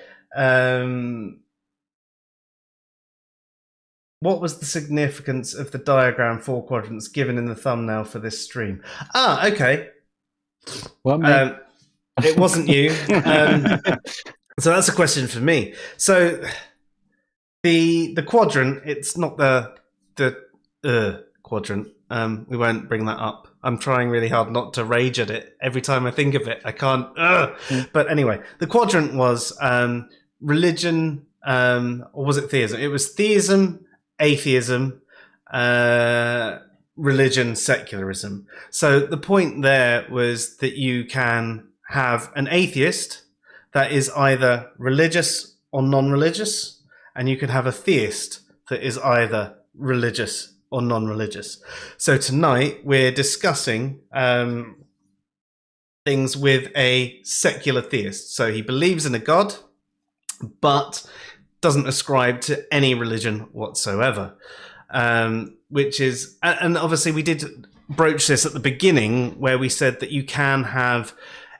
What was the significance of the diagram 4 quadrants given in the thumbnail for this stream? Okay. What, it wasn't you. So that's a question for me. So the quadrant, it's not the quadrant. We won't bring that up. I'm trying really hard not to rage at it. Every time I think of it, I can't. But anyway, the quadrant was religion, or was it theism? It was theism, atheism, religion, secularism. So the point there was that you can have an atheist that is either religious or non-religious, and you can have a theist that is either religious or non-religious. So tonight we're discussing things with a secular theist. So he believes in a god, but doesn't ascribe to any religion whatsoever. Which is, and obviously we did broach this at the beginning, where we said that you can have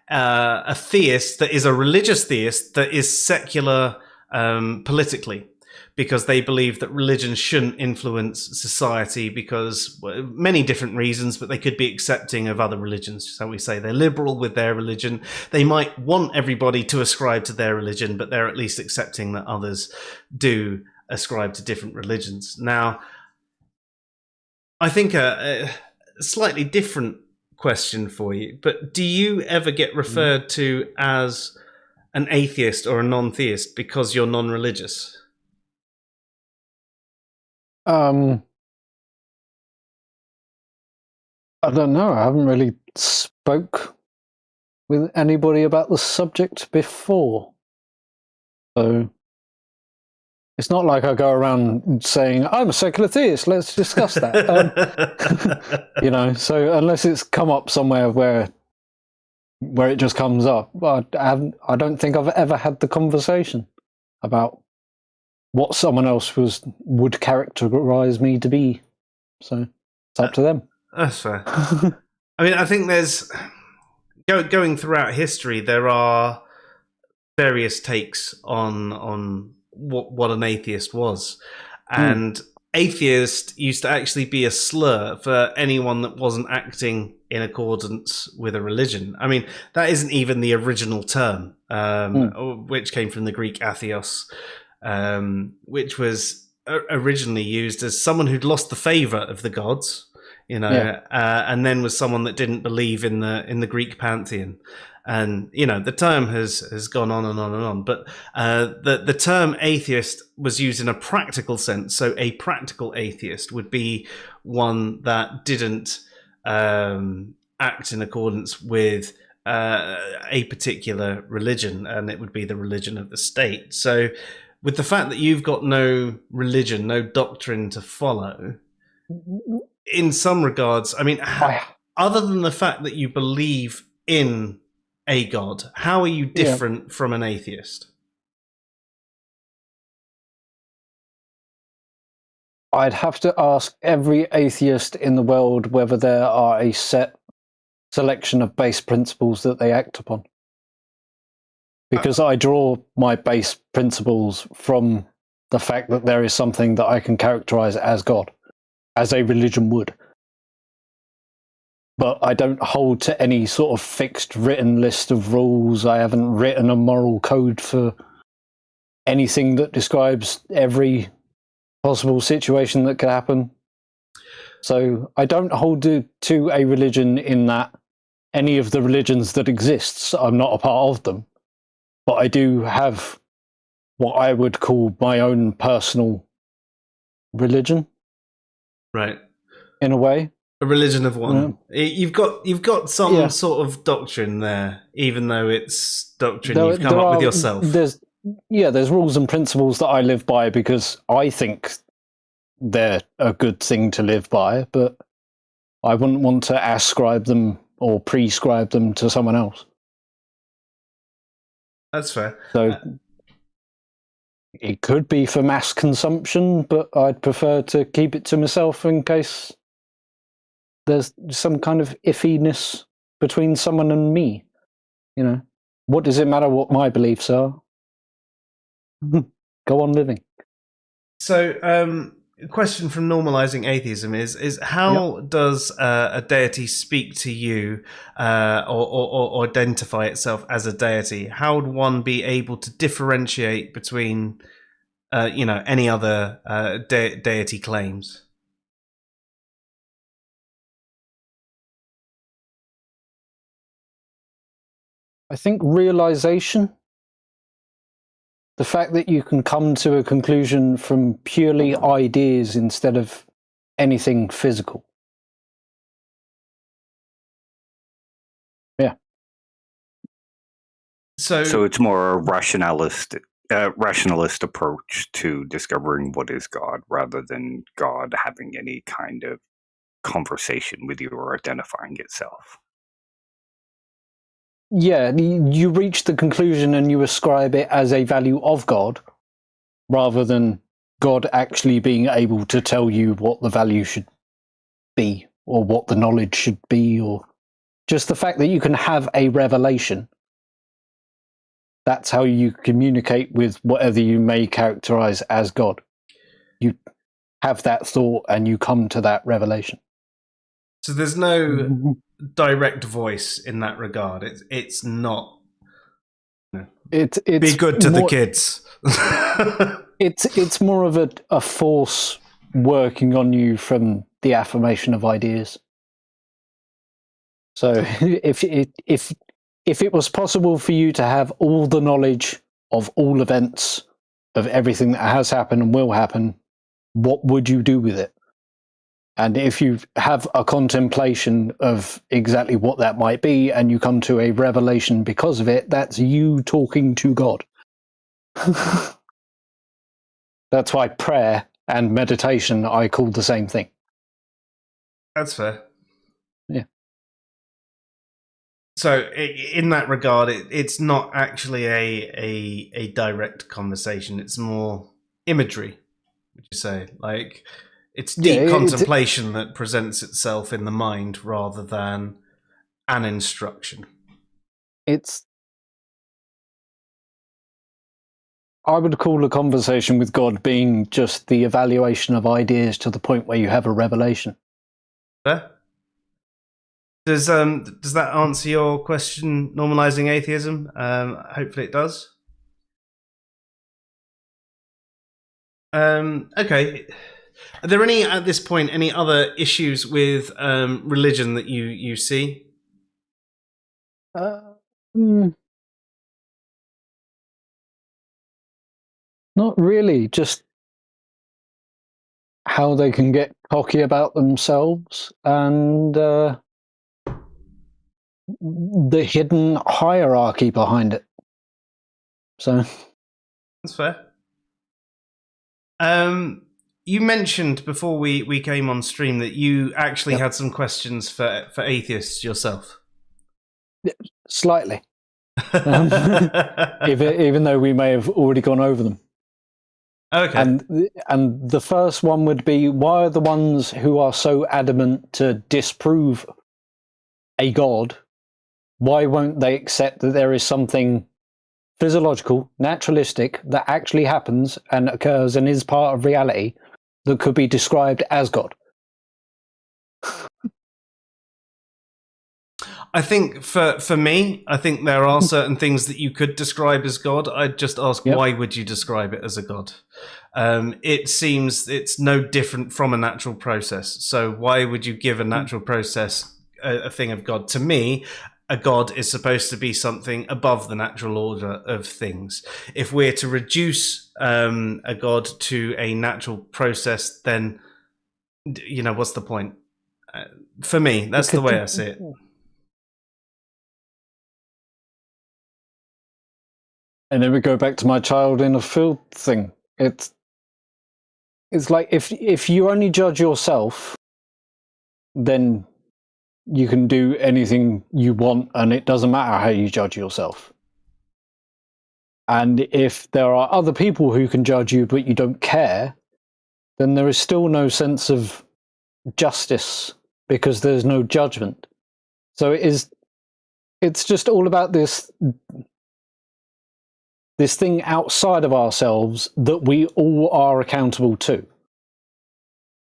a theist that is a religious theist that is secular politically, because they believe that religion shouldn't influence society because many different reasons, but they could be accepting of other religions. So we say they're liberal with their religion. They might want everybody to ascribe to their religion, but they're at least accepting that others do ascribe to different religions. Now, I think a slightly different question for you, but do you ever get referred to as an atheist or a non-theist because you're non-religious? I don't know. I haven't really spoke with anybody about the subject before. So it's not like I go around saying, I'm a secular theist, let's discuss that. You know, so unless it's come up somewhere where it just comes up, I don't think I've ever had the conversation about what someone else would characterize me to be. So it's up to them. That's fair. I mean, I think there's, going throughout history, there are various takes on what an atheist was. And atheist used to actually be a slur for anyone that wasn't acting in accordance with a religion. I mean, that isn't even the original term, which came from the Greek atheos, which was originally used as someone who'd lost the favor of the gods, you know, and then was someone that didn't believe in the Greek pantheon. And, you know, the term has gone on and on and on. But the term atheist was used in a practical sense. So a practical atheist would be one that didn't act in accordance with a particular religion, and it would be the religion of the state. So with the fact that you've got no religion, no doctrine to follow, in some regards, I mean, other than the fact that you believe in a god, how are you different from an atheist? I'd have to ask every atheist in the world whether there are a set selection of base principles that they act upon. Because I draw my base principles from the fact that there is something that I can characterize as God, as a religion would. But I don't hold to any sort of fixed written list of rules. I haven't written a moral code for anything that describes every possible situation that could happen. So I don't hold to a religion in that any of the religions that exists, I'm not a part of them. But I do have what I would call my own personal religion. Right. In a way. A religion of one. You've got some sort of doctrine there, even though it's doctrine you've come up with yourself. There's rules and principles that I live by because I think they're a good thing to live by, but I wouldn't want to ascribe them or prescribe them to someone else. That's fair. So it could be for mass consumption, but I'd prefer to keep it to myself in case there's some kind of iffiness between someone and me. You know, what does it matter what my beliefs are? Go on living. So, a question from Normalizing Atheism is how does a deity speak to you or identify itself as a deity? How would one be able to differentiate between, any other deity claims? I think realization, the fact that you can come to a conclusion from purely ideas instead of anything physical. Yeah. So it's more rationalistic. rationalist approach to discovering what is God, rather than God having any kind of conversation with you or identifying itself. Yeah, you reach the conclusion and you ascribe it as a value of God, rather than God actually being able to tell you what the value should be, or what the knowledge should be, or just the fact that you can have a revelation. That's how you communicate with whatever you may characterize as God. You have that thought and you come to that revelation. So there's no direct voice in that regard. It's not. It's be good to the kids. it's more of a force working on you from the affirmation of ideas. So if it was possible for you to have all the knowledge of all events, of everything that has happened and will happen, what would you do with it? And if you have a contemplation of exactly what that might be, and you come to a revelation because of it, that's you talking to God. That's why prayer and meditation I call the same thing. That's fair. Yeah. So in that regard, it's not actually a direct conversation. It's more imagery, would you say? Like, it's deep contemplation that presents itself in the mind rather than an instruction. I would call a conversation with God being just the evaluation of ideas to the point where you have a revelation. Fair? Does that answer your question, normalizing atheism? Hopefully it does. Okay. Are there any, at this point, any other issues with religion that you see? Not really, just how they can get cocky about themselves and the hidden hierarchy behind it. So that's fair. You mentioned before we came on stream that you actually had some questions for atheists yourself. Slightly. Even though we may have already gone over them. Okay. And the first one would be, why are the ones who are so adamant to disprove a God, why won't they accept that there is something physiological, naturalistic, that actually happens and occurs and is part of reality that could be described as God? I think for me, I think there are certain things that you could describe as God. I'd just ask, why would you describe it as a God? It seems it's no different from a natural process. So why would you give a natural process a thing of God? To me, a God is supposed to be something above the natural order of things. If we're to reduce a God to a natural process, then, what's the point? For me, that's the way I see it. And then we go back to my child in a field thing. It's like if you only judge yourself, then you can do anything you want and it doesn't matter how you judge yourself. And if there are other people who can judge you but you don't care, then there is still no sense of justice because there's no judgment. So it's just all about this thing outside of ourselves that we all are accountable to.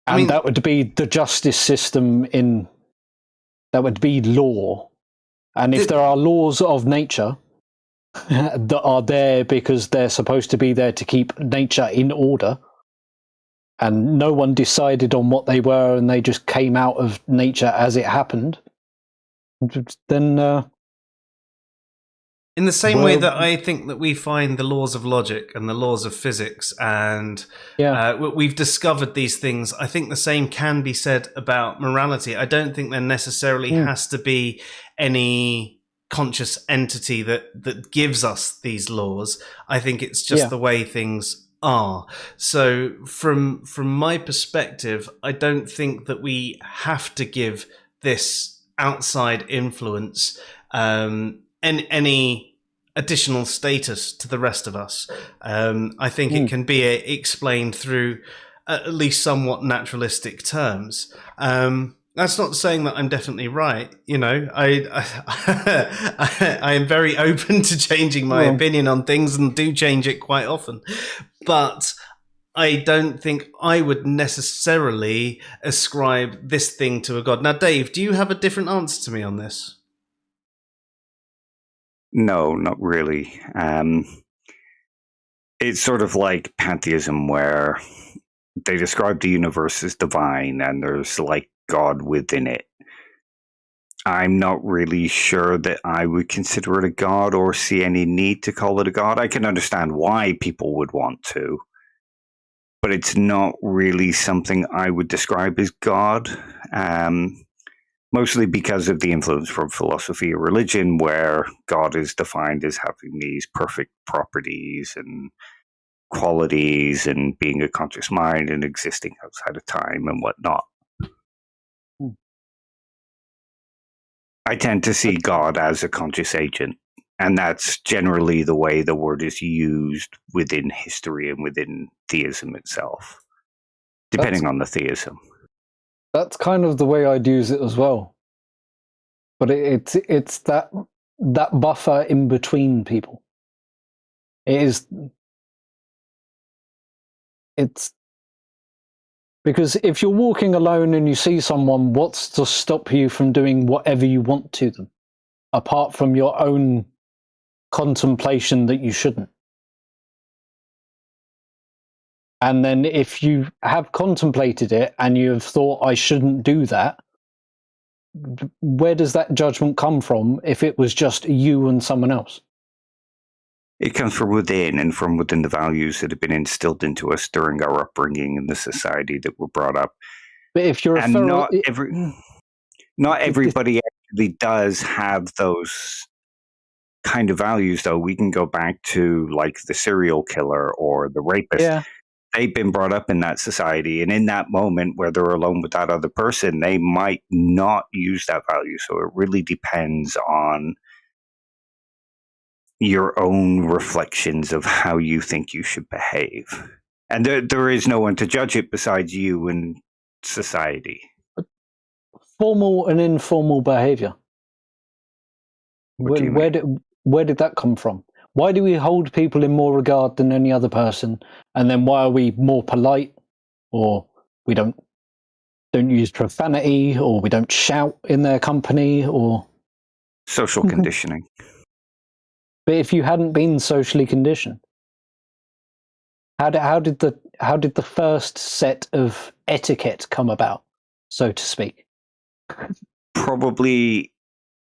And that would be the justice system that would be law. And if there are laws of nature that are there because they're supposed to be there to keep nature in order, and no one decided on what they were and they just came out of nature as it happened, then in the same way that I think that we find the laws of logic and the laws of physics and we've discovered these things, I think the same can be said about morality. I don't think there necessarily has to be any conscious entity that gives us these laws. I think it's just the way things are. So from my perspective, I don't think that we have to give this outside influence any additional status to the rest of us. I think it can be explained through at least somewhat naturalistic terms. That's not saying that I'm definitely right. You know, I am very open to changing my opinion on things and do change it quite often. But I don't think I would necessarily ascribe this thing to a god. Now, Dave, do you have a different answer to me on this? No, not really. It's sort of like pantheism, where they describe the universe as divine and there's like God within it. I'm not really sure that I would consider it a god or see any need to call it a god. I can understand why people would want to, but it's not really something I would describe as God. Mostly because of the influence from philosophy or religion, where God is defined as having these perfect properties and qualities and being a conscious mind and existing outside of time and whatnot. I tend to see God as a conscious agent, and that's generally the way the word is used within history and within theism itself, depending on the theism. That's kind of the way I'd use it as well. But it's that buffer in between people. It's because if you're walking alone and you see someone, what's to stop you from doing whatever you want to them, apart from your own contemplation that you shouldn't? And then if you have contemplated it and you have thought, I shouldn't do that, where does that judgment come from if it was just you and someone else? It comes from within, and from within the values that have been instilled into us during our upbringing in the society that we're brought up. But if you're not everybody actually does have those kind of values, though. We can go back to like the serial killer or the rapist. Yeah. They've been brought up in that society, and in that moment where they're alone with that other person, they might not use that value. So it really depends on your own reflections of how you think you should behave. And there is no one to judge it besides you and society. Formal and informal behavior. Where did that come from? Why do we hold people in more regard than any other person? And then why are we more polite, or we don't use profanity, or we don't shout in their company, or social conditioning? But if you hadn't been socially conditioned, how did the first set of etiquette come about, so to speak? Probably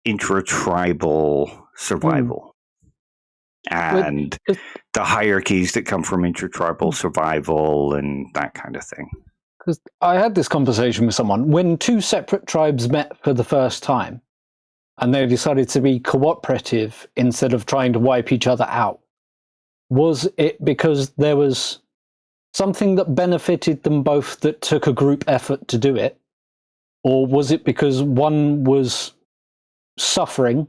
intra-tribal survival. And the hierarchies that come from intra-tribal survival and that kind of thing. Because I had this conversation with someone when two separate tribes met for the first time and they decided to be cooperative instead of trying to wipe each other out. Was it because there was something that benefited them both that took a group effort to do it? Or was it because one was suffering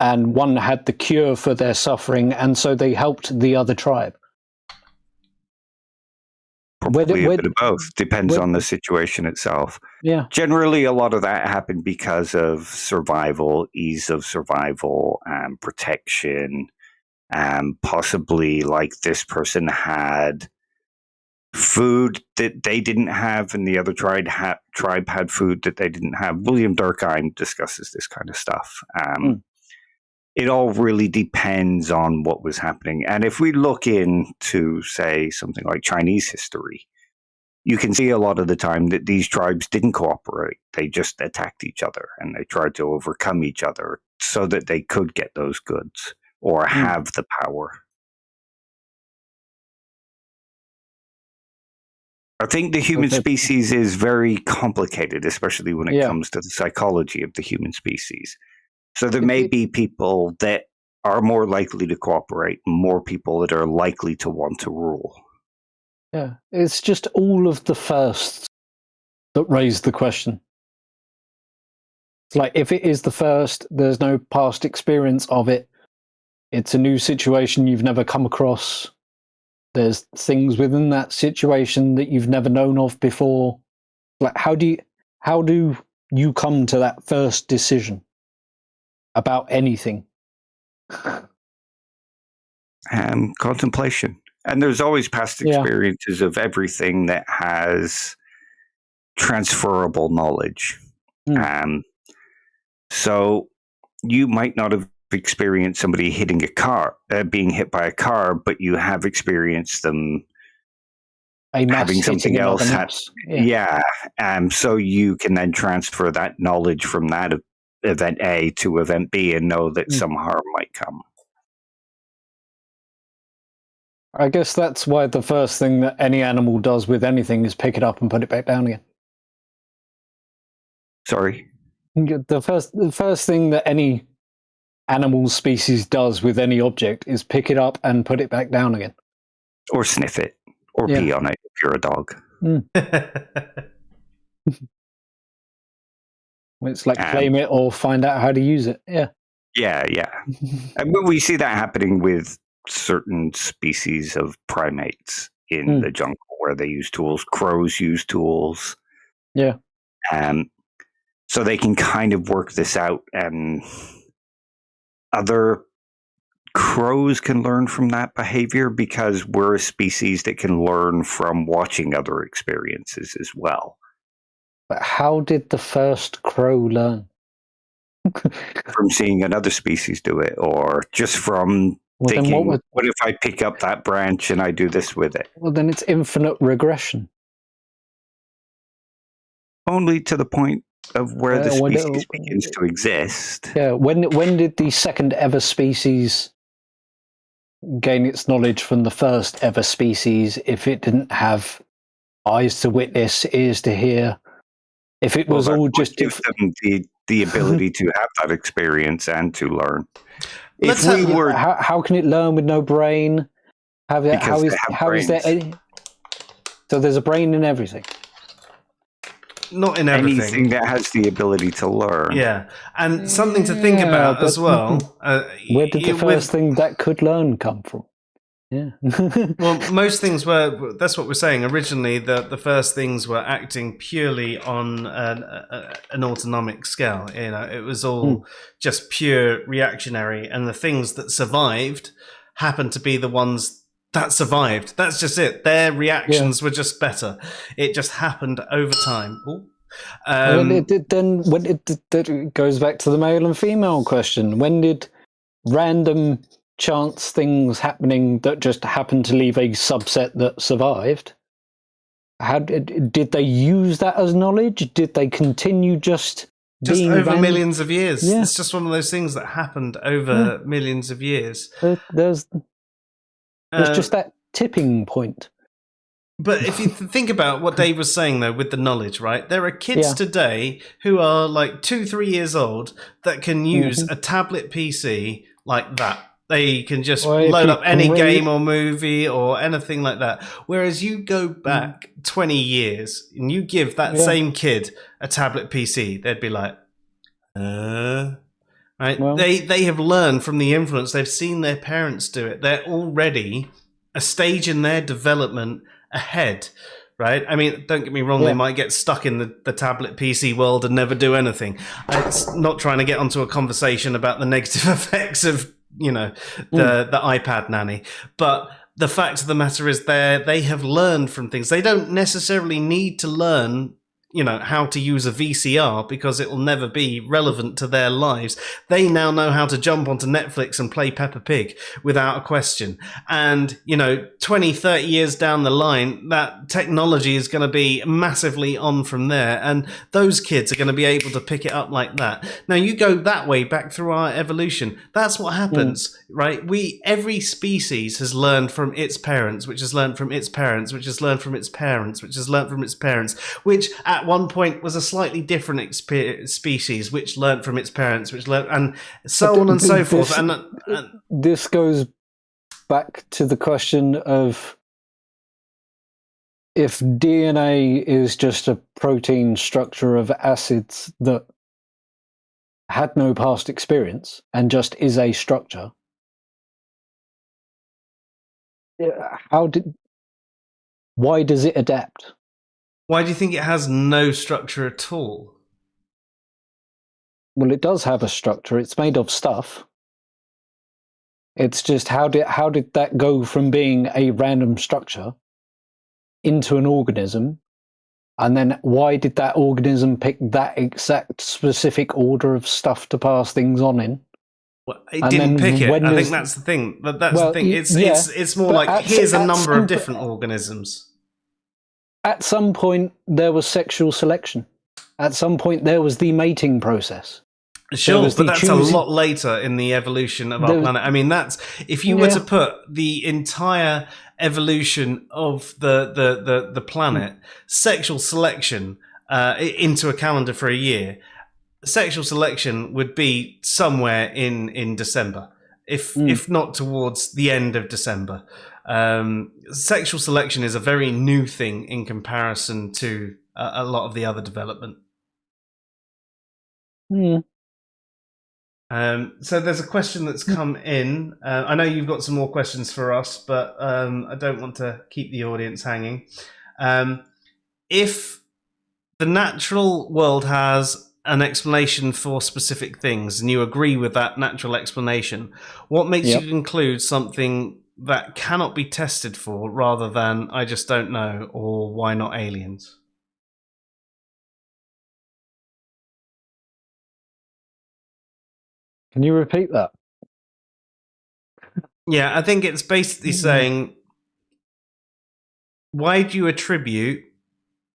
and one had the cure for their suffering, and so they helped the other tribe? Probably a bit of both. Depends on the situation itself. Yeah. Generally, a lot of that happened because of survival, ease of survival, protection, possibly like this person had food that they didn't have, and the other tribe had food that they didn't have. William Durkheim discusses this kind of stuff. It all really depends on what was happening. And if we look into, say, something like Chinese history, you can see a lot of the time that these tribes didn't cooperate. They just attacked each other and they tried to overcome each other so that they could get those goods or have the power. I think the human species is very complicated, especially when it comes to the psychology of the human species. So there may be people that are more likely to cooperate, more people that are likely to want to rule. Yeah, it's just all of the firsts that raise the question. It's like, if it is the first, there's no past experience of it. It's a new situation you've never come across. There's things within that situation that you've never known of before. Like, how do you come to that first decision about anything? Contemplation. And there's always past experiences of everything that has transferable knowledge. So you might not have experienced somebody hitting a car, being hit by a car, but you have experienced them having something else. So you can then transfer that knowledge from that event A to event B and know that some harm might come. I guess that's why the first thing that any animal does with anything is pick it up and put it back down again. Sorry? The first thing that any animal species does with any object is pick it up and put it back down again. Or sniff it. Or pee on it if you're a dog. It's like claim it or find out how to use it. Yeah. And we see that happening with certain species of primates in the jungle where they use tools. Crows use tools. Yeah. So they can kind of work this out, and other crows can learn from that behavior because we're a species that can learn from watching other experiences as well. But how did the first crow learn? From seeing another species do it, or just from thinking, what if I pick up that branch and I do this with it? Well, then it's infinite regression. Only to the point of where the species begins to exist. Yeah, when did the second ever species gain its knowledge from the first ever species if it didn't have eyes to witness, ears to hear? If it was all just gives them the ability to have that experience and to learn. How can it learn with no brain? How is there? So there's a brain in everything. Not in everything. Anything that has the ability to learn. Yeah, and something to think about as well. Where did the first thing that could learn come from? Yeah. Well, most things were. That's what we're saying. Originally, the first things were acting purely on an autonomic scale. You know, it was all just pure reactionary, and the things that survived happened to be the ones that survived. That's just it. Their reactions were just better. It just happened over time. It goes back to the male and female question. When did random chance things happening that just happened to leave a subset that survived? How did they use that as knowledge? Did they continue just being over millions of years? Yeah. It's just one of those things that happened over millions of years. There's just that tipping point. But if you think about what Dave was saying, though, with the knowledge, right? There are kids today who are like 2-3 years old that can use a tablet PC like that. They can just load up any game or movie or anything like that. Whereas you go back 20 years and you give that same kid a tablet PC, they'd be like, right? Well, they have learned from the influence. They've seen their parents do it. They're already a stage in their development ahead, right? I mean, don't get me wrong. They might get stuck in the tablet PC world and never do anything. It's not trying to get onto a conversation about the negative effects of, you know, the iPad nanny. But the fact of the matter is they have learned from things. They don't necessarily need to learn, you know, how to use a VCR because it will never be relevant to their lives. They now know how to jump onto Netflix and play Peppa Pig without a question. And, you know, 20, 30 years down the line, that technology is going to be massively on from there. And those kids are going to be able to pick it up like that. Now, you go that way back through our evolution. That's what happens, right? Every species has learned from its parents, which has learned from its parents, which has learned from its parents, which has learned from its parents, which at at one point was a slightly different species, which learnt from its parents, which learnt, and so on and so forth. And this goes back to the question of if DNA is just a protein structure of acids that had no past experience and just is a structure, why does it adapt? Why do you think it has no structure at all? Well, it does have a structure. It's made of stuff. It's just how did that go from being a random structure into an organism, and then why did that organism pick that exact specific order of stuff to pass things on in? Well, it didn't pick it. I think that's the thing. That's the thing. It's more like here's a number of different organisms. At some point, there was sexual selection. At some point, there was the mating process. Sure, but that's a lot later in the evolution of our planet. I mean, that's if you were to put the entire evolution of the planet, sexual selection, into a calendar for a year, sexual selection would be somewhere in December, if not towards the end of December. Sexual selection is a very new thing in comparison to a lot of the other development. So there's a question that's come in. I know you've got some more questions for us, but I don't want to keep the audience hanging. If the natural world has an explanation for specific things, and you agree with that natural explanation, what makes you conclude something that cannot be tested for rather than I just don't know, or why not aliens? Can you repeat that? Yeah, I think it's basically saying, why do you attribute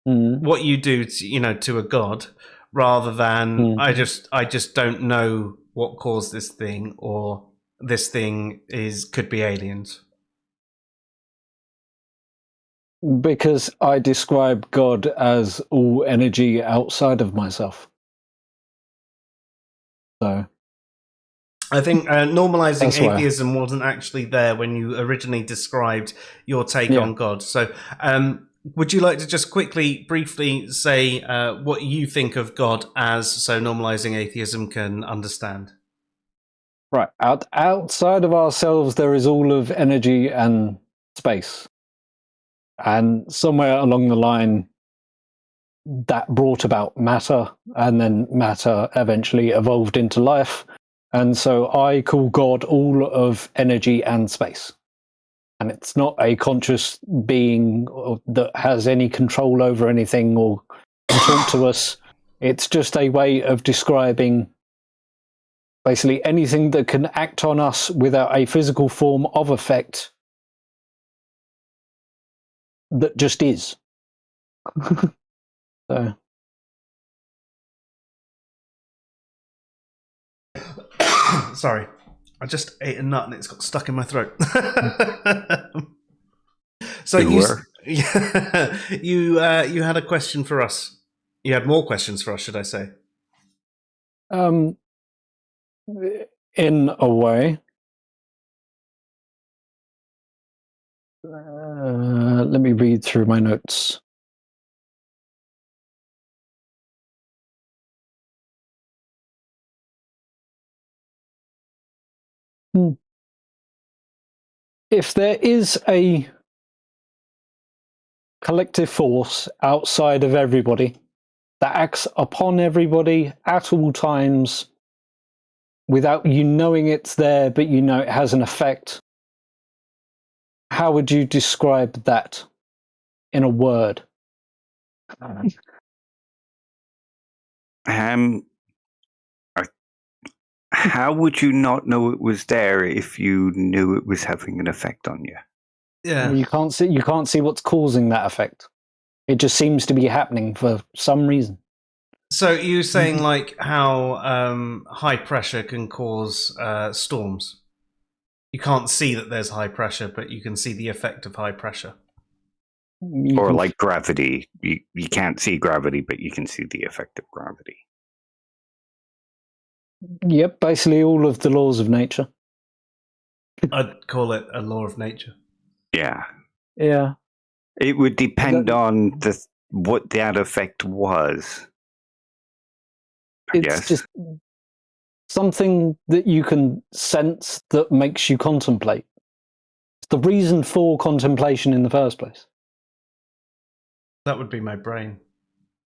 what you do to a god rather than I just don't know what caused this thing, or this thing could be aliens? Because I describe God as all energy outside of myself. So I think normalizing atheism wasn't actually there when you originally described your take on God. So would you like to just briefly say what you think of God as, so normalizing atheism can understand? Right. Outside of ourselves, there is all of energy and space. And somewhere along the line, that brought about matter, and then matter eventually evolved into life. And so I call God all of energy and space. And it's not a conscious being that has any control over anything or can talk to us. It's just a way of describing basically anything that can act on us without a physical form of effect that just is. So. Sorry, I just ate a nut and it's got stuck in my throat. So you had a question for us. You had more questions for us, should I say? In a way. Let me read through my notes. If there is a collective force outside of everybody that acts upon everybody at all times without you knowing it's there, but you know it has an effect, how would you describe that in a word? How would you not know it was there if you knew it was having an effect on you? Yeah, you can't see what's causing that effect. It just seems to be happening for some reason. So you're saying like how high pressure can cause storms. You can't see that there's high pressure, but you can see the effect of high pressure. Or like gravity. You can't see gravity, but you can see the effect of gravity. Yep, basically all of the laws of nature. I'd call it a law of nature. Yeah. Yeah. It would depend on what that effect was. It's just something that you can sense that makes you contemplate. It's the reason for contemplation in the first place. That would be my brain.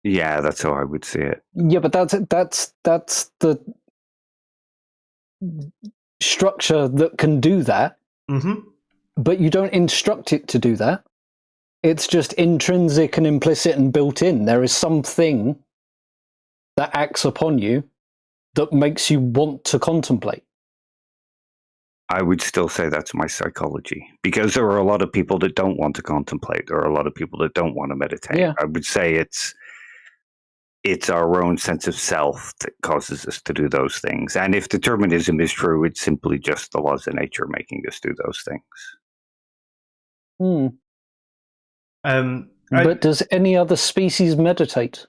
Yeah, that's how I would see it. Yeah, but that's the structure that can do that. Mm-hmm. But you don't instruct it to do that. It's just intrinsic and implicit and built in. There is something that acts upon you that makes you want to contemplate. I would still say that's my psychology, because there are a lot of people that don't want to contemplate. There are a lot of people that don't want to meditate. Yeah. I would say it's our own sense of self that causes us to do those things. And if determinism is true, it's simply just the laws of nature making us do those things. But does any other species meditate?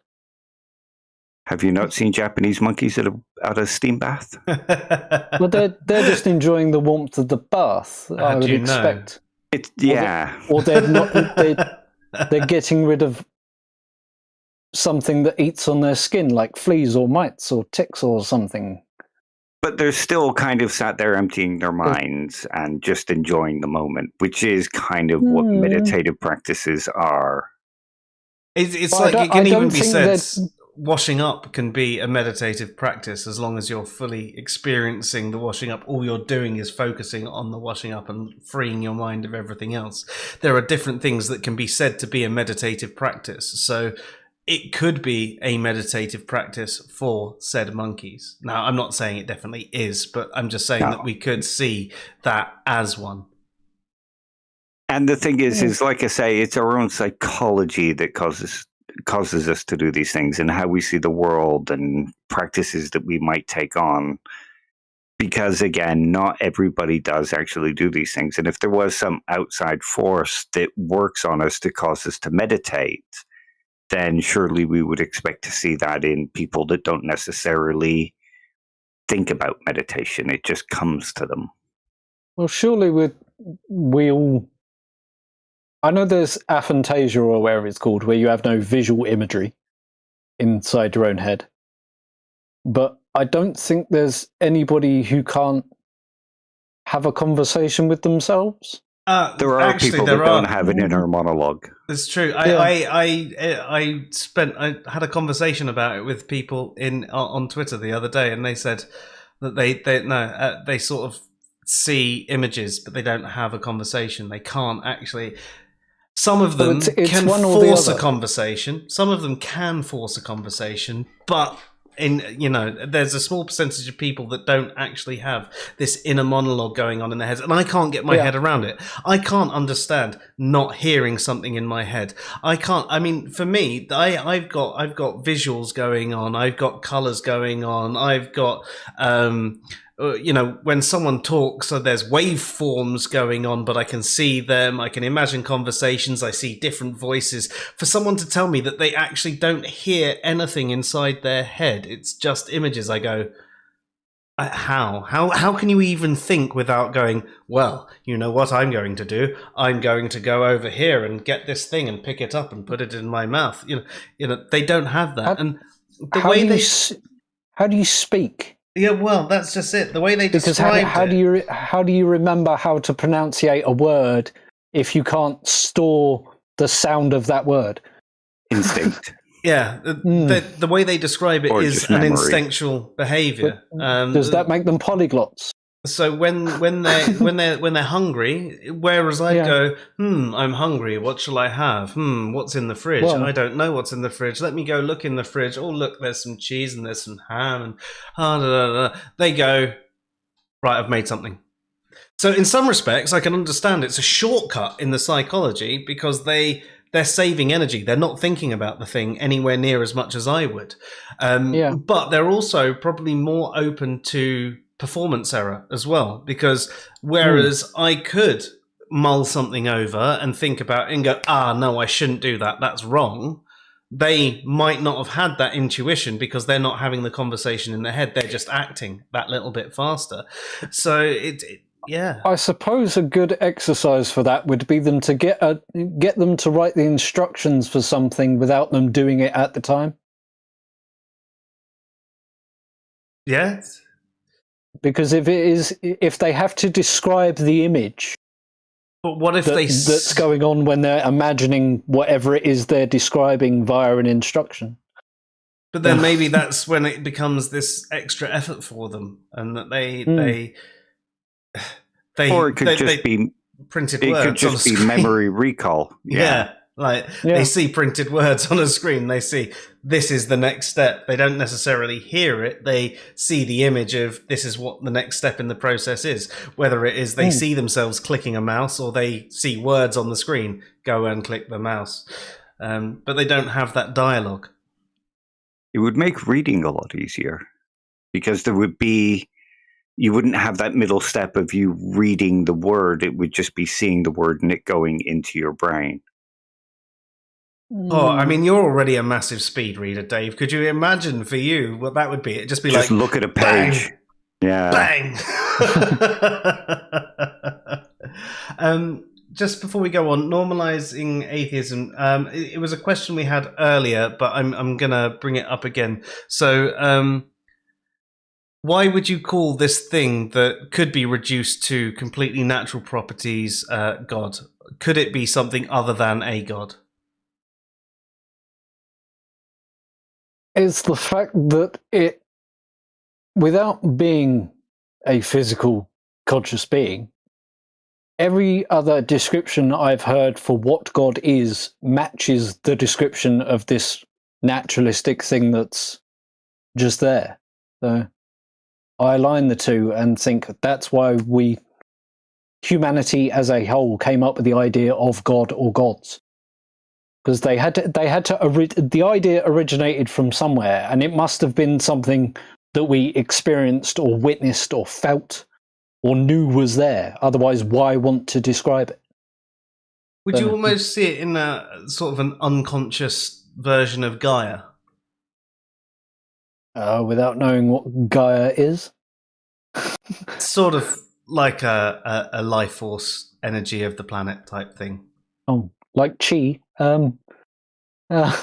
Have you not seen Japanese monkeys at a steam bath? Well, they're just enjoying the warmth of the bath. I would expect. It's yeah. Or they're not. They're getting rid of something that eats on their skin, like fleas or mites or ticks or something. But they're still kind of sat there emptying their minds and just enjoying the moment, which is kind of what meditative practices are. It's like it can even be said washing up can be a meditative practice as long as you're fully experiencing the washing up. All you're doing is focusing on the washing up and freeing your mind of everything else. There are different things that can be said to be a meditative practice. So it could be a meditative practice for said monkeys. Now, I'm not saying it definitely is, but I'm just saying that we could see that as one. And the thing is like I say, it's our own psychology that causes us to do these things, and how we see the world and practices that we might take on. Because again, not everybody does actually do these things. And if there was some outside force that works on us to cause us to meditate, then surely we would expect to see that in people that don't necessarily think about meditation. It just comes to them. Well, surely we all... I know there's aphantasia, or whatever it's called, where you have no visual imagery inside your own head. But I don't think there's anybody who can't have a conversation with themselves. There are people that don't have an inner monologue. It's true. I had a conversation about it with people on Twitter the other day, and they said that they sort of see images, but they don't have a conversation. They can't actually. Some of them can force a conversation. Some of them can force a conversation, but there's a small percentage of people that don't actually have this inner monologue going on in their heads, and I can't get my head around it. I can't understand not hearing something in my head. I can't. I mean, for me, I've got visuals going on. I've got colors going on. I've got when someone talks, so there's waveforms going on, but I can see them. I can imagine conversations. I see different voices. For someone to tell me that they actually don't hear anything inside their head, it's just images, I go, how can you even think without going, well, you know what I'm going to do? I'm going to go over here and get this thing and pick it up and put it in my mouth. They don't have that. And the way how do you speak? Yeah, well, that's just it. The way they described it. How do you remember how to pronunciate a word if you can't store the sound of that word? Instinct. Yeah, the way they describe it is an instinctual behavior. Does that make them polyglots? So when they're hungry, whereas I go, I'm hungry. What shall I have? What's in the fridge? I don't know what's in the fridge. Let me go look in the fridge. Oh, look, there's some cheese and there's some ham and They go, right, I've made something. So in some respects, I can understand it's a shortcut in the psychology because they're saving energy. They're not thinking about the thing anywhere near as much as I would. But they're also probably more open to performance error as well, because whereas I could mull something over and think about it and go, no, I shouldn't do that, that's wrong, they might not have had that intuition because they're not having the conversation in their head. They're just acting that little bit faster. So yeah. I suppose a good exercise for that would be them to get them to write the instructions for something without them doing it at the time. Yes. Because if they have to describe the image, but what if that's going on when they're imagining whatever it is they're describing via an instruction? But then maybe that's when it becomes this extra effort for them, and that they or it could just be printed it words. It could just be memory recall. Yeah. They see printed words on a screen. They see this is the next step. They don't necessarily hear it. They see the image of this is what the next step in the process is. Whether it is they see themselves clicking a mouse or they see words on the screen, go and click the mouse. But they don't have that dialogue. It would make reading a lot easier because you wouldn't have that middle step of you reading the word. It would just be seeing the word and it going into your brain. Oh, I mean, you're already a massive speed reader, Dave. Could you imagine for you what that would be? It'd just be just look at a page. Bang! Yeah. Bang! Just before we go on, normalizing atheism. It was a question we had earlier, but I'm gonna bring it up again. So, why would you call this thing that could be reduced to completely natural properties God? Could it be something other than a God? It's the fact that it, without being a physical conscious being, every other description I've heard for what God is matches the description of this naturalistic thing that's just there. So I align the two and think that's why humanity as a whole came up with the idea of God or gods. Because the idea originated from somewhere, and it must have been something that we experienced or witnessed or felt or knew was there. Otherwise, why want to describe it? Would you almost see it in a sort of an unconscious version of Gaia? Without knowing what Gaia is? Sort of like a life force energy of the planet type thing. Oh, like Chi. I don't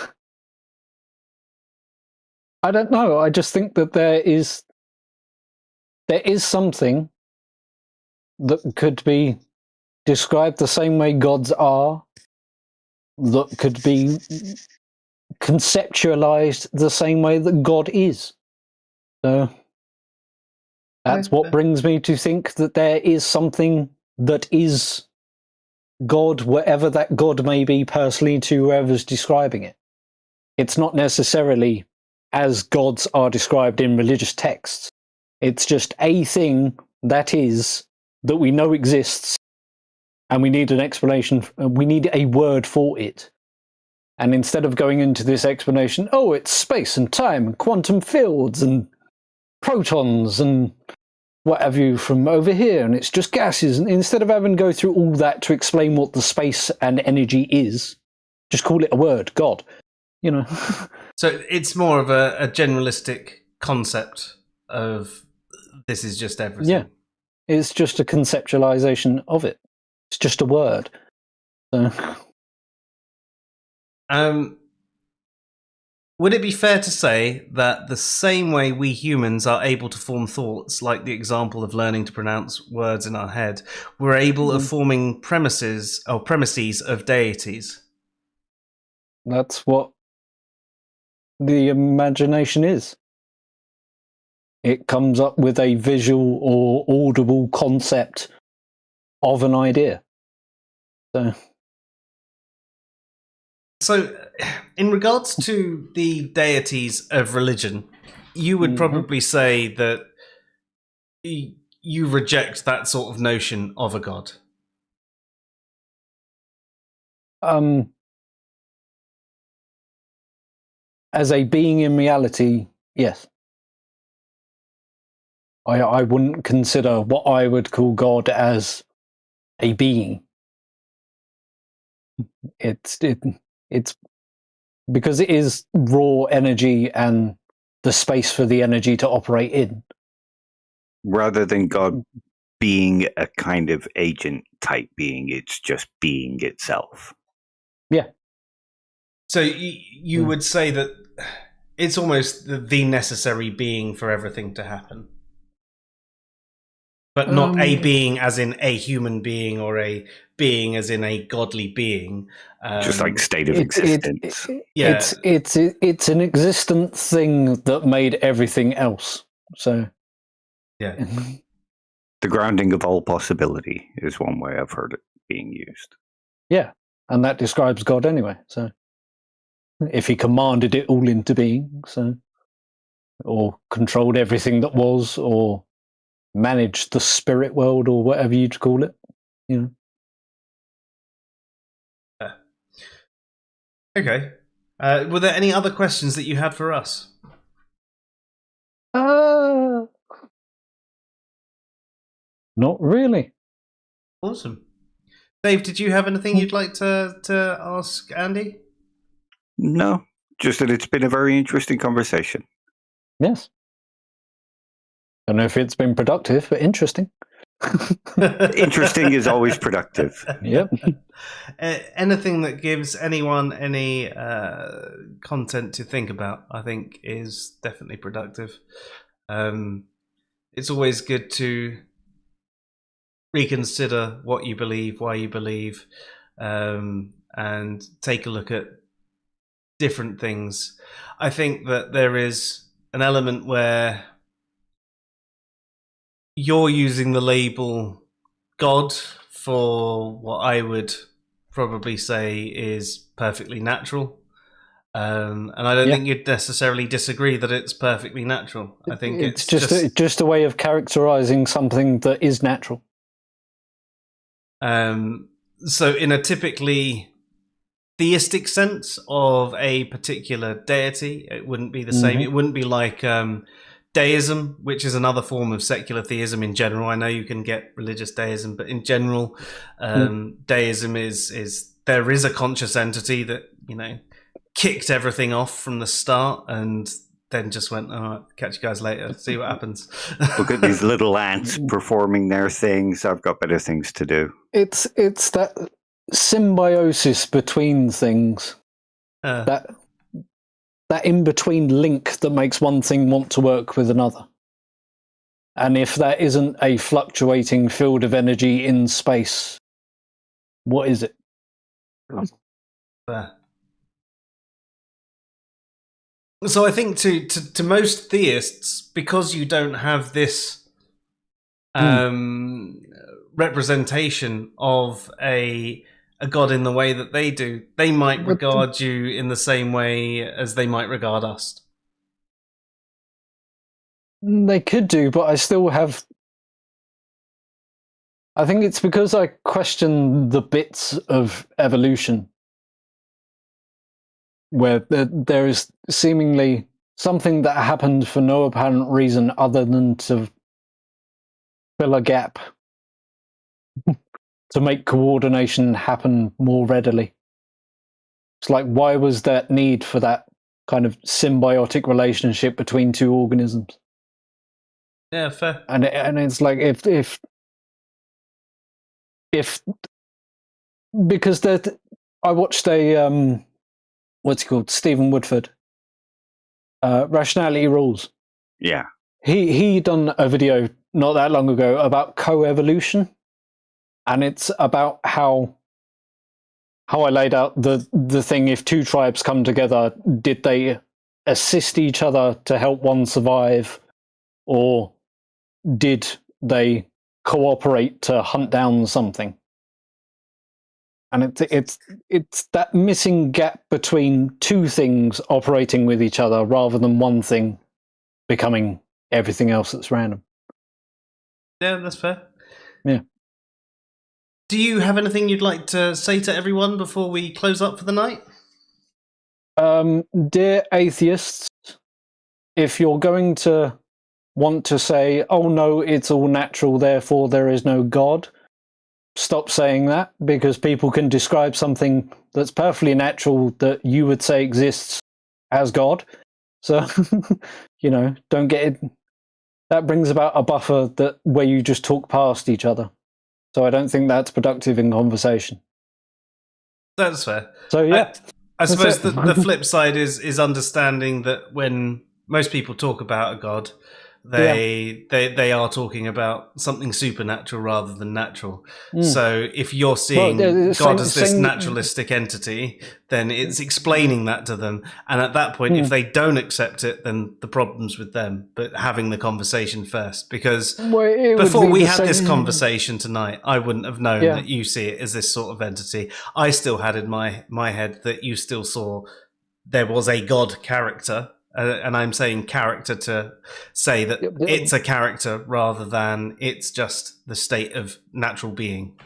know. I just think that there is something that could be described the same way gods are, that could be conceptualized the same way that God is. So that's what brings me to think that there is something that is God, whatever that God may be personally to whoever's describing it. It's not necessarily as gods are described in religious texts. It's just a thing that we know exists, and we need an explanation. We need a word for it. And instead of going into this explanation, it's space and time and quantum fields and protons and what have you from over here, and it's just gases. And instead of having to go through all that to explain what the space and energy is, just call it a word, God. So it's more of a generalistic concept of this is just everything. Yeah, it's just a conceptualization of it. It's just a word. So. Would it be fair to say that the same way we humans are able to form thoughts, like the example of learning to pronounce words in our head, we're able of forming premises of deities? That's what the imagination is. It comes up with a visual or audible concept of an idea. So, in regards to the deities of religion, you would probably say that you reject that sort of notion of a god. As a being in reality, yes. I wouldn't consider what I would call God as a being. it's because it is raw energy and the space for the energy to operate in. Rather than God being a kind of agent type being, it's just being itself. Yeah. So you would say that it's almost the necessary being for everything to happen. But not a being as in a human being or a being as in a godly being. Just like state of existence. It's an existent thing that made everything else. So yeah. The grounding of all possibility is one way I've heard it being used. Yeah, and that describes God anyway. So if he commanded it all into being, so or controlled everything that was, or managed the spirit world, or whatever you'd call it, you know. Okay. Were there any other questions that you had for us? Not really. Awesome. Dave, did you have anything you'd like to ask Andy? No, just that it's been a very interesting conversation. Yes. I don't know if it's been productive, but interesting. Interesting is always productive. Yep. Anything that gives anyone any content to think about, I think, is definitely productive. It's always good to reconsider what you believe, why you believe, and take a look at different things. I think that there is an element where you're using the label God for what I would probably say is perfectly natural. And I don't think you'd necessarily disagree that it's perfectly natural. I think it's just a way of characterizing something that is natural. So in a typically theistic sense of a particular deity, it wouldn't be the same. It wouldn't be like deism, which is another form of secular theism in general. I know you can get religious deism, but in general, deism is there is a conscious entity that, you know, kicked everything off from the start and then just went, all right, catch you guys later, see what happens. Look at these little ants performing their things. I've got better things to do. It's that symbiosis between things, that in-between link that makes one thing want to work with another. And if that isn't a fluctuating field of energy in space, what is it? So I think to most theists, because you don't have this representation of a God in the way that they do, they might regard you in the same way as they might regard us. They could do, but I still have... I think it's because I question the bits of evolution where there is seemingly something that happened for no apparent reason other than to fill a gap to make coordination happen more readily. It's like, why was that need for that kind of symbiotic relationship between two organisms? Yeah, fair. And it's like if because that I watched a what's it called, Stephen Woodford, Rationality Rules. Yeah, he done a video not that long ago about co-evolution, and it's about how I laid out the thing. If two tribes come together, did they assist each other to help one survive, or did they cooperate to hunt down something? And it's that missing gap between two things operating with each other rather than one thing becoming everything else that's random. Yeah, that's fair. Yeah. Do you have anything you'd like to say to everyone before we close up for the night? Dear atheists, if you're going to want to say, oh no, it's all natural, therefore there is no God, stop saying that, because people can describe something that's perfectly natural that you would say exists as God. So, don't get it. That brings about a buffer where you just talk past each other. So I don't think that's productive in conversation. That's fair. So yeah, I suppose the flip side is understanding that when most people talk about a God, they are talking about something supernatural rather than natural. So if you're seeing God as this naturalistic entity, then it's explaining that to them. And at that point, if they don't accept it, then the problem's with them. But having the conversation first, because before we had this conversation tonight, I wouldn't have known that you see it as this sort of entity. I still had in my head that you still saw there was a God character. And I'm saying character to say that it's a character rather than it's just the state of natural being.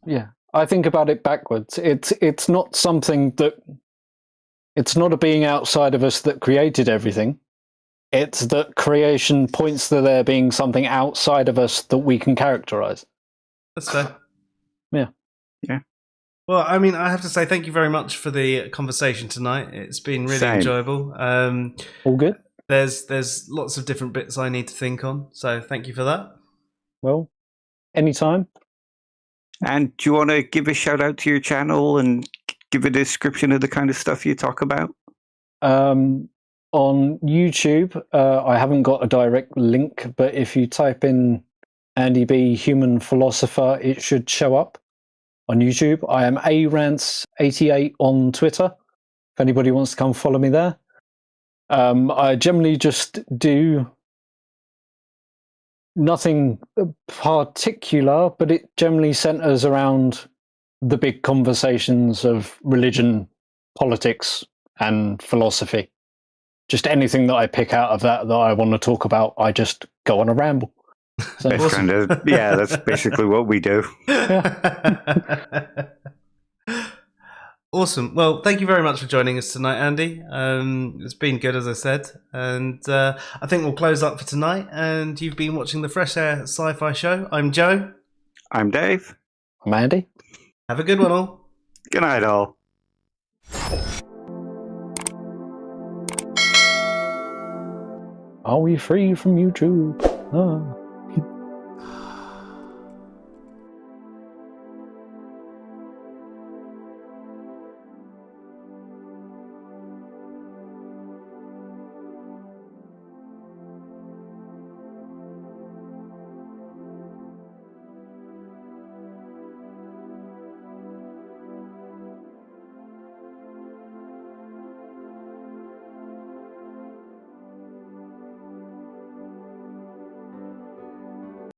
Yeah, I think about it backwards. It's not something that... It's not a being outside of us that created everything. It's that creation points to there being something outside of us that we can characterize. That's fair. Yeah. Yeah. Well, I mean, I have to say thank you very much for the conversation tonight. It's been really enjoyable. All good. There's lots of different bits I need to think on, so thank you for that. Well, anytime. And do you want to give a shout out to your channel and give a description of the kind of stuff you talk about? On YouTube, I haven't got a direct link, but if you type in Andy B. Human Philosopher, it should show up. On YouTube, I am arants88 on Twitter. If anybody wants to come follow me there. I generally just do nothing particular, but it generally centers around the big conversations of religion, politics, and philosophy. Just anything that I pick out of that I want to talk about, I just go on a ramble. So, that's that's basically what we do. Awesome. Well, thank you very much for joining us tonight, Andy. It's been good, as I said, and I think we'll close up for tonight. And you've been watching the Fresh Air Sci-Fi Show. I'm Joe. I'm Dave. I'm Andy. Have a good one, all. Good night, all. Are we free from YouTube?